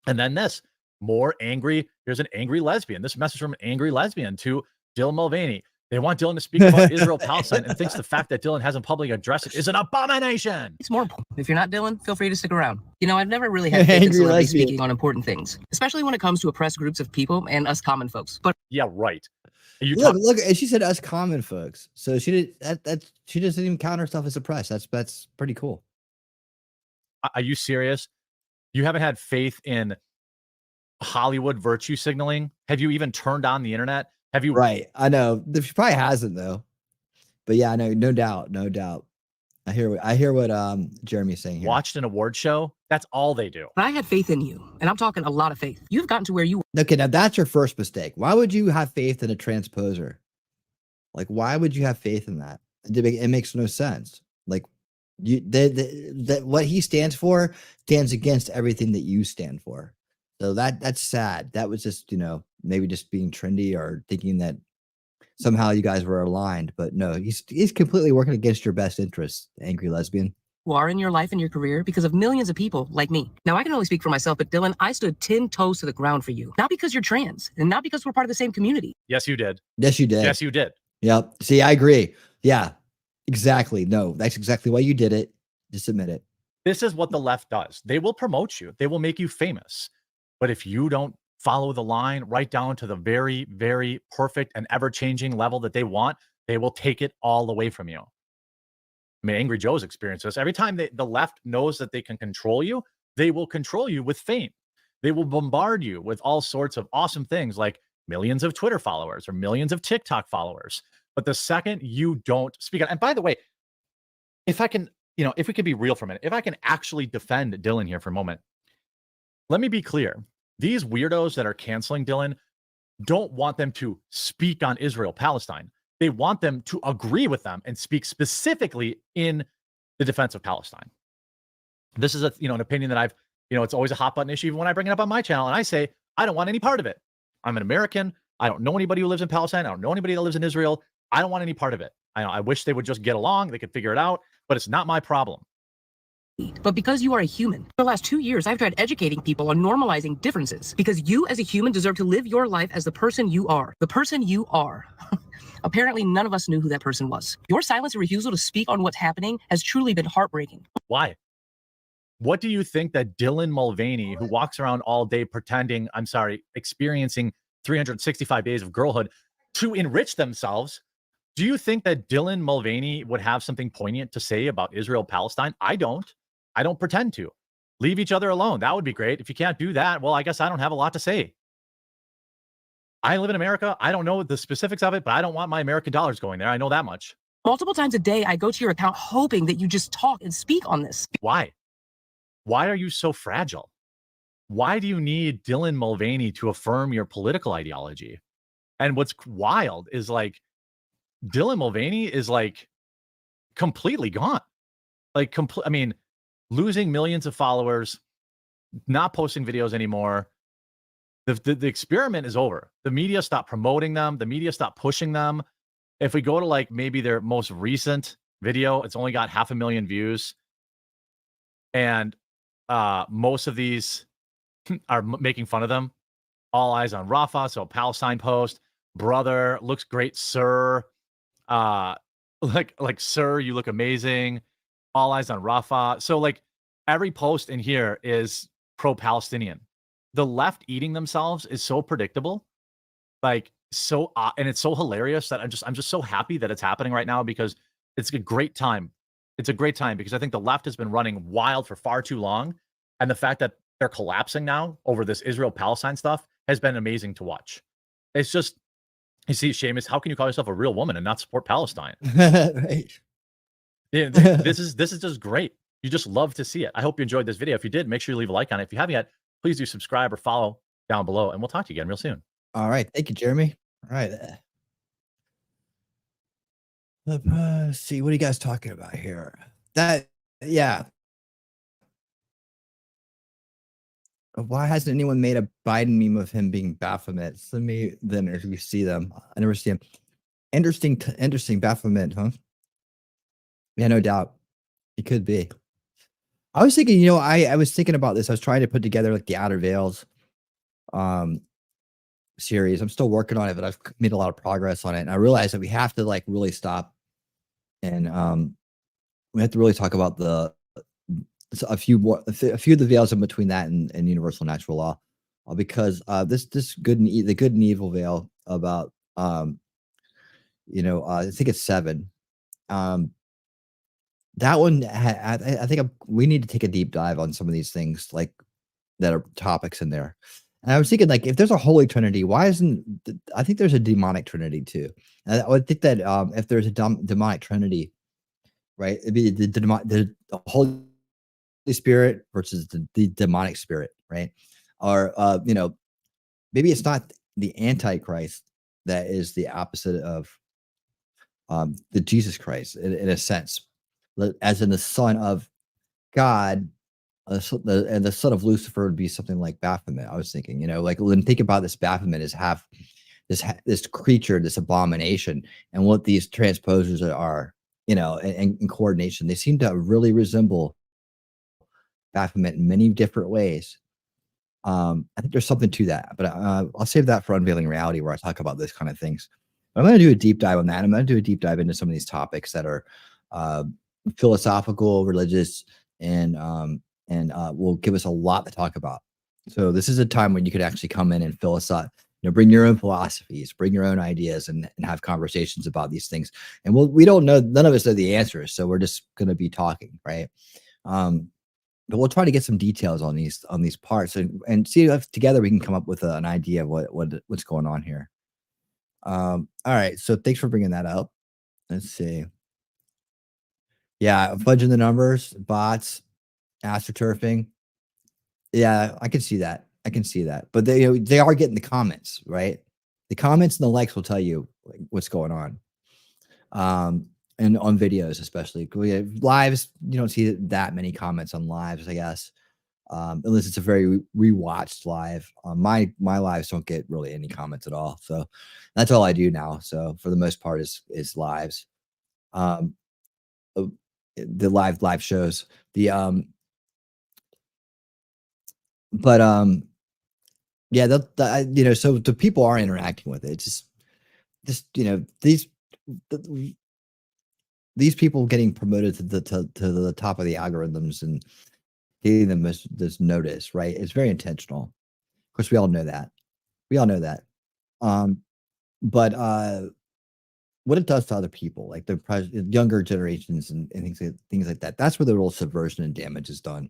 And then this, more angry. Here's an angry lesbian. This message from an angry lesbian to Dylan Mulvaney. They want Dylan to speak about Israel-Palestine and thinks the fact that Dylan hasn't publicly addressed it is an abomination. It's more important. If you're not Dylan, feel free to stick around. You know, I've never really had faith in celebrities speaking on important things, especially when it comes to oppressed groups of people and us common folks. But yeah, right. Look, and she said us common folks. So she did that. She doesn't even count herself as oppressed. That's pretty cool. Are you serious? You haven't had faith in Hollywood virtue signaling? Have you even turned on the internet? Have you? Right. I know. She probably hasn't though. But yeah, no doubt. I hear what Jeremy's saying here. Watched an award show? That's all they do. I had faith in you, and I'm talking a lot of faith. You've gotten to where you. Okay, now that's your first mistake. Why would you have faith in a transposer? Like, why would you have faith in that? It makes no sense. Like, what he stands for stands against everything that you stand for. So that's sad. That was just, maybe just being trendy or thinking that somehow you guys were aligned. But no, he's completely working against your best interests, angry lesbian. Are in your life and your career because of millions of people like me. Now, I can only speak for myself, but Dylan, I stood 10 toes to the ground for you. Not because you're trans and not because we're part of the same community. Yes, you did. Yes, you did. Yes, you did. Yep. See, I agree. Yeah, exactly. No, that's exactly why you did it. Just admit it. This is what the left does. They will promote you. They will make you famous. But if you don't follow the line right down to the very, very perfect and ever-changing level that they want, they will take it all away from you. I mean, Angry Joe's experienced this. Every time the left knows that they can control you, they will control you with fame. They will bombard you with all sorts of awesome things like millions of Twitter followers or millions of TikTok followers. But the second you don't speak out, and by the way, if I can, if we could be real for a minute, if I can actually defend Dylan here for a moment, let me be clear. These weirdos that are canceling Dylan don't want them to speak on Israel-Palestine. They want them to agree with them and speak specifically in the defense of Palestine. This is an opinion that I've, it's always a hot button issue even when I bring it up on my channel. And I say, I don't want any part of it. I'm an American. I don't know anybody who lives in Palestine. I don't know anybody that lives in Israel. I don't want any part of it. I wish they would just get along. They could figure it out, but it's not my problem. But because you are a human, for the last 2 years, I've tried educating people on normalizing differences because you as a human deserve to live your life as the person you are. The person you are. Apparently, none of us knew who that person was. Your silence and refusal to speak on what's happening has truly been heartbreaking. Why? What do you think that Dylan Mulvaney, who walks around all day experiencing 365 days of girlhood to enrich themselves, do you think that Dylan Mulvaney would have something poignant to say about Israel-Palestine? I don't pretend to. Leave each other alone. That would be great. If you can't do that, well, I guess I don't have a lot to say. I live in America. I don't know the specifics of it, but I don't want my American dollars going there. I know that much. Multiple times a day, I go to your account hoping that you just talk and speak on this. Why? Why are you so fragile? Why do you need Dylan Mulvaney to affirm your political ideology? And what's wild is like, Dylan Mulvaney is like completely gone. Like, losing millions of followers, not posting videos anymore. The experiment is over. The media stopped promoting them. The media stopped pushing them. If we go to like maybe their most recent video, it's only got 500,000 views. And most of these are making fun of them. All eyes on Rafah. So Palestine post, brother, looks great, sir. Like, sir, you look amazing. All eyes on Rafah. So like every post in here is pro-Palestinian. The left eating themselves is so predictable, like and it's so hilarious that I'm just so happy that it's happening right now because it's a great time It's a great time because I think the left has been running wild for far too long. And the fact that they're collapsing now over this Israel-Palestine stuff has been amazing to watch. It's just, you see, Seamus, how can you call yourself a real woman and not support Palestine? Right. Yeah, this is just great. You just love to see it. I hope you enjoyed this video. If you did, make sure you leave a like on it. If you haven't yet, please do subscribe or follow down below, and we'll talk to you again real soon. All right. Thank you, Jeremy. All right. Let's see. What are you guys talking about here? Yeah. Why hasn't anyone made a Biden meme of him being Baphomet? Send me them if you see them. I never see them. Interesting Baphomet, huh? Yeah, no doubt. It could be. I was thinking, I was thinking about this. I was trying to put together like the Outer Veils series. I'm still working on it, but I've made a lot of progress on it. And I realized that we have to like really stop and we have to really talk about a few of the veils in between that and universal natural law, because this the good and evil veil about I think it's 7. That one I think we need to take a deep dive on some of these things like that are topics in there. And I was thinking, like, if there's a holy trinity, why isn't I think there's a demonic trinity too. And I would think that if there's a demonic trinity, right, it'd be the Holy Spirit versus the demonic spirit, right? Or maybe it's not the Antichrist that is the opposite of the Jesus Christ in a sense, as in the Son of God. And the son of Lucifer would be something like Baphomet. I was thinking, like when think about this Baphomet is half this creature, this abomination, and what these transposers are, in coordination. They seem to really resemble Baphomet in many different ways. I think there's something to that, but I'll save that for Unveiling Reality, where I talk about this kind of things. But I'm going to do a deep dive on that. I'm going to do a deep dive into some of these topics that are philosophical, religious, and will give us a lot to talk about. So this is a time when you could actually come in and philosophize, bring your own philosophies, bring your own ideas, and have conversations about these things. And we don't know, none of us know the answers, so we're just going to be talking, right? But we'll try to get some details on these parts and see if together we can come up with an idea of what's going on here. All right, so thanks for bringing that up. Let's see. Yeah, fudging the numbers, bots, astroturfing. Yeah, I can see that. But they are getting the comments, right? The comments and the likes will tell you what's going on. And on videos, especially lives, you don't see that many comments on lives, I guess, unless it's a very rewatched live. My lives don't get really any comments at all, so that's all I do now. So for the most part, is lives, the live shows, but yeah, so the people are interacting with it. It's just these people getting promoted to the top of the algorithms and getting them this notice, right? It's very intentional. Of course, we all know that. But what it does to other people, like the younger generations and things like that, that's where the real subversion and damage is done,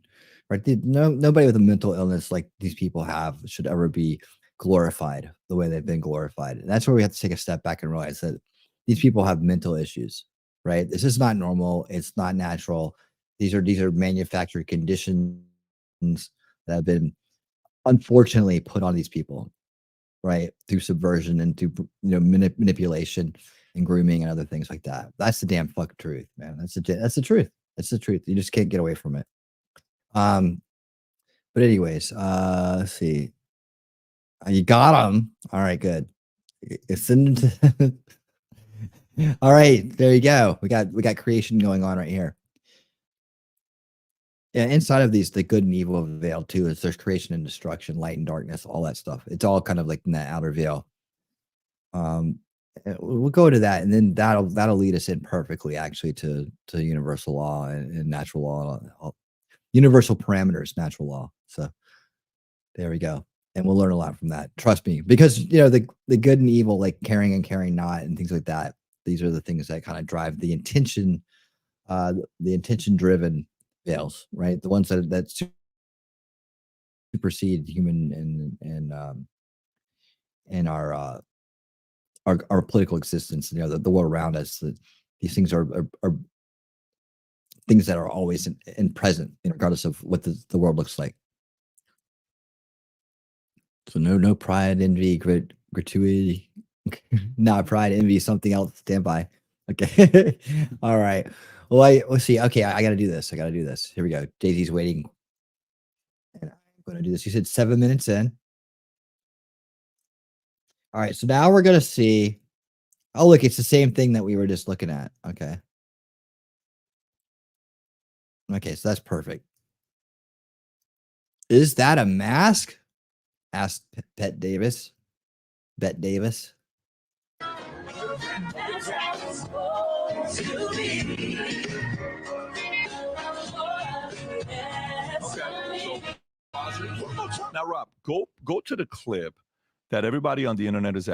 right? Nobody with a mental illness like these people have should ever be glorified the way they've been glorified. And that's where we have to take a step back and realize that these people have mental issues, right? This is not normal. It's not natural. These are manufactured conditions that have been unfortunately put on these people, right? Through subversion and through manipulation and grooming and other things like that. That's the damn fuck truth, man. That's the truth. It's the truth. You just can't get away from it. But anyways, let's see. You got them. All right, good. All right, there you go. We got creation going on right here. Yeah, inside of these, the good and evil veil too, is there's creation and destruction, light and darkness, all that stuff. It's all kind of like in that outer veil. We'll go to that, and then that'll lead us in perfectly, actually, to universal law and natural law, universal parameters, natural law. So there we go, and we'll learn a lot from that. Trust me, because the good and evil, like caring and caring not, and things like that. These are the things that kind of drive the intention the intention-driven fails, right? The ones that supersede human and our political existence. You know, the world around us. These things are things that are always in present, regardless of what the world looks like. So no pride, envy, gratuity. Not pride, envy, something else. Stand by. Okay. All right. Well, let's see. Okay, I got to do this. Here we go. Daisy's waiting. And I'm going to do this. You said 7 minutes in. All right. So now we're going to see. Oh, look, it's the same thing that we were just looking at. Okay. Okay, so that's perfect. Is that a mask? Asked Bet Davis. Bet Davis. Now, Rob, go to the clip that everybody on the internet is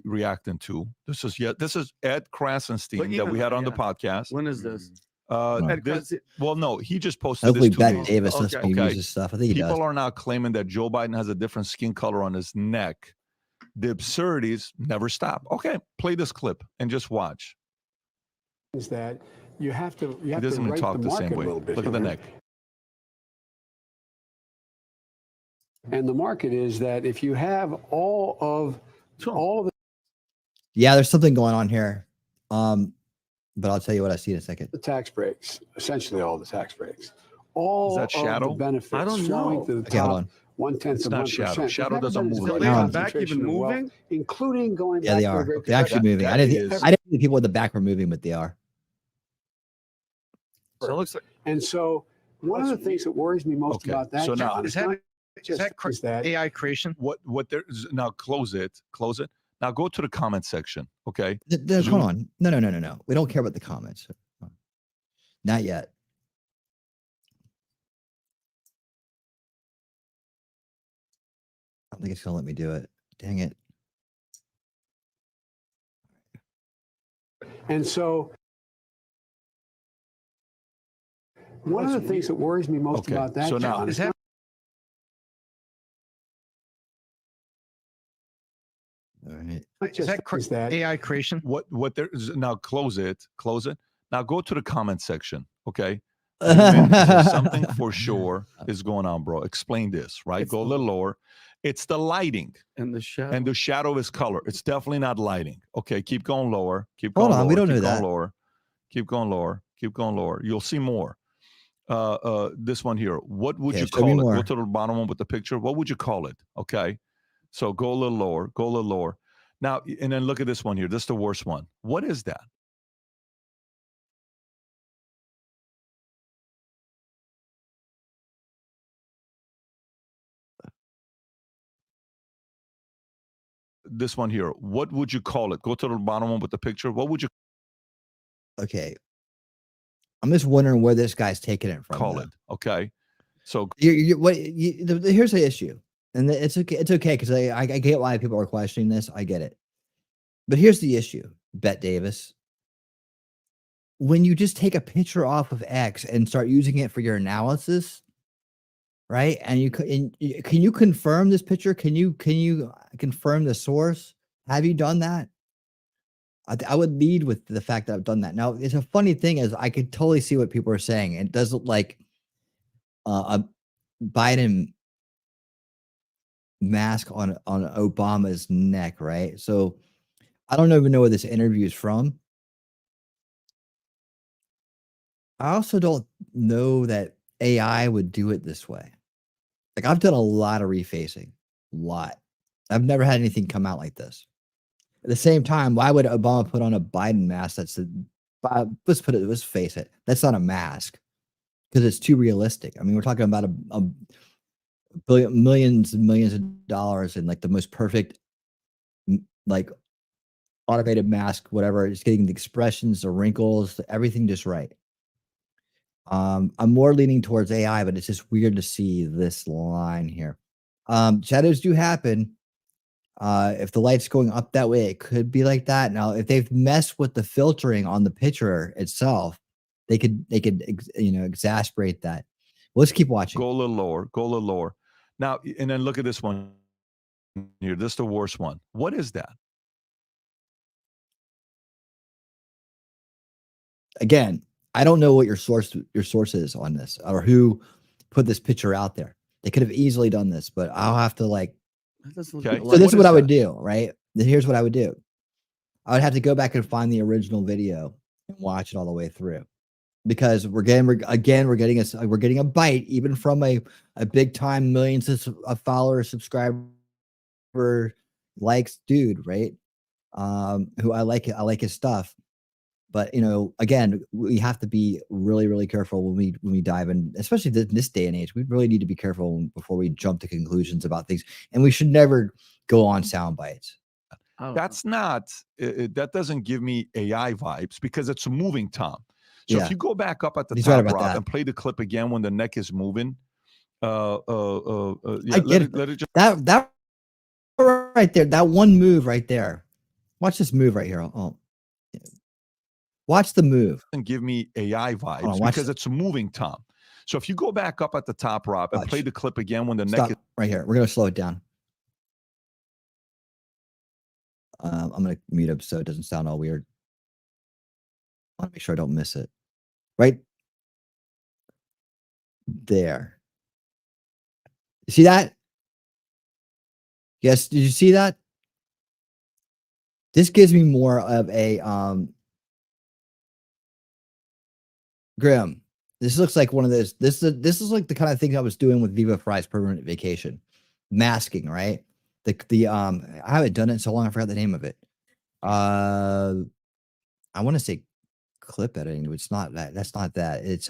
reacting to. This is Ed Krasenstein that we had on the podcast. When is this? Well, no, he just posted Hopefully this 2 Bet days Davis ago. doesn't use his stuff. I think he People does. are now claiming that Joe Biden has a different skin color on his neck. The absurdities never stop. Okay, play this clip and just watch. Is that you have to He doesn't even talk the same way. Look at the neck. And the market is that if you have all of the Yeah, there's something going on here. But I'll tell you what I see in a second. the tax breaks, essentially all the tax breaks, all Is that of shadow? the benefits I don't flowing know. to the Okay, hold top on. 1/10 It's of not 1%. shadow. There's Shadow never doesn't been move such like a that. concentration Back even of wealth, moving? including going Yeah, back they to the are. Great They're actually Depression. moving. I that didn't is- think the people in the back were moving, but they are. So it looks like And so one of the things that worries me most Okay, about that, so now- John, Is is not is just that is that AI creation? What there is now? Close it. Now go to the comment section. Okay. Hold on. No. We don't care about the comments. Not yet. I don't think it's gonna let me do it. Dang it. And so one of the things that worries me most Okay, about that, so now- John, Is is that not All right. just is that AI creation? What there is now? Close it. Now go to the comment section. Okay. There's something for sure is going on, bro. Explain this, right? Go a little lower. It's the lighting And the shadow. and the shadow is color. It's definitely not lighting. Okay, keep going lower. Keep Hold going on, lower. we don't keep know going that. lower. Keep going lower. Keep going lower. You'll see more. This one here. What would Okay, you show me call it? more. Go to the bottom one with the picture. What would you call it? Okay. So go a little lower. Go a little lower. Now, and then look at this one here. This is the worst one. What is that? This one here. What would you call it? Go to the bottom one with the picture. What would you Okay. I'm just wondering where this guy's taking it from. call though. it? Okay. So Here's the issue, and it's okay. It's okay because I get why people are questioning this. I get it, but here's the issue, Bet Davis. When you just take a picture off of X and start using it for your analysis, right? And can you confirm this picture? Can you confirm the source? Have you done that? I would lead with the fact that I've done that. Now, it's a funny thing is I could totally see what people are saying. It does look like a Biden mask on Obama's neck, right? So I don't even know where this interview is from. I also don't know that AI would do it this way. Like I've done a lot of refacing, a lot. I've never had anything come out like this. At the same time, why would Obama put on a Biden mask? Let's face it, that's not a mask because it's too realistic. I mean, we're talking about a millions and millions of dollars and like the most perfect, like automated mask, whatever. It's getting the expressions, the wrinkles, everything just right. I'm more leaning towards AI, but it's just weird to see this line here. Shadows do happen. If the light's going up that way, it could be like that. Now, if they've messed with the filtering on the picture itself, they could exasperate that. Well, let's keep watching. Go a little lower. Go a little lower. Now, and then look at this one here. This is the worst one. What is that? Again, I don't know what your source is on this, or who put this picture out there. They could have easily done this, but I'll have to like. Okay. So this is what I would do, right? Here's what I would do. I would have to go back and find the original video and watch it all the way through, because we're getting a bite even from a big time millions of followers, subscriber, likes dude, right? Who I like his stuff. But again, we have to be really, really careful when we dive in, especially this day and age. We really need to be careful before we jump to conclusions about things, and we should never go on sound bites. That's not. That doesn't give me AI vibes because it's moving, Tom. So if you go back up at the top, Rob, and play the clip again when the neck is moving, yeah, let it just that right there, that one move right there. Watch this move right here. Oh. Watch the move. And give me AI vibes because it's moving, Tom. So if you go back up at the top, Rob, and play the clip again when the neck is right here. We're going to slow it down. I'm going to mute up so it doesn't sound all weird. I want to make sure I don't miss it. Right there. You see that? Yes. Did you see that? This gives me more of a Grim. This looks like one of those. This is like the kind of thing I was doing with Viva Fry's Permanent Vacation, masking, right? I haven't done it in so long. I forgot the name of it. I want to say clip editing, but it's not that. That's not that. It's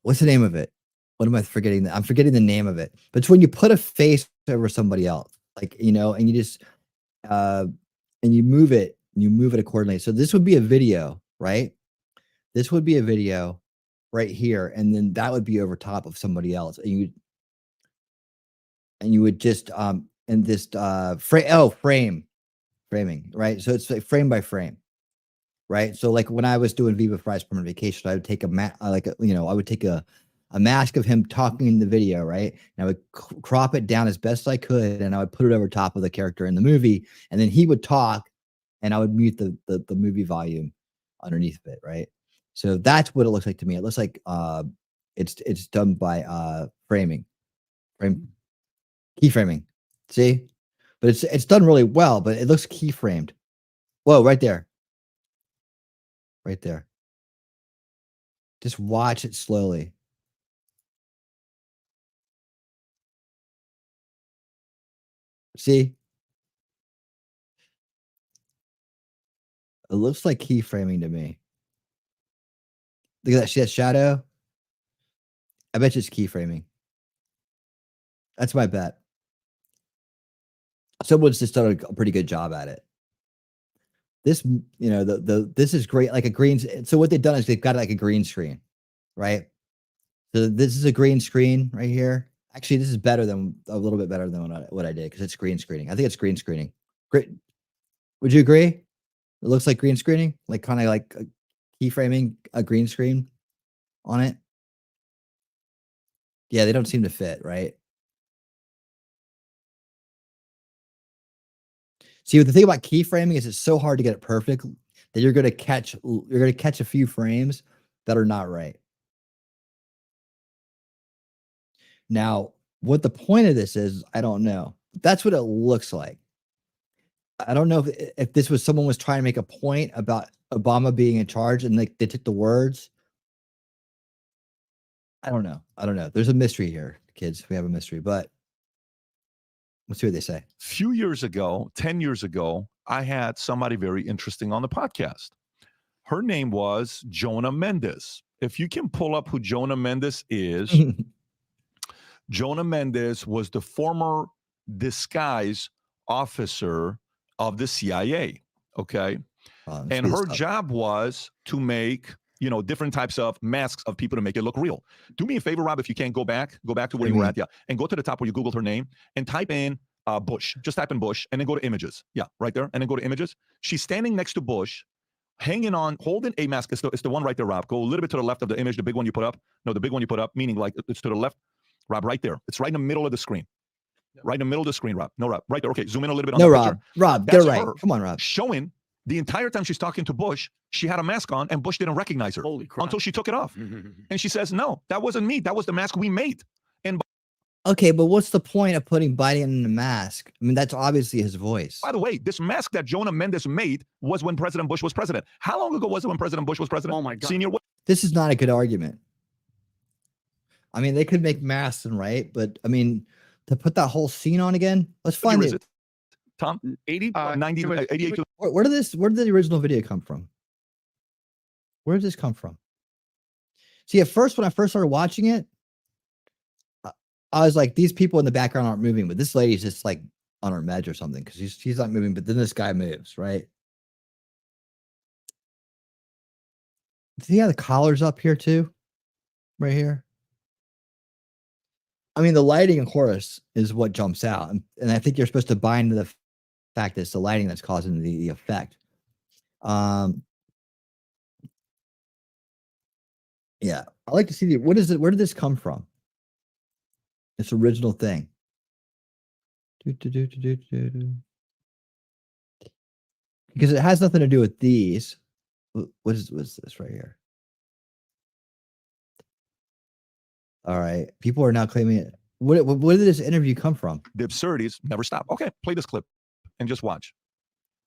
what's the name of it? What am I forgetting? I'm forgetting the name of it. But it's when you put a face over somebody else, like and you just and you move it accordingly. So this would be a video, right? This would be a video right here, and then that would be over top of somebody else, and you would just and this framing, right? So it's like frame by frame, right? So like when I was doing Viva Fry's Permanent Vacation, I would take I would take a mask of him talking in the video, right? And I would crop it down as best I could, and I would put it over top of the character in the movie, and then he would talk, and I would mute the movie volume underneath of it, right? So that's what it looks like to me. It looks like it's done by keyframing. See? But it's done really well, but it looks keyframed. Whoa, right there. Right there. Just watch it slowly. See? It looks like keyframing to me. Look at that. See that shadow? I bet you it's keyframing. That's my bet. Someone's just done a pretty good job at it. This, this is great. Like a green. So what they've done is they've got like a green screen, right? So this is a green screen right here. Actually, this is a little bit better than what I did because it's green screening. I think it's green screening. Great. Would you agree? It looks like green screening, like kind of like keyframing a green screen on it. Yeah, they don't seem to fit, right? See, the thing about keyframing is it's so hard to get it perfect that you're going to catch a few frames that are not right. Now, what the point of this is, I don't know. That's what it looks like. I don't know if this was someone was trying to make a point about Obama being in charge and they took the words. I don't know. There's a mystery here, kids. We have a mystery, but let's see what they say. Few years ago, 10 years ago, I had somebody very interesting on the podcast. Her name was Jonah Mendes. If you can pull up who Jonah Mendes is, Jonah Mendes was the former disguise officer of the CIA, okay? And her job was to make, different types of masks of people to make it look real. Do me a favor, Rob, if you can't go back to where you were at, and go to the top where you Googled her name and type in Bush. Just type in Bush and then go to images. Yeah, right there. And then go to images. She's standing next to Bush hanging on, holding a mask. It's the one right there, Rob. Go a little bit to the left of the image, the big one you put up. No, the big one you put up, meaning like it's to the left. Rob, right there. It's right in the middle of the screen. Right in the middle of the screen, Rob. No, Rob. Right there. Okay, zoom in a little bit on No, the Rob. picture. Rob, That's get it right. her Come on, Rob. showing the entire time she's talking to Bush, she had a mask on, and Bush didn't recognize her until she took it off. And she says, no, that wasn't me. That was the mask we made. And Okay, but what's the point of putting Biden in a mask? I mean, that's obviously his voice. by the way, this mask that Jonah Mendes made was when President Bush was president. How long ago was it when President Bush was president? Oh my God. Senior, This is not a good argument. I mean, they could make masks and right, but I mean, to put that whole scene on again, let's find is it. it? Tom, 80, 90, 88. Where did the original video come from? Where did this come from? See, at first, when I first started watching it, I was like, these people in the background aren't moving, but this lady's just like on her meds or something because she's not moving, but then this guy moves, right? See how the collar's up here too? Right here. I mean, the lighting, of course, is what jumps out. And I think you're supposed to bind to the fact that it's the lighting that's causing the effect. Yeah, I like to see what is it? Where did this come from? This original thing. Because it has nothing to do with these. What's this right here? All right. People are now claiming it. Where did this interview come from? The absurdities never stop. Okay, play this clip and just watch.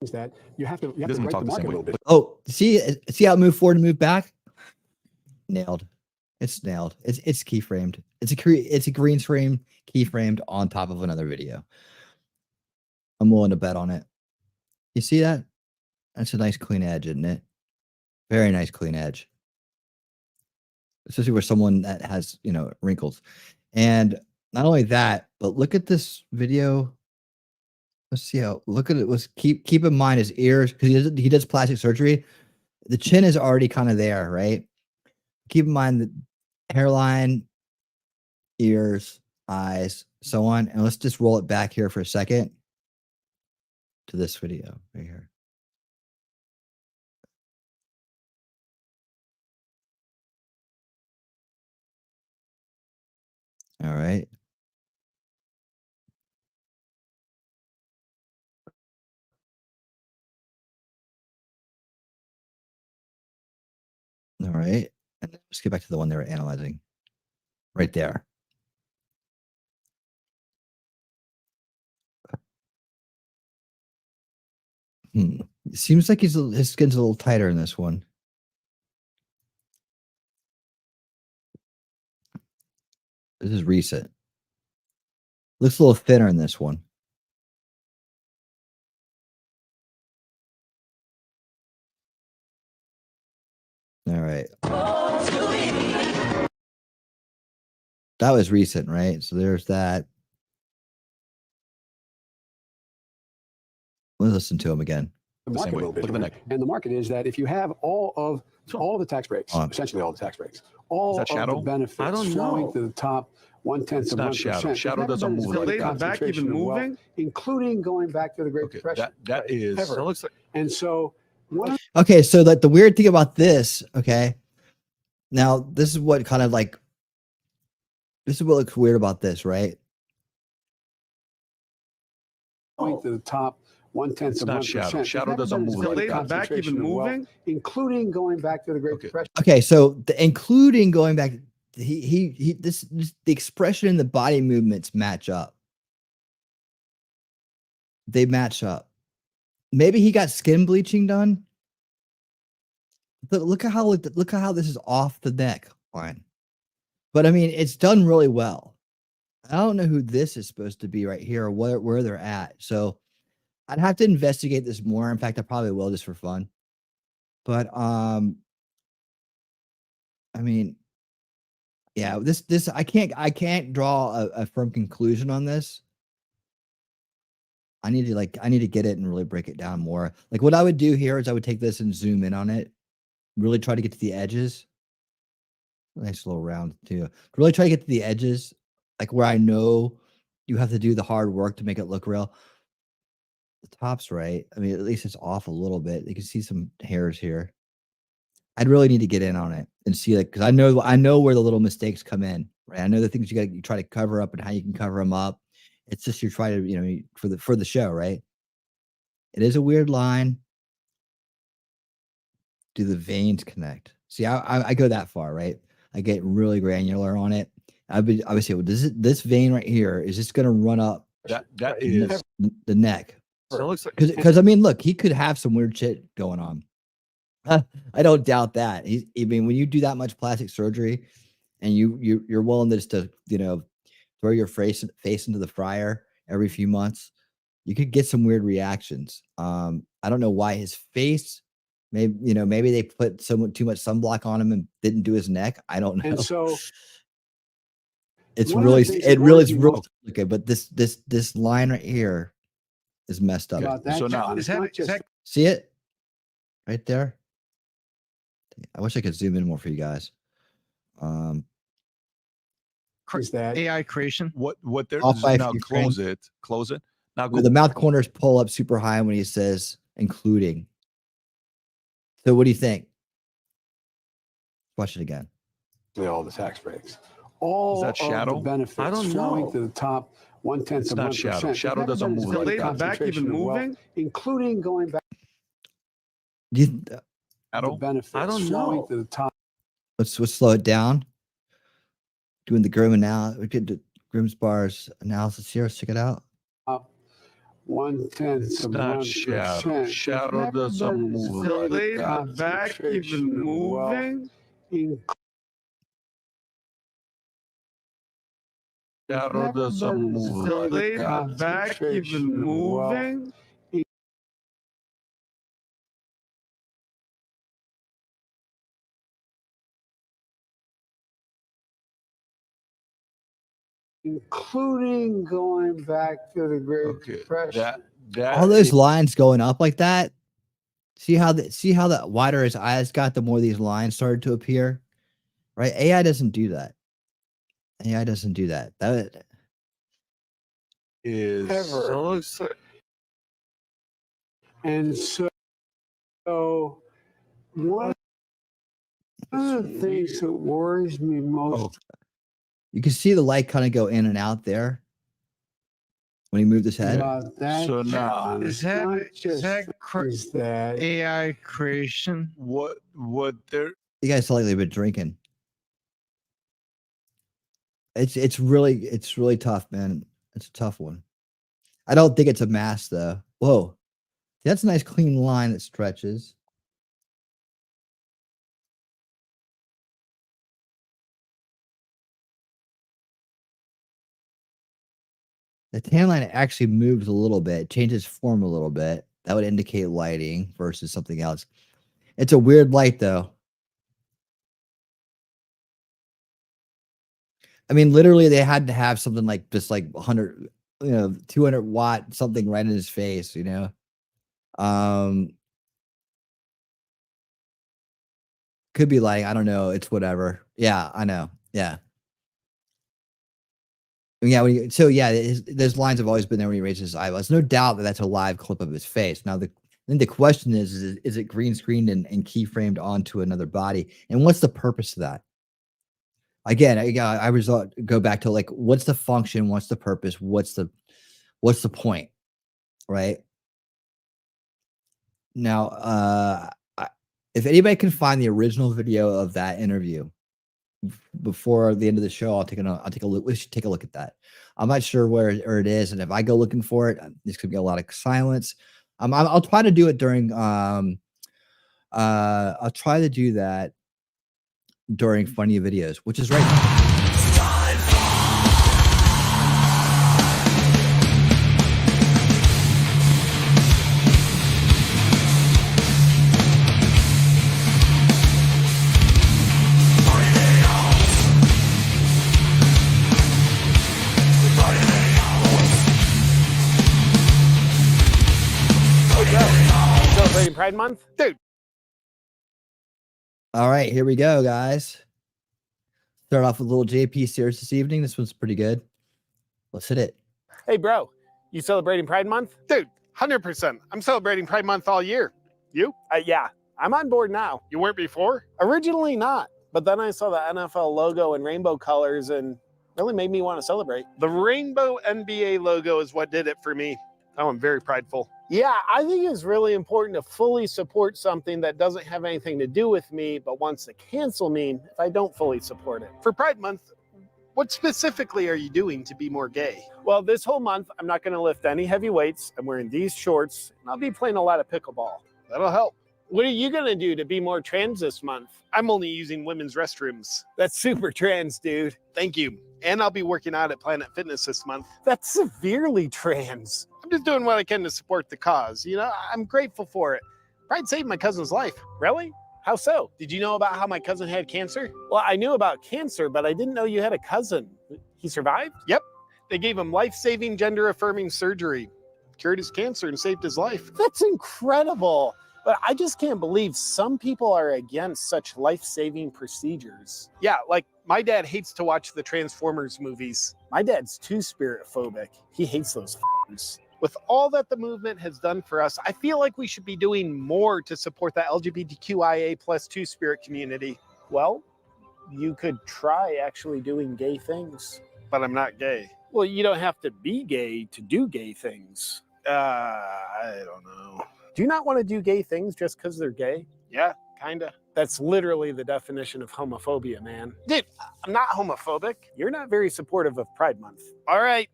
Is that you have to He doesn't break talk the the market same a way. little bit. Oh, see how it moved forward and moved back? Nailed. It's nailed. It's keyframed. It's a green screen keyframed on top of another video. I'm willing to bet on it. You see that? That's a nice clean edge, isn't it? Very nice clean edge. Especially for someone that has, wrinkles. And not only that, but look at this video. Let's see how, look at it. Keep in mind his ears, because he does plastic surgery. The chin is already kind of there, right? Keep in mind the hairline, ears, eyes, so on. And let's just roll it back here for a second to this video right here. All right. All right. And let's get back to the one they were analyzing right there. It seems like his skin's a little tighter in this one. This is recent. Looks a little thinner in this one. All right. That was recent, right? So there's that. Let's listen to him again. The market a little bit. Look at the neck. And the market is that if you have all of the tax breaks, essentially all the tax breaks, all of the benefits flowing to the top 1/10 of 1%. Shadow doesn't move like that. Back even moving, including going back to the Great Depression. That is. Ever. So it looks like, and so one. Okay, so the weird thing about this, okay. Now this is what kind of like. This is what looks weird about this, right? Going to the top 1/10 of 1%. Shadow doesn't move like that. Back even moving, including going back to the Great Depression. Okay, so including going back, this the expression and the body movements match up. They match up. Maybe he got skin bleaching done. But look at how this is off the neck line. But I mean, it's done really well. I don't know who this is supposed to be right here or where they're at. So I'd have to investigate this more. In fact, I probably will just for fun. But I mean, yeah, this I can't draw a firm conclusion on this. I need to get it and really break it down more. Like what I would do here is I would take this and zoom in on it, really try to get to the edges. Nice little round too. Really try to get to the edges, like where I know you have to do the hard work to make it look real. The top's right. I mean, at least it's off a little bit. You can see some hairs here. I'd really need to get in on it and see it because I know where the little mistakes come in. Right. I know the things you try to cover up and how you can cover them up. It's just you're trying to, for the show, right? It is a weird line. Do the veins connect? See, I go that far, right? I get really granular on it. I would say, well, this vein right here is just going to run up that is the neck. So it looks like Because I mean, look, he could have some weird shit going on. I don't doubt that. I mean, when you do that much plastic surgery, and you're willing to just throw your face into the fryer every few months, you could get some weird reactions. I don't know why his face. Maybe they put too much sunblock on him and didn't do his neck. I don't know. And so it's really okay. But this line right here is messed up. About that, So now John, it's not just See it right there? I wish I could zoom in more for you guys. is that AI creation. What there Off is by a now few close frames. it. Now go Well, the mouth corners pull up super high when he says including. So what do you think? Watch it again. all the tax breaks. All Is that of shadow? the benefits I don't flowing know. to the top 1/10 It's of not 1%. shadow. There's Shadow never doesn't been move this like great that. Back concentration even of wealth, moving? including going back Do you, to Shadow? the benefits I don't flowing know. to the top. let's slow it down. Doing the Grimm analysis. We could do Grimm's bars analysis here. Let's check it out. 1/10 It's of not 1%. shadow. Shadow doesn't move So like they that. are back even moving? Shadow doesn't move So like they are that. back even moving? Including going back to the Great Depression. All those lines going up like that. See how the wider his eyes got, the more these lines started to appear. Right? AI doesn't do that. AI doesn't do that. That is Ever. And so one of the things that worries me most. you can see the light kind of go in and out there when he moved his head. About that, So now John, Is it's that, not is just that that AI creation? what there You guys slightly been drinking. It's really tough, man. It's a tough one. I don't think it's a mask though. Whoa. That's a nice clean line that stretches. The tan line actually moves a little bit, changes form a little bit. That would indicate lighting versus something else. It's a weird light though. I mean, literally they had to have something like just like 100, 200 watt something right in his face, could be lighting. I don't know. It's whatever. Yeah, I know. Yeah. Yeah. Those lines have always been there when he raises his eyebrows. No doubt that that's a live clip of his face. Now, then the question is it green screened and keyframed onto another body? And what's the purpose of that? Again, I go back to like, what's the function? What's the purpose? What's the point? Right now, if anybody can find the original video of that interview before the end of the show, I'll take a look. We should take a look at that. I'm not sure where it is, and if I go looking for it, there's gonna be a lot of silence. I'll try to do it during. I'll try to do that during funny videos, which is right now. Celebrating Pride Month? Dude. All right, here we go, guys. Start off with a little JP series this evening. This one's pretty good. Let's hit it. Hey, bro. You celebrating Pride Month? Dude. 100%. I'm celebrating Pride Month all year. You? Yeah, I'm on board now. You weren't before? Originally not, but then I saw the NFL logo in rainbow colors and really made me want to celebrate. The rainbow NBA logo is what did it for me. Oh, I'm very prideful. Yeah, I think it's really important to fully support something that doesn't have anything to do with me, but wants to cancel me if I don't fully support it. For Pride Month, what specifically are you doing to be more gay? Well, this whole month, I'm not going to lift any heavy weights. I'm wearing these shorts, and I'll be playing a lot of pickleball. That'll help. What are you going to do to be more trans this month? I'm only using women's restrooms. That's super trans, dude. Thank you. And I'll be working out at Planet Fitness this month. That's severely trans. I'm just doing what I can to support the cause. You know, I'm grateful for it. Pride saved my cousin's life. Really? How so? Did you know about how my cousin had cancer? Well, I knew about cancer, but I didn't know you had a cousin. He survived? Yep. They gave him life-saving, gender-affirming surgery. Cured his cancer and saved his life. That's incredible. But I just can't believe some people are against such life-saving procedures. Yeah, like my dad hates to watch the Transformers movies. My dad's two-spirit phobic. He hates those f***ers. With all that the movement has done for us, I feel like we should be doing more to support the LGBTQIA plus two-spirit community. Well, you could try actually doing gay things. But I'm not gay. Well, you don't have to be gay to do gay things. I don't know. Do you not want to do gay things just because they're gay? Yeah, kinda. That's literally the definition of homophobia, man. Dude, I'm not homophobic. You're not very supportive of Pride Month. All right,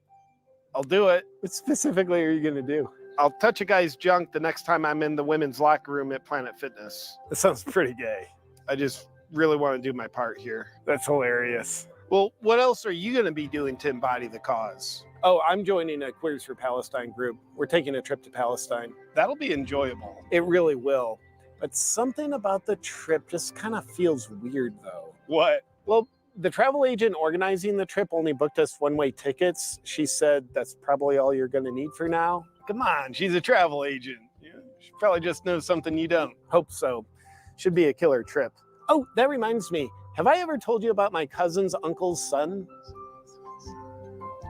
I'll do it. What specifically are you gonna do? I'll touch a guy's junk the next time I'm in the women's locker room at Planet Fitness. That sounds pretty gay. I just really want to do my part here. That's hilarious. Well, what else are you gonna be doing to embody the cause? Oh, I'm joining a Queers for Palestine group. We're taking a trip to Palestine. That'll be enjoyable. It really will. But something about the trip just kind of feels weird, though. What? Well, the travel agent organizing the trip only booked us one-way tickets. She said that's probably all you're going to need for now. Come on, she's a travel agent. Yeah, she probably just knows something you don't. Hope so. Should be a killer trip. Oh, that reminds me. Have I ever told you about my cousin's uncle's son?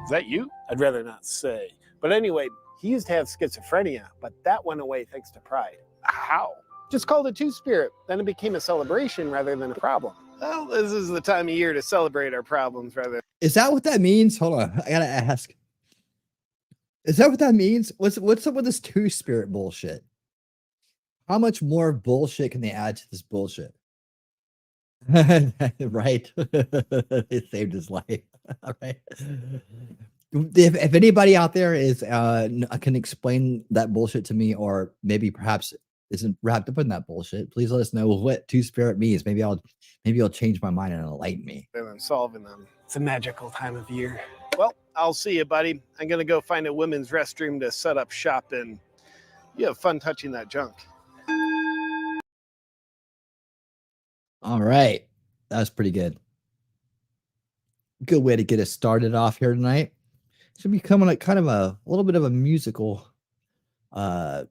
Is that you? I'd rather not say. But anyway, he used to have schizophrenia, but that went away thanks to Pride. How? Just called it two-spirit. Then it became a celebration rather than a problem. Well, this is the time of year to celebrate our problems rather. Is that what that means? Hold on. I gotta ask. Is that what that means? What's up with this two-spirit bullshit? How much more bullshit can they add to this bullshit? Right. It saved his life. All right. If anybody out there is can explain that bullshit to me, or maybe perhaps isn't wrapped up in that bullshit, please let us know what two-spirit means. Maybe I'll change my mind and enlighten me. Than solving them. It's a magical time of year. Well, I'll see you, buddy. I'm gonna go find a women's restroom to set up shop in. You have fun touching that junk. All right. That was pretty good. Good way to get us started off here tonight. Should be coming like kind of a little bit of a musical night.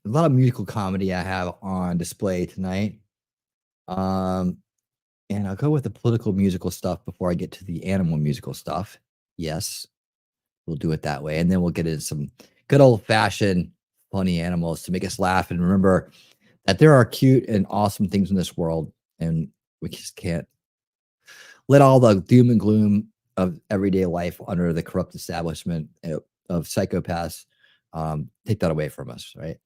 A lot of musical comedy I have on display tonight. And I'll go with the political musical stuff before I get to the animal musical stuff. Yes. We'll do it that way. And then we'll get into some good old-fashioned funny animals to make us laugh and remember that there are cute and awesome things in this world, and we just can't let all the doom and gloom of everyday life under the corrupt establishment of psychopaths take that away from us, right?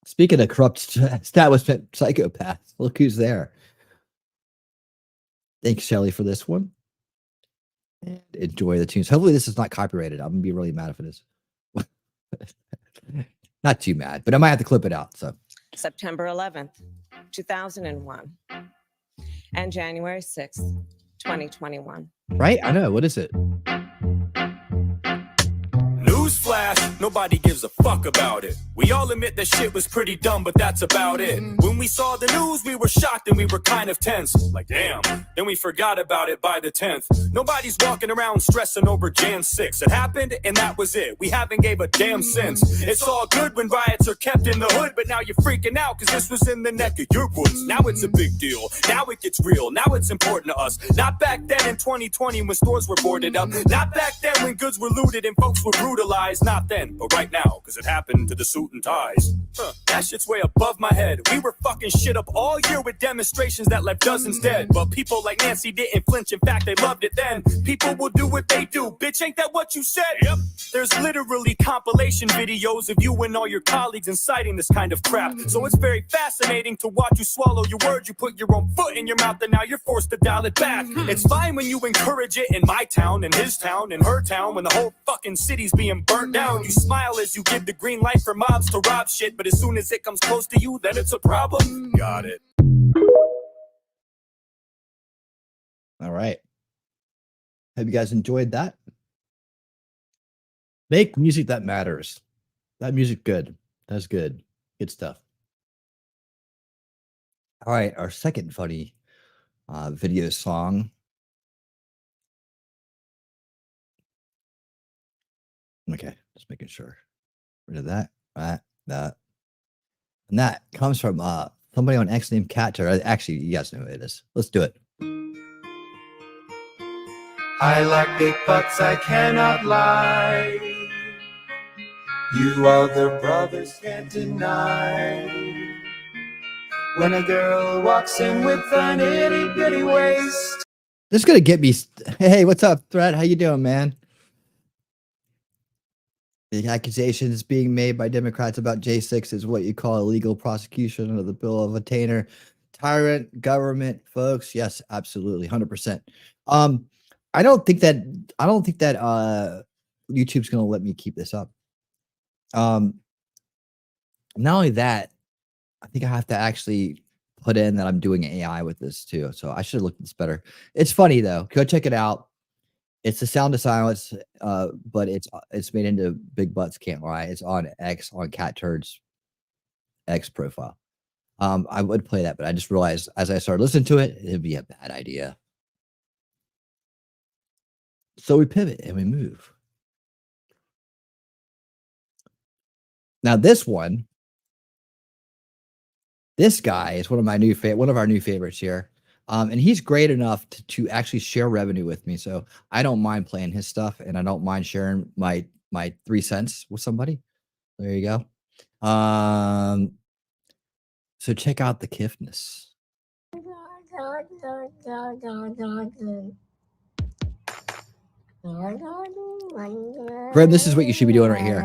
Speaking of corrupt establishment psychopaths, look who's there. Thanks, Shelly, for this one. And enjoy the tunes. Hopefully this is not copyrighted. I'm going to be really mad if it is. Not too mad, but I might have to clip it out. So September 11th, 2001, and January 6th, 2021. Right? I know. What is it? News Newsflash, nobody gives a fuck about it. We all admit that shit was pretty dumb, but that's about it. When we saw the news, we were shocked and we were kind of tense. Like, damn. Then we forgot about it by the 10th. Nobody's walking around stressing over Jan 6. It happened and that was it. We haven't gave a damn since. It's all good when riots are kept in the hood, but now you're freaking out because this was in the neck of your woods. Now it's a big deal. Now it gets real. Now it's important to us. Not back then in 2020 when stores were boarded up. Not back then when goods were looted and folks were brutalized. Not then, but right now, because it happened to the suit and ties. That shit's way above my head. We were fucking shit up all year with demonstrations that left dozens dead. But people like Nancy didn't flinch. In fact, they loved it then. People will do what they do. Bitch, ain't that what you said? Yep. There's literally compilation videos of you and all your colleagues inciting this kind of crap. So it's very fascinating to watch you swallow your words. You put your own foot in your mouth and now you're forced to dial it back. It's fine when you encourage it in my town, in his town, in her town, when the whole fucking city's being burnt down. You smile as you give the green light for mobs to rob shit, but as soon as it comes close to you, then it's a problem. Got it. All right. Hope you guys enjoyed that. Make music that matters. That music good. That's good. Good stuff. All right, our second funny video song. Okay, just making sure. Rid of that, that. And that comes from somebody on X named Catcher. Actually, you guys know who it is. Let's do it. I like big butts, I cannot lie. You other brothers can't deny. When a girl walks in with an itty bitty waist. This is gonna get me. Hey, what's up, Threat? How you doing, man? The accusations being made by Democrats about J6 is what you call illegal prosecution of the bill of attainder. Tyrant government, folks. Yes, absolutely, 100%. I don't think that YouTube's gonna let me keep this up. Not only that, I think I have to actually put in that I'm doing AI with this too. So I should have looked at this better. It's funny though. Go check it out. It's the Sound of Silence, but it's made into Big Butts Can't Lie. It's on X, on Cat Turd's X profile. I would play that, but I just realized as I started listening to it, it'd be a bad idea. So we pivot and we move. Now this guy is one of our new favorites here. And he's great enough to actually share revenue with me. So I don't mind playing his stuff and I don't mind sharing my 3 cents with somebody. There you go. So check out the kiffness. Grim, this is what you should be doing right here.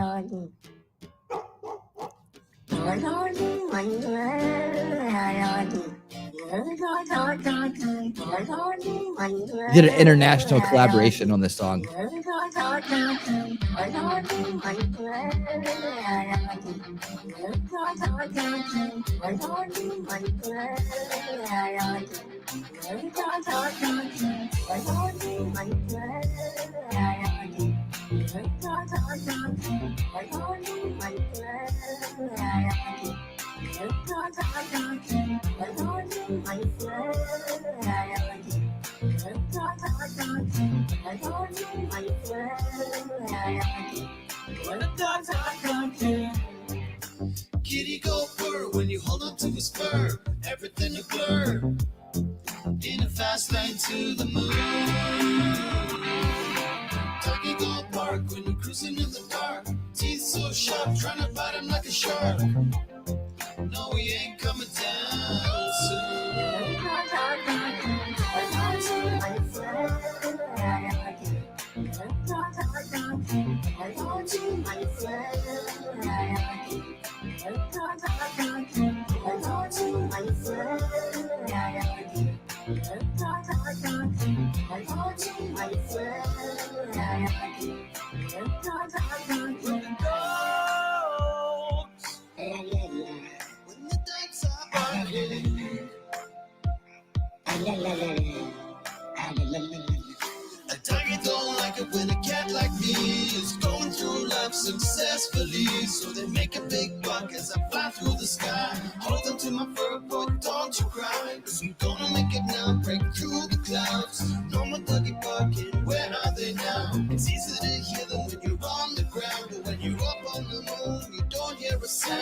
Did an international collaboration on this song. Kitty go purr when you hold on to his fur. Everything a blur. In a fast lane to the moon. Doggy go bark when you're cruising in the dark. Teeth so sharp, trying to bite him like a shark. No, he ain't coming down soon. A doggy don't like it when a cat like me is going through life's successfully, so they make a big buck as I fly through the sky. Hold them to my fur coat, don't you cry, 'cause I'm gonna make it now, break through the clouds. No more Dougie barking, where are they now? It's easy to hear them when you're on the ground, but when you're up on the moon, you don't hear a sound.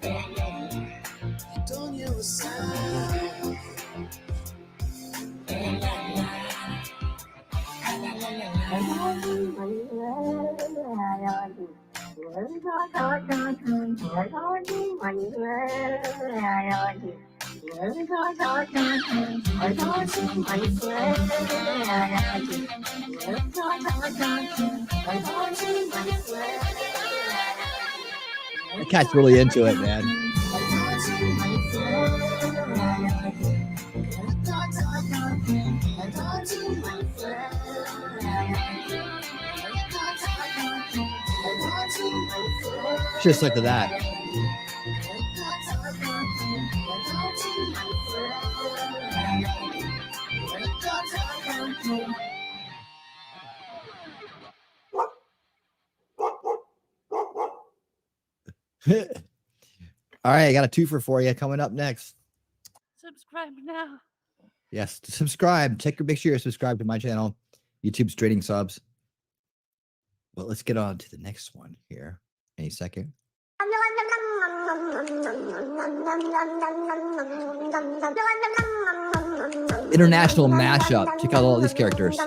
You don't hear a sound. The cat's really into it, man. Just like that. All right, I got a twofer for you coming up next. Subscribe now. Yes, subscribe. Make sure you're subscribed to my channel, YouTube's Trading Subs. Well, let's get on to the next one here. Any second. International mashup. Check out all these characters.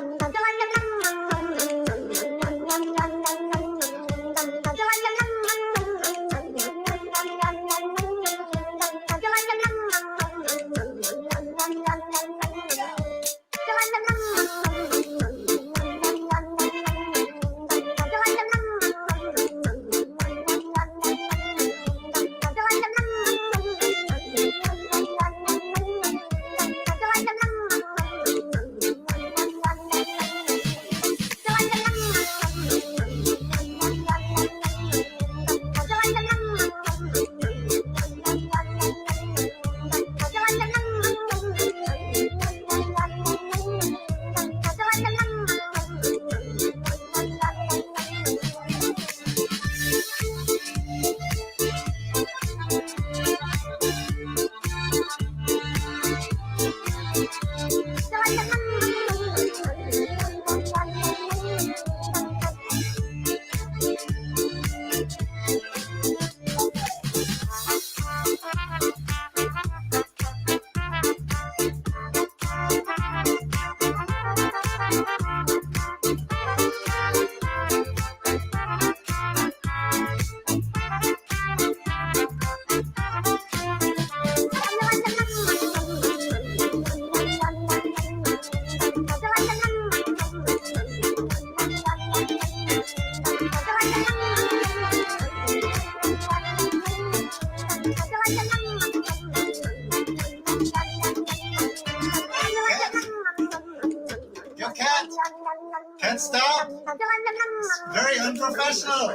Can't stop. It's very unprofessional.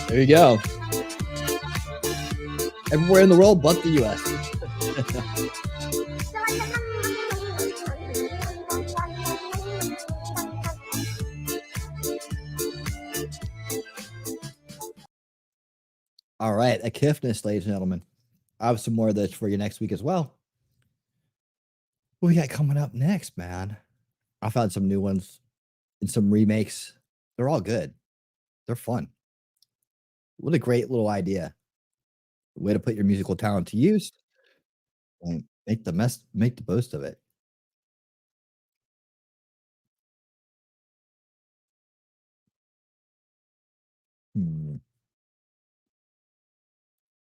There you go. Everywhere in the world but the US. All right, a Kiffness, ladies and gentlemen. I have some more of this for you next week as well. What we got coming up next, man? I found some new ones and some remakes. They're all good. They're fun. What a great little idea. Way to put your musical talent to use and make the most of it.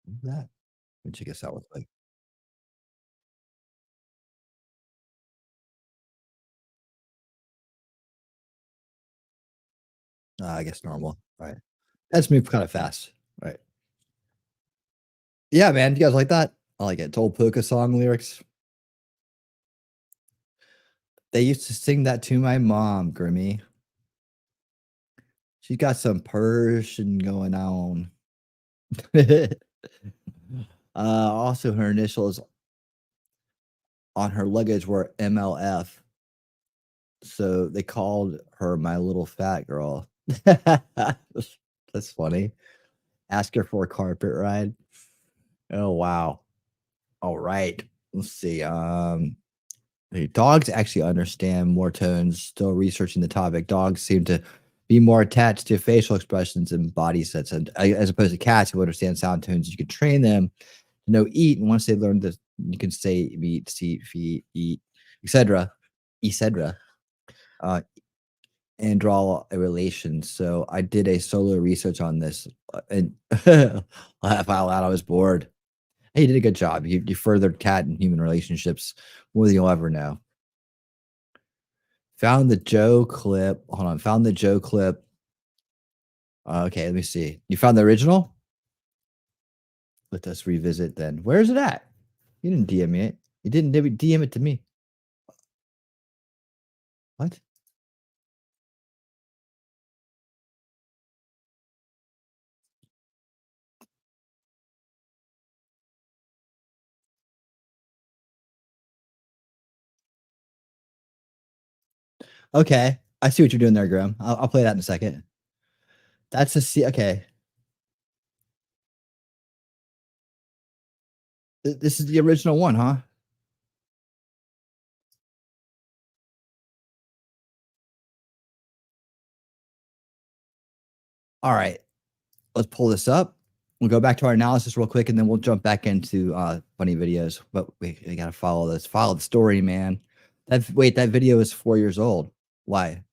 What's that? Let me check this out real quick. I guess normal. Right. That's moved kind of fast. Right. Yeah, man. You guys like that? I like it. It's old polka song lyrics. They used to sing that to my mom, Grimmy. She's got some Persian going on. Also, her initials on her luggage were MLF. So they called her my little fat girl. That's funny. Ask her for a carpet ride. Oh wow. All right. Let's see. Dogs actually understand more tones. Still researching the topic. Dogs seem to be more attached to facial expressions and body sets, and as opposed to cats who understand sound tones. You can train them to know eat, and once they learn this, you can say meat, see, feed, eat, etc., etc. And draw a relation. So I did a solo research on this, and laugh out loud. I was bored. Hey, you did a good job. You furthered cat and human relationships more than you'll ever know. Found the Joe clip. Hold on. Found the Joe clip. Okay, let me see. You found the original? Let us revisit then. Where is it at? You didn't DM me it. You didn't DM it to me. What? Okay. I see what you're doing there, Graham. I'll play that in a second. That's a C. Okay. This is the original one, huh? All right. Let's pull this up. We'll go back to our analysis real quick, and then we'll jump back into funny videos. But we gotta follow this. Follow the story, man. That video is 4 years old. Why?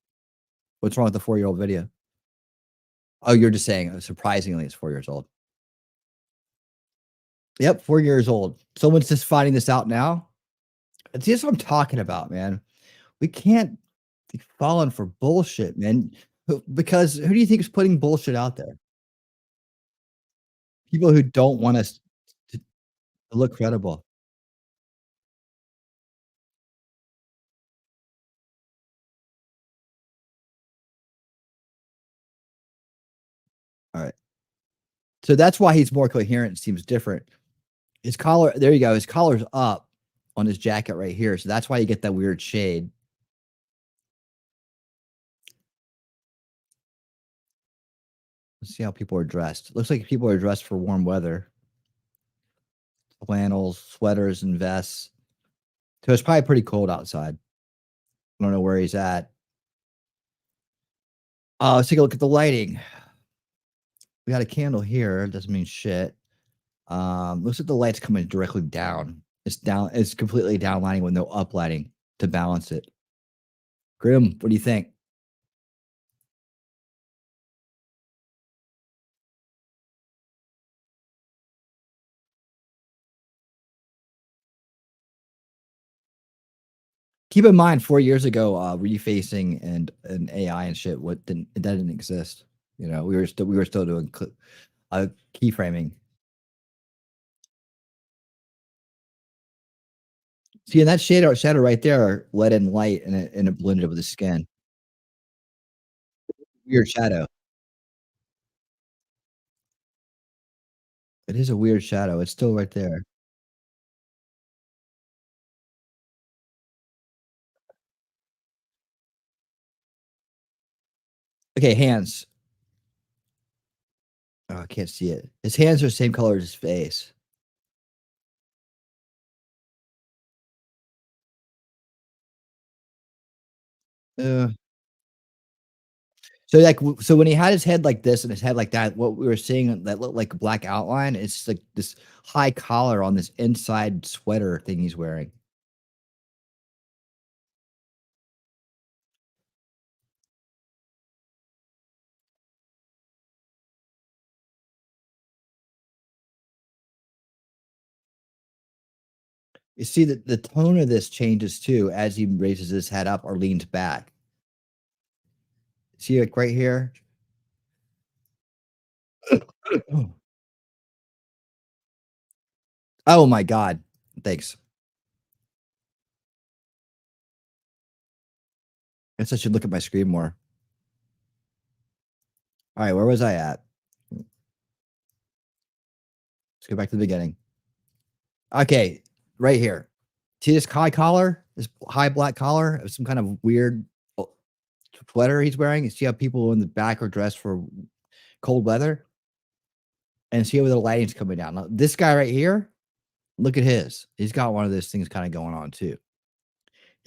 What's wrong with the 4-year-old video? Oh, you're just saying surprisingly it's 4 years old. Yep, 4 years old. Someone's just finding this out now. See, that's what I'm talking about, man. We can't be falling for bullshit, man. Because who do you think is putting bullshit out there? People who don't want us to look credible. All right. So that's why he's more coherent. Seems different. His collar, there you go. His collar's up on his jacket right here. So that's why you get that weird shade. Let's see how people are dressed. Looks like people are dressed for warm weather. Flannels, sweaters, and vests. So it's probably pretty cold outside. I don't know where he's at. Let's take a look at the lighting. We got a candle here. It doesn't mean shit. Looks like the light's coming directly down. It's down. It's completely down lighting with no up lighting to balance it. Grim, what do you think? Keep in mind, 4 years ago, refacing and AI and shit, that didn't exist. You know, we were still doing keyframing. See, and that shadow right there let in light, and it blended with the skin. Weird shadow. It is a weird shadow. It's still right there. Okay, hands. Oh, I can't see it. His hands are the same color as his face. So so when he had his head like this and his head like that, what we were seeing that looked like a black outline, it's like this high collar on this inside sweater thing he's wearing. You see that the tone of this changes too as he raises his head up or leans back. See, like right here. Oh my God. Thanks. Guess I should look at my screen more. All right, where was I at? Let's go back to the beginning. Okay, right here. See this high collar, this high black collar, some kind of weird sweater he's wearing. You see how people in the back are dressed for cold weather, and see how the lighting's coming down. Now, this guy right here, look at his. He's got one of those things kind of going on too.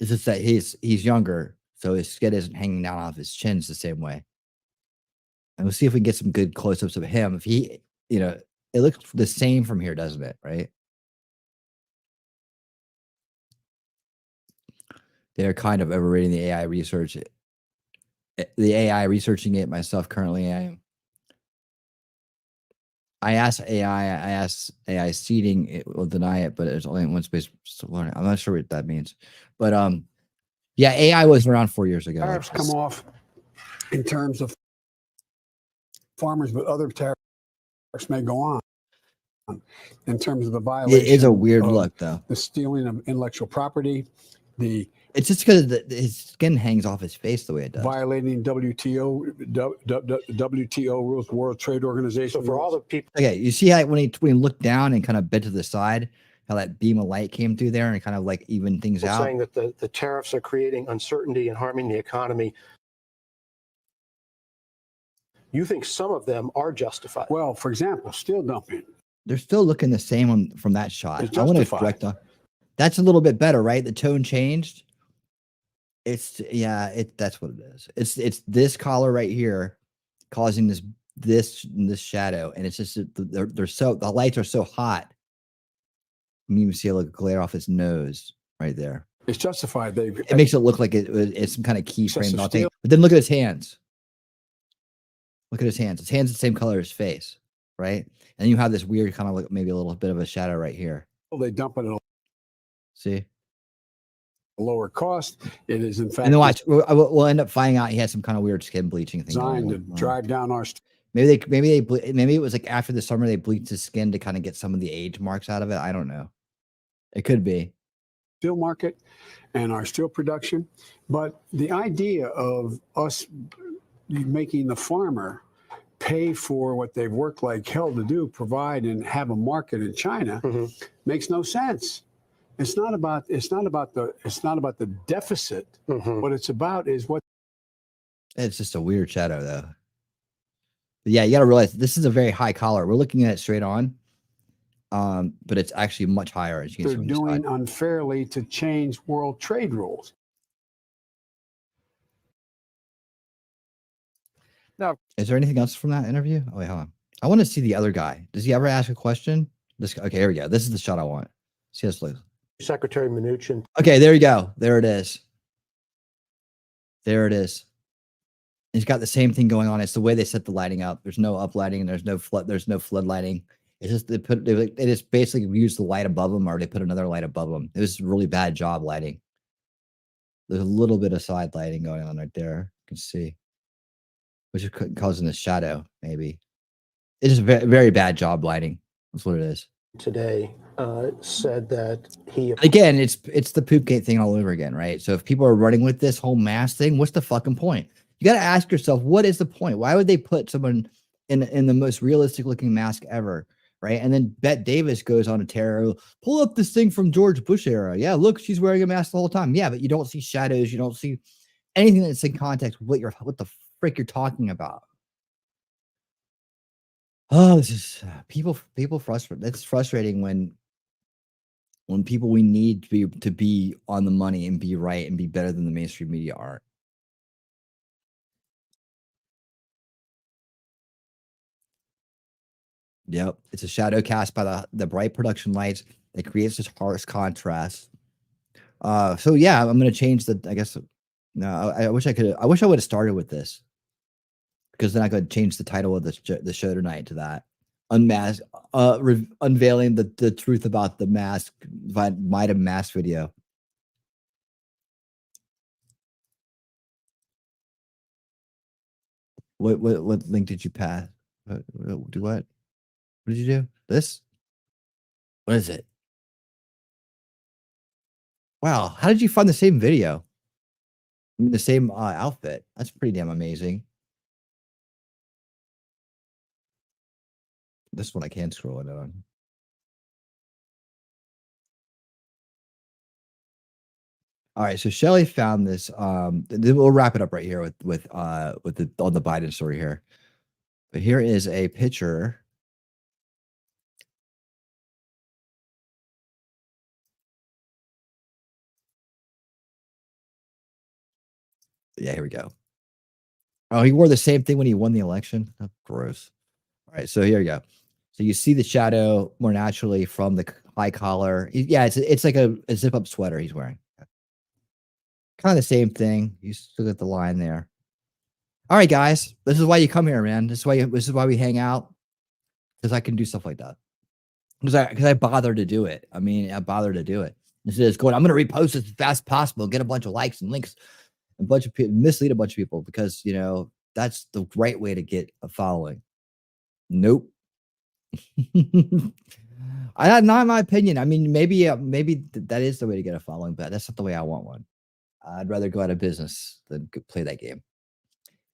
It's just that he's younger, so his skin isn't hanging down off his chins the same way. And we'll see if we can get some good close-ups of him. If he, it looks the same from here, doesn't it? Right? They're kind of overrating the AI research. The AI researching it myself currently. I asked AI seeding, it will deny it, but it's only one space to learn it. I'm not sure what that means. But yeah, AI was around 4 years ago. Tariffs come off in terms of farmers, but other tariffs may go on in terms of the violation. It is a weird look, though. The stealing of intellectual property, it's just because his skin hangs off his face the way it does. Violating WTO rules, World Trade Organization. So for all the people. Okay, you see how when he looked down and kind of bent to the side, how that beam of light came through there and kind of like even things out. Saying that the tariffs are creating uncertainty and harming the economy. You think some of them are justified? Well, for example, steel dumping. They're still looking the same from that shot. I want to correct. That's a little bit better, right? The tone changed. That's what it is. It's this collar right here causing this shadow, and it's just the lights are so hot. You can even see a little glare off his nose right there. It's justified. It makes it look like it's some kind of keyframe thing. But then look at his hands. Look at his hands. His hands the same color as his face, right? And you have this weird kind of like maybe a little bit of a shadow right here. Well, they dump it in see lower cost. It is in fact. And then watch. We'll end up finding out he had some kind of weird skin bleaching thing. Designed to drive down our. Maybe it was like after the summer they bleached his skin to kind of get some of the age marks out of it. I don't know. It could be. Steel market and our steel production, but the idea of us making the farmer pay for what they've worked like hell to do, provide and have a market in China, makes no sense. It's not about the deficit. What it's about is what. It's just a weird shadow, though. But yeah, you got to realize this is a very high collar. We're looking at it straight on, but it's actually much higher. As you can see, they're doing unfairly to change world trade rules. Now, is there anything else from that interview? Oh wait, hold on. I want to see the other guy. Does he ever ask a question? Okay, here we go. This is the shot I want. See this look. Secretary Mnuchin. Okay, there you go. There it is. There it is. He's got the same thing going on. It's the way they set the lighting up. There's no up lighting and there's no flood lighting. It's just they just basically use the light above them, or they put another light above them. It was a really bad job lighting. There's a little bit of side lighting going on right there. You can see, which is causing the shadow. Maybe it's just very, very bad job lighting. That's what it is. Today said that he again, it's the Poopgate thing all over again, right? So if people are running with this whole mask thing, what's the fucking point? You got to ask yourself, what is the point? Why would they put someone in the most realistic looking mask ever, right? And then Bette Davis goes on a tear, pull up this thing from George Bush era. Yeah, look, she's wearing a mask the whole time. Yeah, but you don't see shadows. You don't see anything that's in context with what the frick you're talking about. Oh, this is people frustrated. It's frustrating when people we need to be on the money and be right and be better than the mainstream media aren't. Yep, it's a shadow cast by the bright production lights that creates this harsh contrast. So yeah, I'm gonna change the. I guess no, I wish I could. I wish I would have started with this, because then I could change the title of the show tonight to that. Unmask, unveiling the truth about the mask, might have mask video. What link did you pass? Do what? What did you do? This? What is it? Wow, how did you find the same video? I mean, the same outfit. That's pretty damn amazing. This one I can scroll it on. All right, so Shelly found this. Then we'll wrap it up right here with on the Biden story here. But here is a picture. Yeah, here we go. Oh, he wore the same thing when he won the election. Oh, gross. All right, so here we go. So you see the shadow more naturally from the high collar. Yeah, it's like a zip up sweater he's wearing. Kind of the same thing. You still got the line there. All right, guys, this is why you come here, man. This is why we hang out, because I can do stuff like that. Because I bother to do it. I mean, I bother to do it. Instead of going, I'm going to repost it as fast as possible, get a bunch of likes and links, a bunch of people, mislead a bunch of people, because that's the right way to get a following. Nope. Not in my opinion. I mean, maybe that is the way to get a following, but that's not the way I want one. I'd rather go out of business than play that game.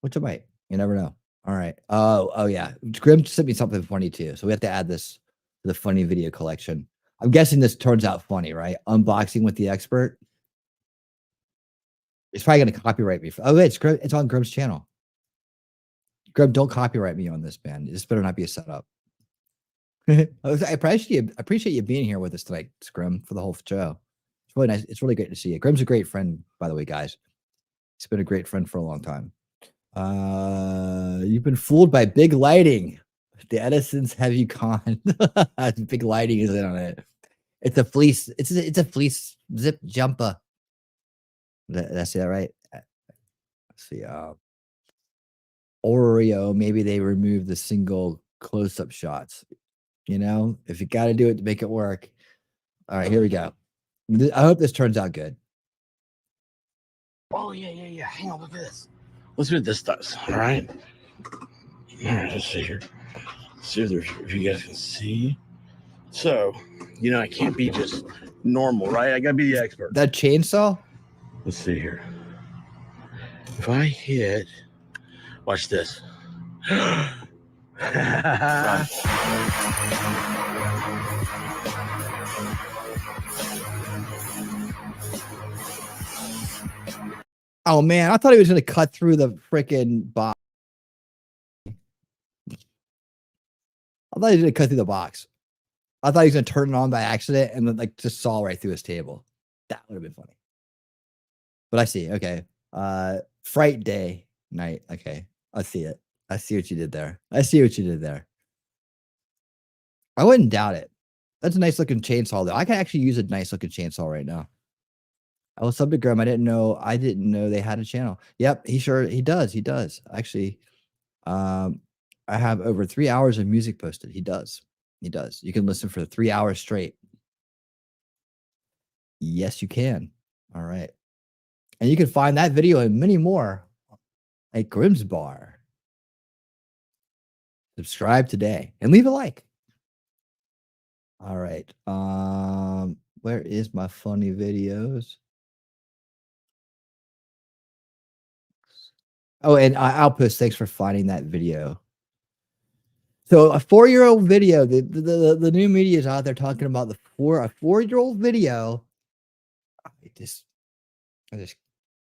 Which I might. You never know. All right. Oh yeah. Grim sent me something funny too, so we have to add this to the funny video collection. I'm guessing this turns out funny, right? Unboxing with the expert. It's probably going to copyright me. Oh, wait, it's on Grim's channel. Grim, don't copyright me on this, man. This better not be a setup. I appreciate you being here with us tonight, Grim, for the whole show. It's really nice. It's really great to see you. Grim's a great friend, by the way, guys. He's been a great friend for a long time. You've been fooled by big lighting. The Edisons have you conned. Big lighting is in on it. It's a fleece. It's a fleece zip jumper. Did I say that right? Let's see. Oreo. Maybe they removed the single close-up shots. If you got to do it to make it work. All right, here we go. I hope this turns out good. Oh, yeah. Hang on, look at this. Let's see what this does. All right. Let's see here. Let's see if you guys can see. So, I can't be just normal, right? I got to be the expert. That chainsaw? Let's see here. If I hit, watch this. Oh man, I thought he was going to cut through the freaking box. I thought he was going to cut through the box. I thought he was going to turn it on by accident and then just saw right through his table. That would have been funny. But I see. Okay. Fright day night. Okay. I see it. I see what you did there. I wouldn't doubt it. That's a nice looking chainsaw though. I can actually use a nice looking chainsaw right now. I was sub to Grim. I didn't know they had a channel. Yep, he does. Actually, I have over 3 hours of music posted. He does. You can listen for 3 hours straight. Yes, you can. All right. And you can find that video and many more at Grim's Bar. Subscribe today and leave a like. All right. Where is my funny videos? Oh, and Outpost, thanks for finding that video. So a 4-year-old video, the new media is out there talking about a 4-year-old video.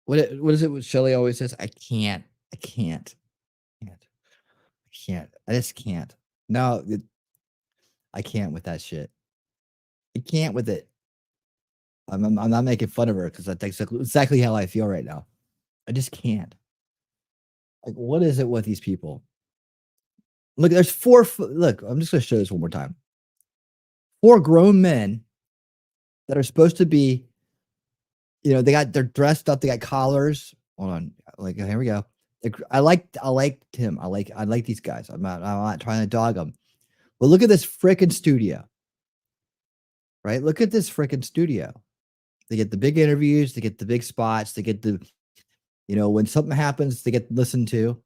What is it? What Shelly always says? I can't. I just can't. No, I can't with that shit. I can't with it. I'm not making fun of her because that's exactly how I feel right now. I just can't. Like, what is it with these people? Look, there's 4. Look, I'm just going to show this one more time. 4 grown men that are supposed to be, they're dressed up. They got collars. Hold on. Like, here we go. I like him. I like these guys. I'm not trying to dog them. But look at this freaking studio. Right? Look at this freaking studio. They get the big interviews. They get the big spots. They get the, when something happens, they get listened to.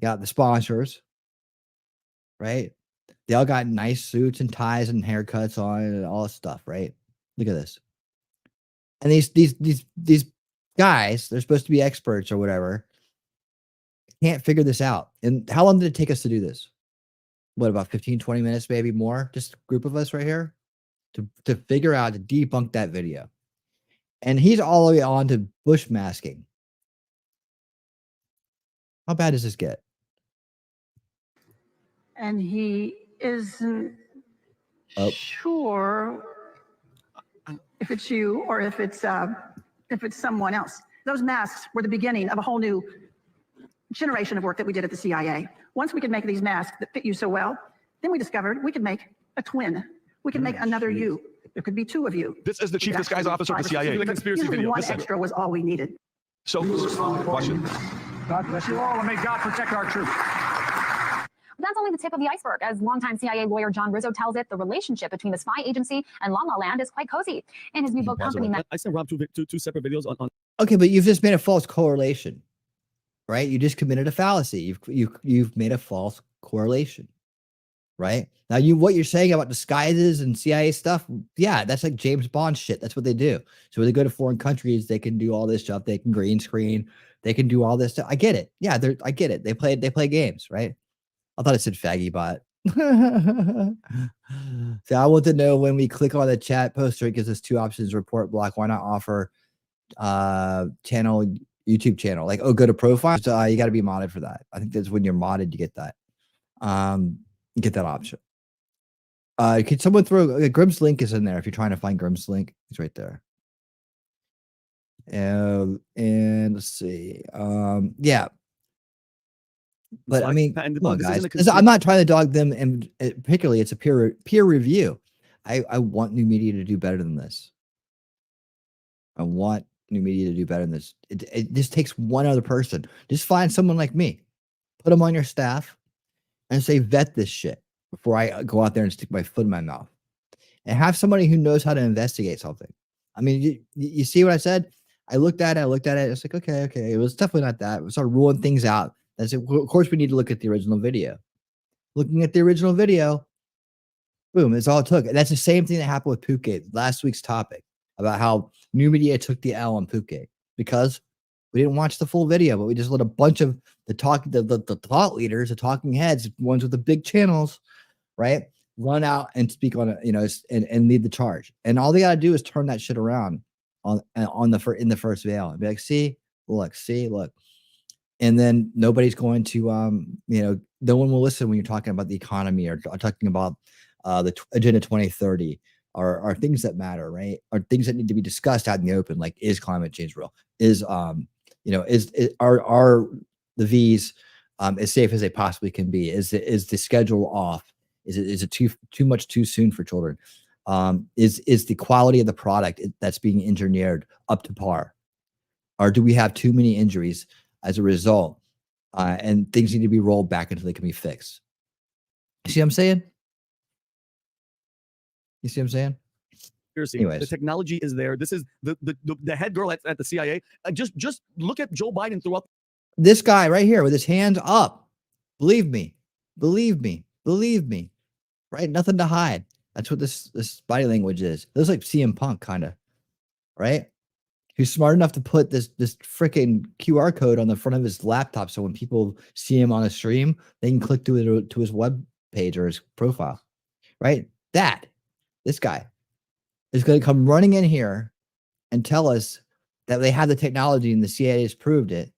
Got the sponsors. Right? They all got nice suits and ties and haircuts on and all this stuff, right? Look at this. And these guys, they're supposed to be experts or whatever, can't figure this out. And how long did it take us to do this? What, about 15, 20 minutes, maybe more? Just a group of us right here to figure out, to debunk that video. And he's all the way on to bush masking. How bad does this get? And he isn't sure if it's you or if it's someone else. Those masks were the beginning of a whole new generation of work that we did at the CIA. Once we could make these masks that fit you so well, then we discovered we could make a twin. We could make another you. There could be two of you. This is the chief disguise officer of the CIA. The conspiracy Usually video. one Listen. extra was all we needed. So, watch it. God bless you all, and may God protect our troops. That's only the tip of the iceberg. As longtime CIA lawyer John Rizzo tells it, the relationship between the spy agency and La La Land is quite cozy. In his new book, Company I sent Rob two separate videos on. Okay, but you've just made a false correlation, right? You just committed a fallacy. You've made a false correlation, right? Now, what you're saying about disguises and CIA stuff, yeah, that's like James Bond shit. That's what they do. So when they go to foreign countries, they can do all this stuff. They can green screen. They can do all this stuff. I get it. Yeah, I get it. They play games, right? I thought it said faggy bot. So I want to know, when we click on the chat poster, it gives us two options: report block. Why not offer YouTube channel? Like, oh, go to profile. So you got to be modded for that. I think that's when you're modded, you get that. You get that option. Can someone throw Grim's link is in there if you're trying to find Grim's link. It's right there. And let's see. Yeah. But I mean, come on, guys. I'm not trying to dog them, and particularly it's a peer review. I want new media to do better than this. I want new media to do better than this. It just takes one other person. Just find someone like me, put them on your staff, and say, vet this shit before I go out there and stick my foot in my mouth. And have somebody who knows how to investigate something. I mean, you see what I said? I looked at it. It's like, okay. It was definitely not that. We started ruling things out. I said, well, of course, we need to look at the original video. Looking at the original video, boom, it's all it took. And that's the same thing that happened with Poopgate, last week's topic, about how new media took the L on Poopgate because we didn't watch the full video, but we just let a bunch of the thought leaders, the talking heads, ones with the big channels, right, run out and speak on it, and lead the charge. And all they got to do is turn that shit around in the first veil and be like, see, look. And then nobody's going to, no one will listen when you're talking about the economy or talking about the Agenda 2030 or things that matter, right? Or things that need to be discussed out in the open, like, is climate change real? Are the V's as safe as they possibly can be? Is the schedule off? Is it too much too soon for children? Is the quality of the product that's being engineered up to par? Or do we have too many injuries as a result, and things need to be rolled back until they can be fixed? You see what I'm saying? The technology is there. This is the head girl at the CIA. Just look at Joe Biden throughout. This guy right here with his hands up. Believe me. Right? Nothing to hide. That's what this body language is. It looks like CM Punk, kind of. Right? Who's smart enough to put this freaking QR code on the front of his laptop, so when people see him on a stream, they can click to his web page or his profile. Right? This guy is going to come running in here and tell us that they have the technology and the CIA has proved it.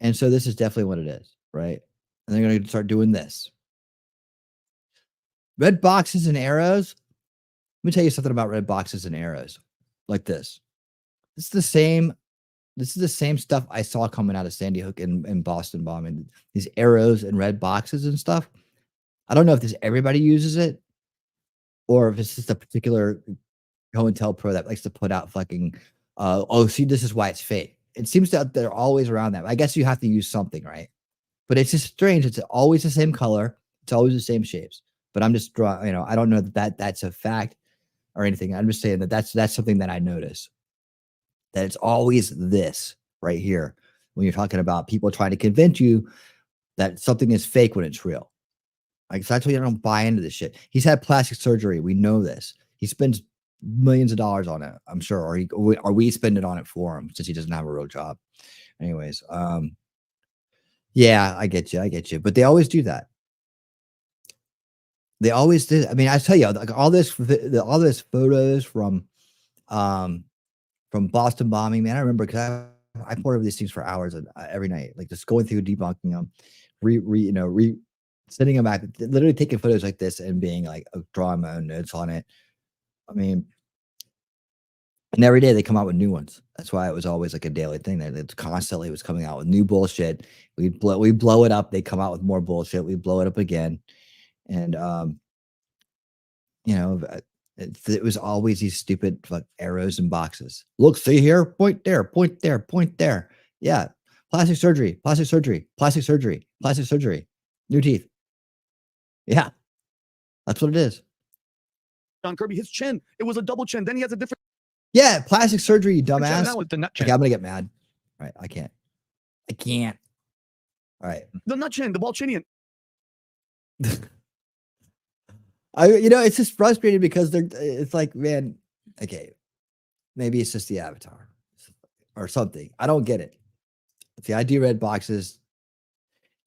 And so this is definitely what it is, right? And they're going to start doing this. Red boxes and arrows. Let me tell you something about red boxes and arrows. Like this. This is the same stuff I saw coming out of Sandy Hook and Boston bombing. These arrows and red boxes and stuff. I don't know if everybody uses it, or if it's just a particular COINTELPRO that likes to put out fucking, see, this is why it's fake. It seems that they're always around that. I guess you have to use something, right? But it's just strange. It's always the same color. It's always the same shapes. But I'm just drawing, I don't know that's a fact or anything. I'm just saying that's something that I notice. That it's always this right here when you're talking about people trying to convince you that something is fake when it's real. Like, so that's why you don't buy into this shit. He's had plastic surgery. We know this. He spends millions of dollars on it, I'm sure, or we spend it on it for him since he doesn't have a real job. Anyways, yeah, I get you. But they always do that. They always did. I mean, I tell you, like all this photos from from Boston bombing, man. I remember because I poured over these things for hours every night, like just going through debunking them, sending them back, literally taking photos like this and being like drawing my own notes on it. I mean, and every day they come out with new ones. That's why it was always like a daily thing. That it's constantly was coming out with new bullshit. We blow it up. They come out with more bullshit. We blow it up again, and it was always these stupid like arrows and boxes. Look, see here, point there, point there, point there. Yeah, plastic surgery, plastic surgery, plastic surgery, plastic surgery, new teeth. Yeah, that's what it is. John Kirby, his chin, it was a double chin. Then he has a different. Yeah, plastic surgery, you dumbass. Now with the nut chin. Okay, I'm gonna get mad. All right, I can't. All right. The nut chin, the Balchinian. It's just frustrating because it's like, man, okay, maybe it's just the avatar or something. I don't get it. It's the ID red boxes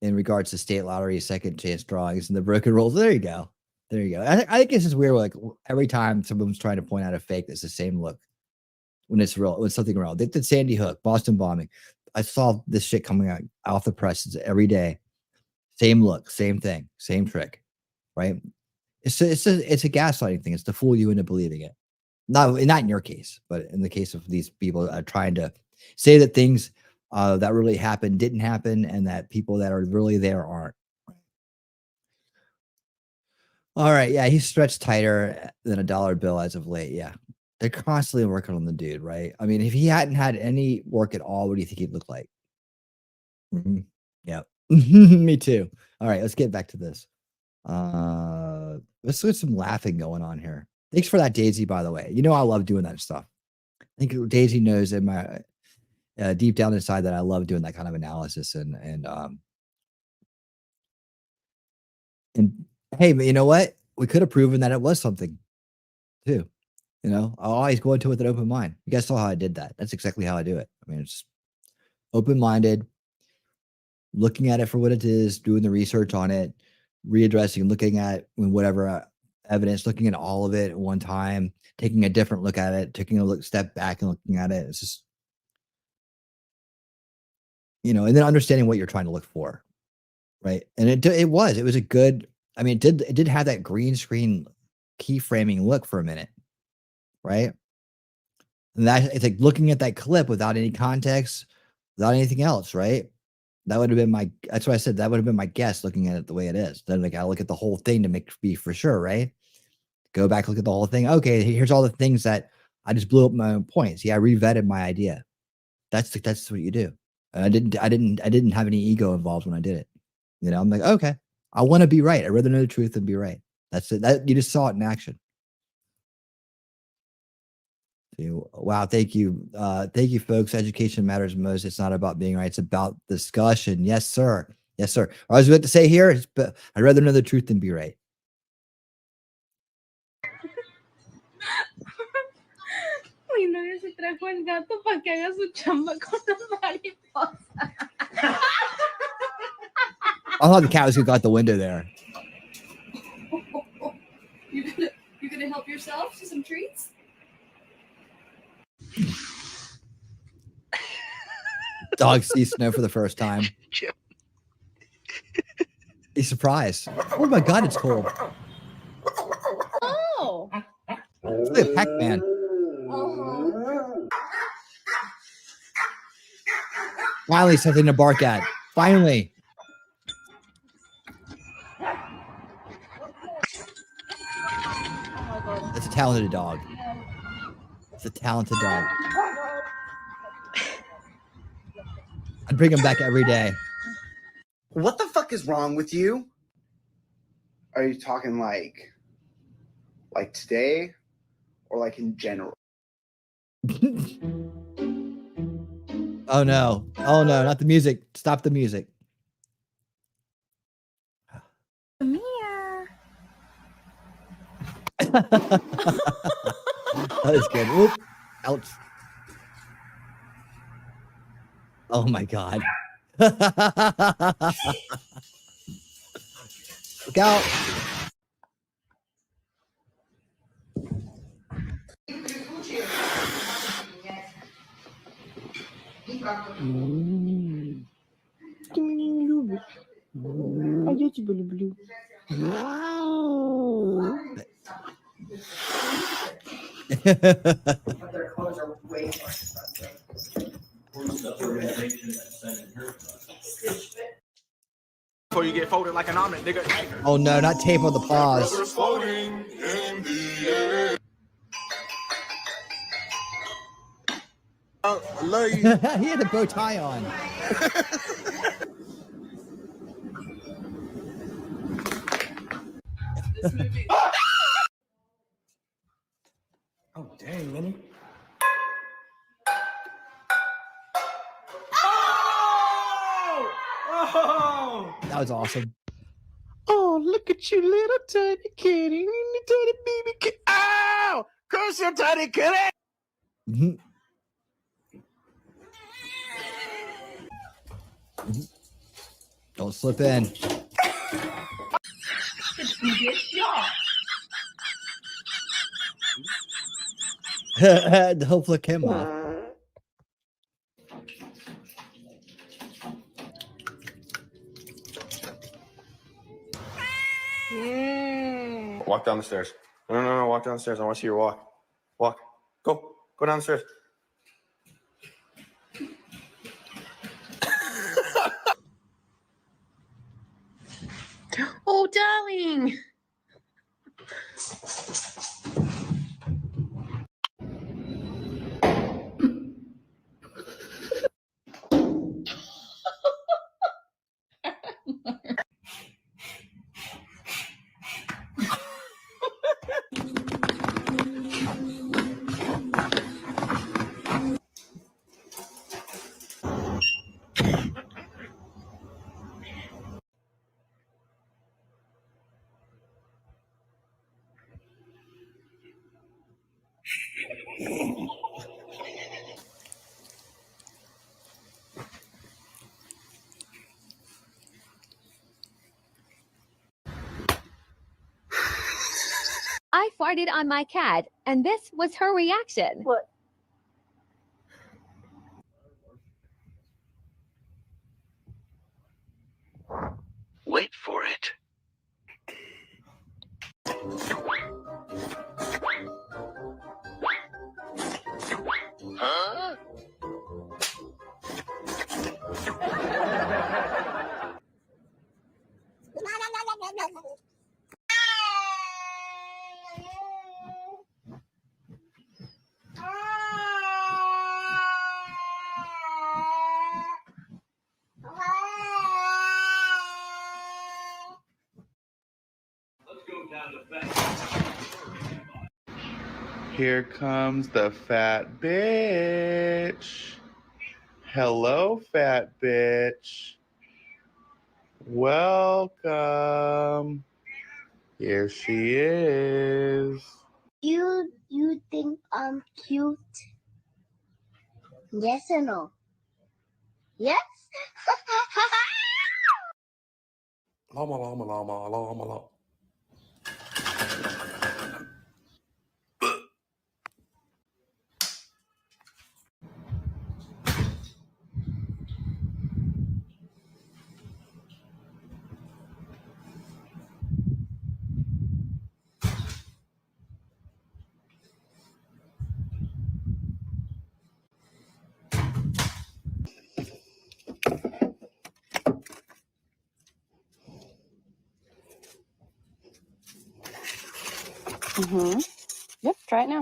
in regards to state lottery, second chance drawings, and the broken rolls. There you go. There you go. I think it's just weird. Like every time someone's trying to point out a fake, it's the same look when it's real. When something real. They did Sandy Hook, Boston bombing. I saw this shit coming out off the presses every day. Same look, same thing, same trick, right? It's a gaslighting thing. It's to fool you into believing it. Not in your case, but in the case of these people trying to say that things that really happened didn't happen, and that people that are really there aren't. All right, yeah, he's stretched tighter than a dollar bill as of late. Yeah, they're constantly working on the dude, right? I mean, if he hadn't had any work at all, what do you think he'd look like? Mm-hmm. Yeah, me too. All right, let's get back to this. Let's get some laughing going on here. Thanks for that, Daisy, by the way. I love doing that stuff. I think Daisy knows in my deep down inside that I love doing that kind of analysis and hey, but you know what? We could have proven that it was something too. I'll always go into it with an open mind. You guys saw how I did that. That's exactly how I do it. I mean, it's open-minded, looking at it for what it is, doing the research on it, readdressing, looking at whatever evidence, looking at all of it at one time, taking a different look at it, taking a step back and looking at it. It's just, and then understanding what you're trying to look for, right? And it was a good. I mean, it did have that green screen keyframing look for a minute, right? And that it's like looking at that clip without any context, without anything else, right? That would have been that's what I said. That would have been my guess looking at it the way it is. Then I look at the whole thing to be for sure, right? Go back, look at the whole thing. Okay, here's all the things that I just blew up my own points. Yeah, I revetted my idea. That's what you do. And I didn't have any ego involved when I did it. I'm like, okay, I want to be right. I'd rather know the truth than be right. That's it. That you just saw it in action. Wow, thank you. Thank you, folks. Education matters most. It's not about being right. It's about discussion. Yes, sir. Yes, sir. I was about to say here, but I'd rather know the truth than be right. Mi novio se trajo el gato para que haga su chamba con la mariposa. I thought the cat was going out the window there. You're gonna help yourself to some treats? Dog sees snow for the first time. He's surprised. Oh my God, it's cold. Oh. It's like a Pac-Man. Finally, something to bark at. Finally. It's a talented dog. It's a talented dog. I'd bring him back every day. What the fuck is wrong with you? Are you talking like today or like in general? Oh no. Oh no, not the music. Stop the music. Mia. That is good. Whoop. Ouch. Oh my God. Look out. Their clothes are way more expensive. Before you get folded like an omelet, nigga. Oh no, not tape on the paws. Floating in the air. I love you. He had the bow tie on. Oh, dang, Minnie. Oh! That was awesome. Oh, look at you, little tiny kitty. Little tiny baby kitty. Ow! Curse your tiny kitty! Mhm. Don't slip in. He'll flick him off. Walk down the stairs. No, walk down the stairs. I want to see your walk. Walk. Go down the stairs. Oh, darling. I farted on my cat, and this was her reaction. What? Wait for it. Huh? Here comes the fat bitch. Hello, fat bitch. Welcome. Here she is. You think I'm cute? Yes or no? Yes? Llama, llama, llama, llama, llama. Mm-hmm. Yep, try it now.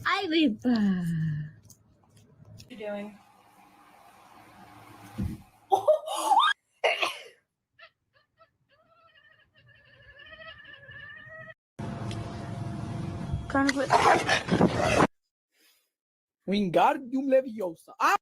Ay, Rita. What are you doing? Wingardium Leviosa. Ah!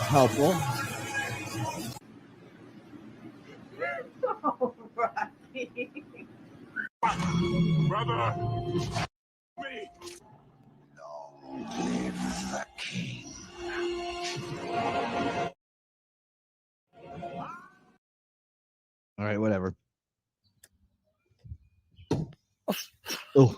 Helpful. Brother! All right, whatever. Oh.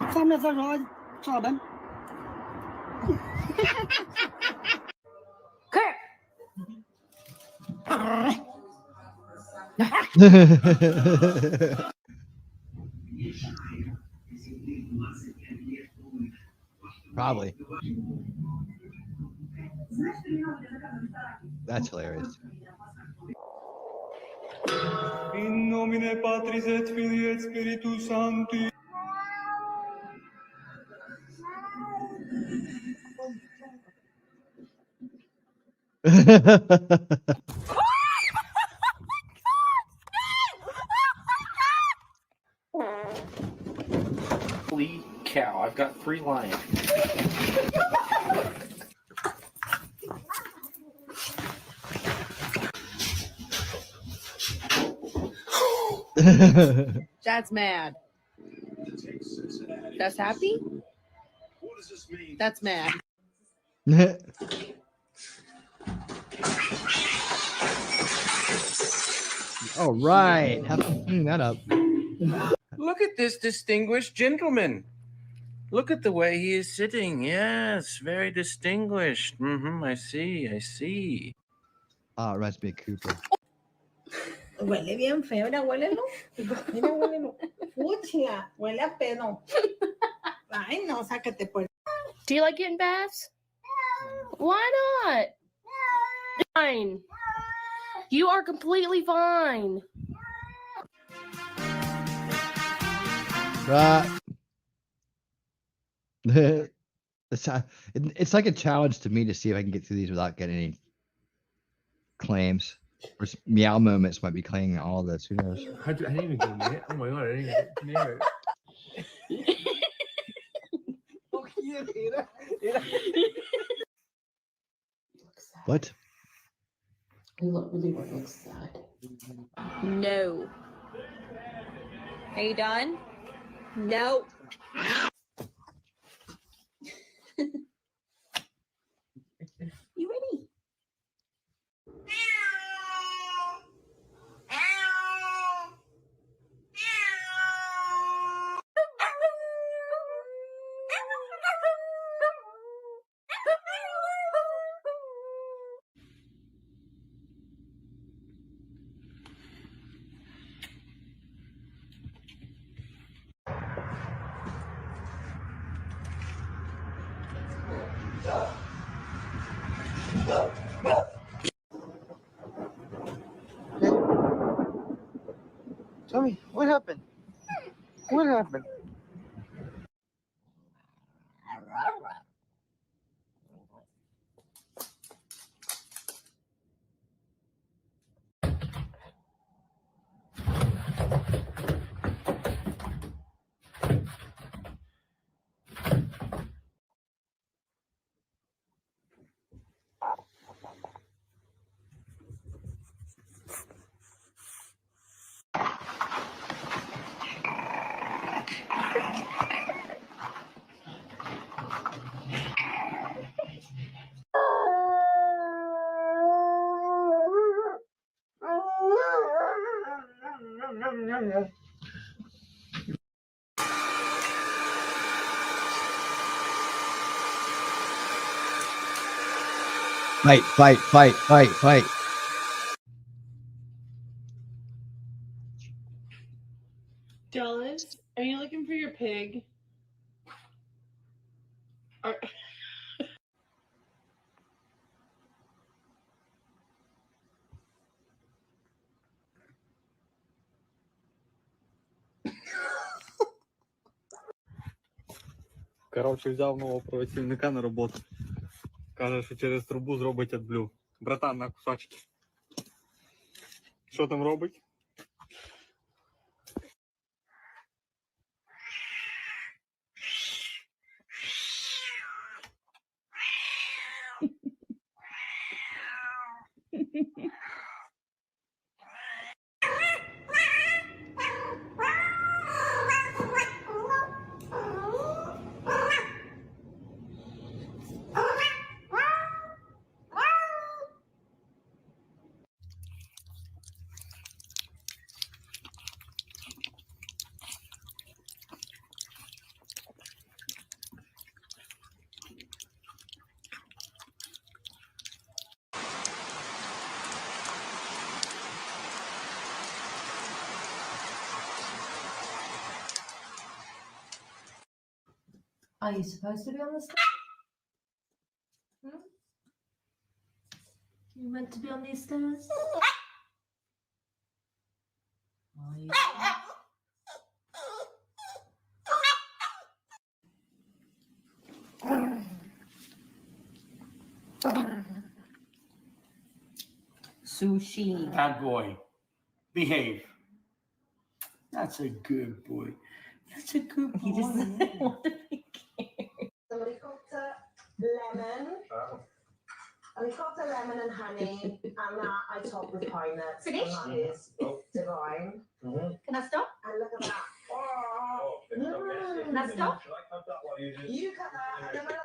Probably. That's hilarious. In nomine Patris et Filii et Spiritus Sancti. Holy cow, I've got 3 lions. That's mad. That's happy? That's mad. All right. Have fun cleaning that up. Look at this distinguished gentleman. Look at the way he is sitting. Yes, very distinguished. I see. Ah, it reminds me of Cooper. Huele bien feo, mira, huélelo. Mira, huélelo. Fuchsia, huele a pedo. Ay, no, sácate por. Do you like getting baths? Why not? Fine. You are completely fine. It's like a challenge to me to see if I can get through these without getting any claims. Or meow moments might be claiming all this. Who knows? I didn't even get near it. Oh my god, I didn't even get near it. What? You look really sad. No. Are you done? No. You ready? Tell me, what happened? What happened? Fight. Dallas, are you looking for your pig? Коротше, взяв нового працівника на роботу. Каже, що через трубу зробить AdBlue. Братан, на кусачки. Що там робить? Are you supposed to be on the stairs? You meant to be on these stairs? Are you? Sushi. Bad boy. Behave. That's a good boy. That's a good boy. He just doesn't want to be Ricotta, lemon. Ricotta, lemon, and honey, and that I top with pine nuts. Finish? And that is divine. Can I stop? And look at that. Oh, Can I stop? you cut that. And then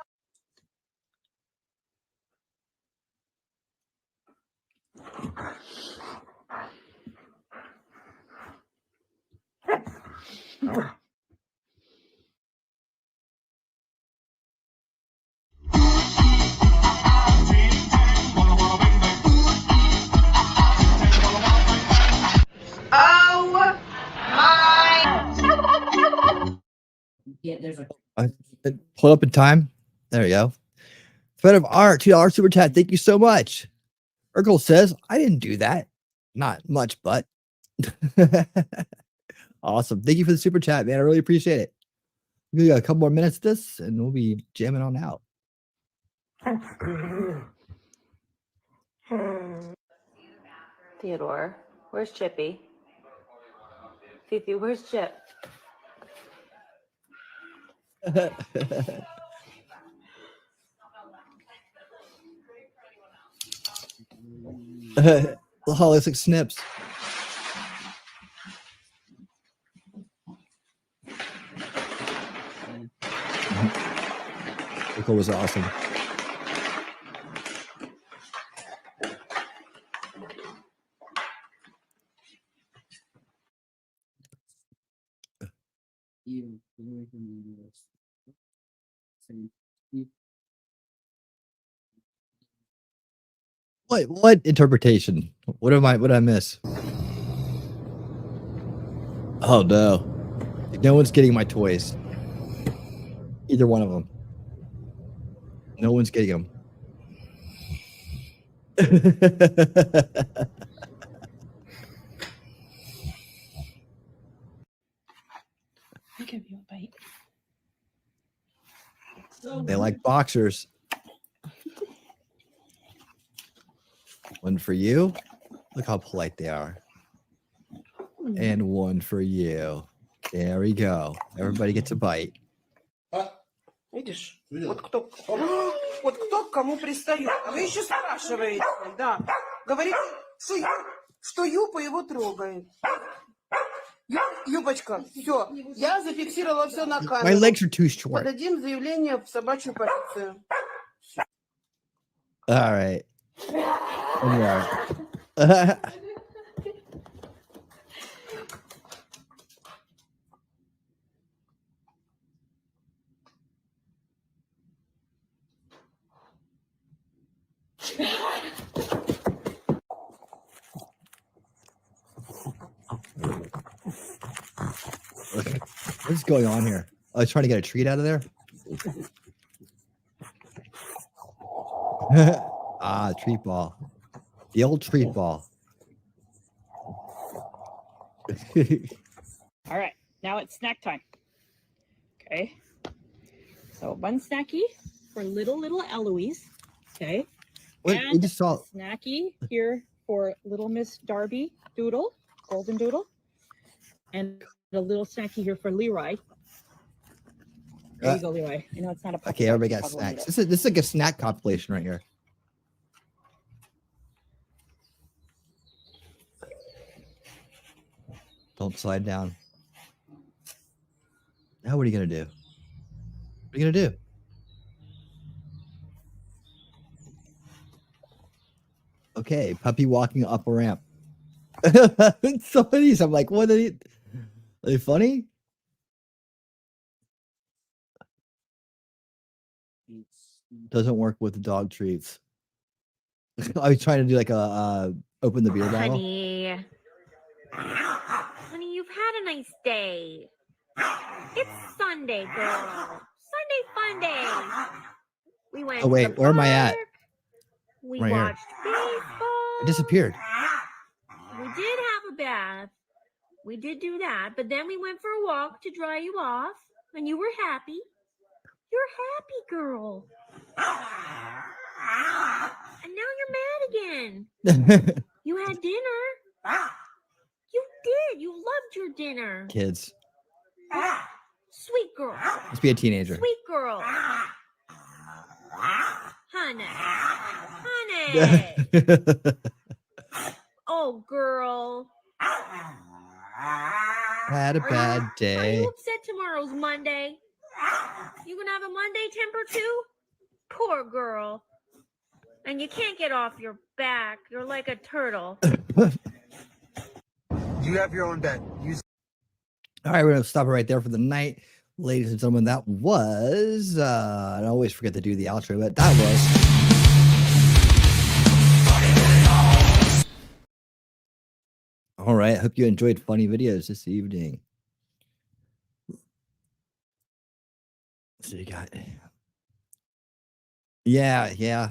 Yeah, there's a. Pull up in time. There we go. Thread of art, $2 super chat. Thank you so much. Urkel says, I didn't do that. Not much, but awesome. Thank you for the super chat, man. I really appreciate it. We got a couple more minutes of this and we'll be jamming on out. Theodore, where's Chippy? Fifi, where's Chip? The holistic snips. Urkel was awesome. What interpretation? What did I miss? Oh no. No one's getting my toys. Either one of them. No one's getting them. I'll give you a bite. They like boxers. One for you. Look how polite they are. And one for you. There we go. Everybody gets a bite. Видишь? Вот кто к кому пристает. Вы еще спрашиваете, да. Говорите, что Юпа его трогает. Юбочка, все. Я зафиксировала все на My камеру. legs are too short. Подадим заявление в собачью полицию. All right. Yeah. What's going on here? I was trying to get a treat out of there. Treat ball. The old treat ball. All right, now it's snack time. Okay. So one snacky for little Eloise. Okay. Wait, we just saw. Snacky here for little Miss Darby Doodle, Golden Doodle. And a little snacky here for Leroy. There you go, Leroy. I know it's not a puppy, Okay, everybody but got you probably snacks. need it. This is like a snack compilation right here. Don't slide down. Now what are you gonna do? What are you gonna do? Okay, puppy walking up a ramp. Somebody's. I'm like, what are they funny? Doesn't work with dog treats. I was trying to do like a open the beer bottle. Honey, you've had a nice day. It's Sunday, girl. fun day. We went Oh wait, to the where am I at? park. We Right here. watched baseball. I disappeared. We did have a bath. We did do that, but then we went for a walk to dry you off, and you were happy. You're happy, girl. And now you're mad again. You had dinner. You did. You loved your dinner. Kids. Sweet girl. Must be a teenager. Sweet girl. Honey. Honey. Oh, girl. Had a bad Are day. you upset tomorrow's Monday? You gonna have a Monday temper too? Poor girl. And you can't get off your back. You're like a turtle. You have your own bed. All right, we're gonna stop it right there for the night, ladies and gentlemen. That was I always forget to do the outro, but that was all right. Hope you enjoyed funny videos this evening. So you got yeah.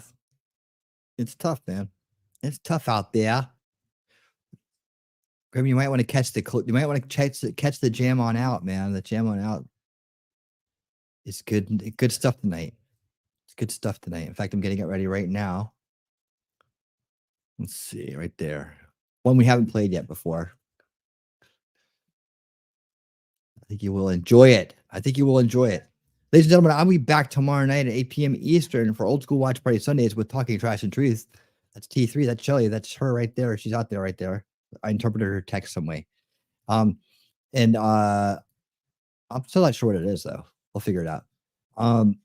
It's tough, man. It's tough out there. Grim, you might want to catch the jam on out, man. The jam on out is good stuff tonight. It's good stuff tonight. In fact, I'm getting it ready right now. Let's see, right there. One we haven't played yet before. I think you will enjoy it. Ladies and gentlemen, I'll be back tomorrow night at 8 p.m. Eastern for Old School Watch Party Sundays with Talking Trash and Truth. That's T3. That's Shelly. That's her right there. She's out there right there. I interpreted her text some way. I'm still not sure what it is, though. We'll figure it out. And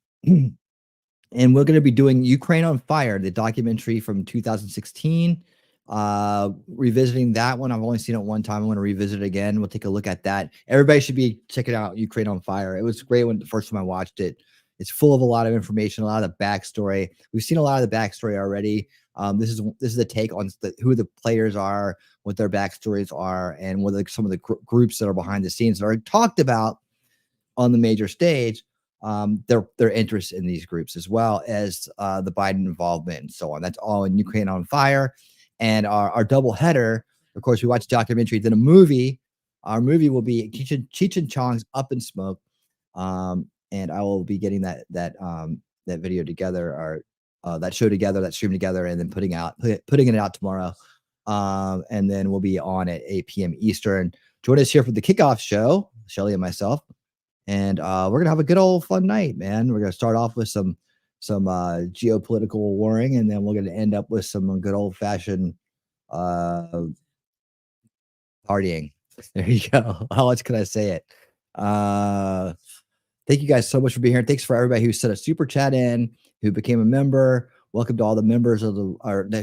we're going to be doing Ukraine on Fire, the documentary from 2016. Revisiting that one. I've only seen it one time. I'm going to revisit it again. We'll take a look at that. Everybody should be checking out Ukraine on Fire. It was great when the first time I watched it. It's full of a lot of information, a lot of the backstory. We've seen a lot of the backstory already. This is a take on who the players are, what their backstories are, and what some of the groups that are behind the scenes that are talked about on the major stage. Their interest in these groups, as well as the Biden involvement and so on. That's all in Ukraine on Fire. And our double header, of course, we watched documentary, then a movie. Our movie will be Cheech and Chong's Up in Smoke. And I will be getting that video together, or that show together, that stream together, and then putting it out tomorrow. And then we'll be on at 8 p.m. Eastern. Join us here for the kickoff show, Shelly and myself. And we're gonna have a good old fun night, man. We're gonna start off with some geopolitical warring, and then we're gonna end up with some good old fashioned partying. There you go. How else can I say it? Thank you guys so much for being here. Thanks for everybody who sent a super chat in, who became a member. Welcome to all the members who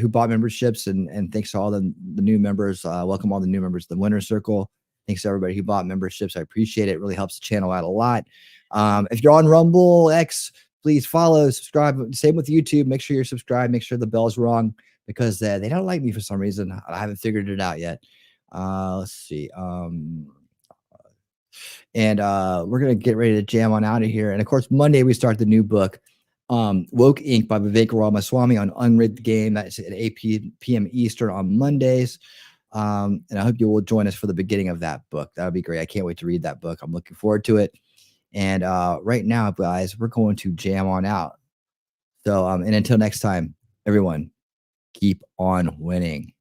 bought memberships, and thanks to all the new members. Welcome all the new members to the Winner Circle. Thanks to everybody who bought memberships. I appreciate it. It really helps the channel out a lot. If you're on Rumble X, please follow, subscribe. Same with YouTube. Make sure you're subscribed. Make sure the bell's rung, because they don't like me for some reason. I haven't figured it out yet. Let's see. And we're going to get ready to jam on out of here. And of course, Monday we start the new book, Woke Inc. by Vivek Ramaswamy on Unrig the Game. That's at 8 p.m. Eastern on Mondays. And I hope you will join us for the beginning of that book. That would be great. I can't wait to read that book. I'm looking forward to it. And right now, guys, we're going to jam on out. So, and until next time, everyone, keep on winning.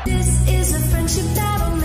This is a friendship battle.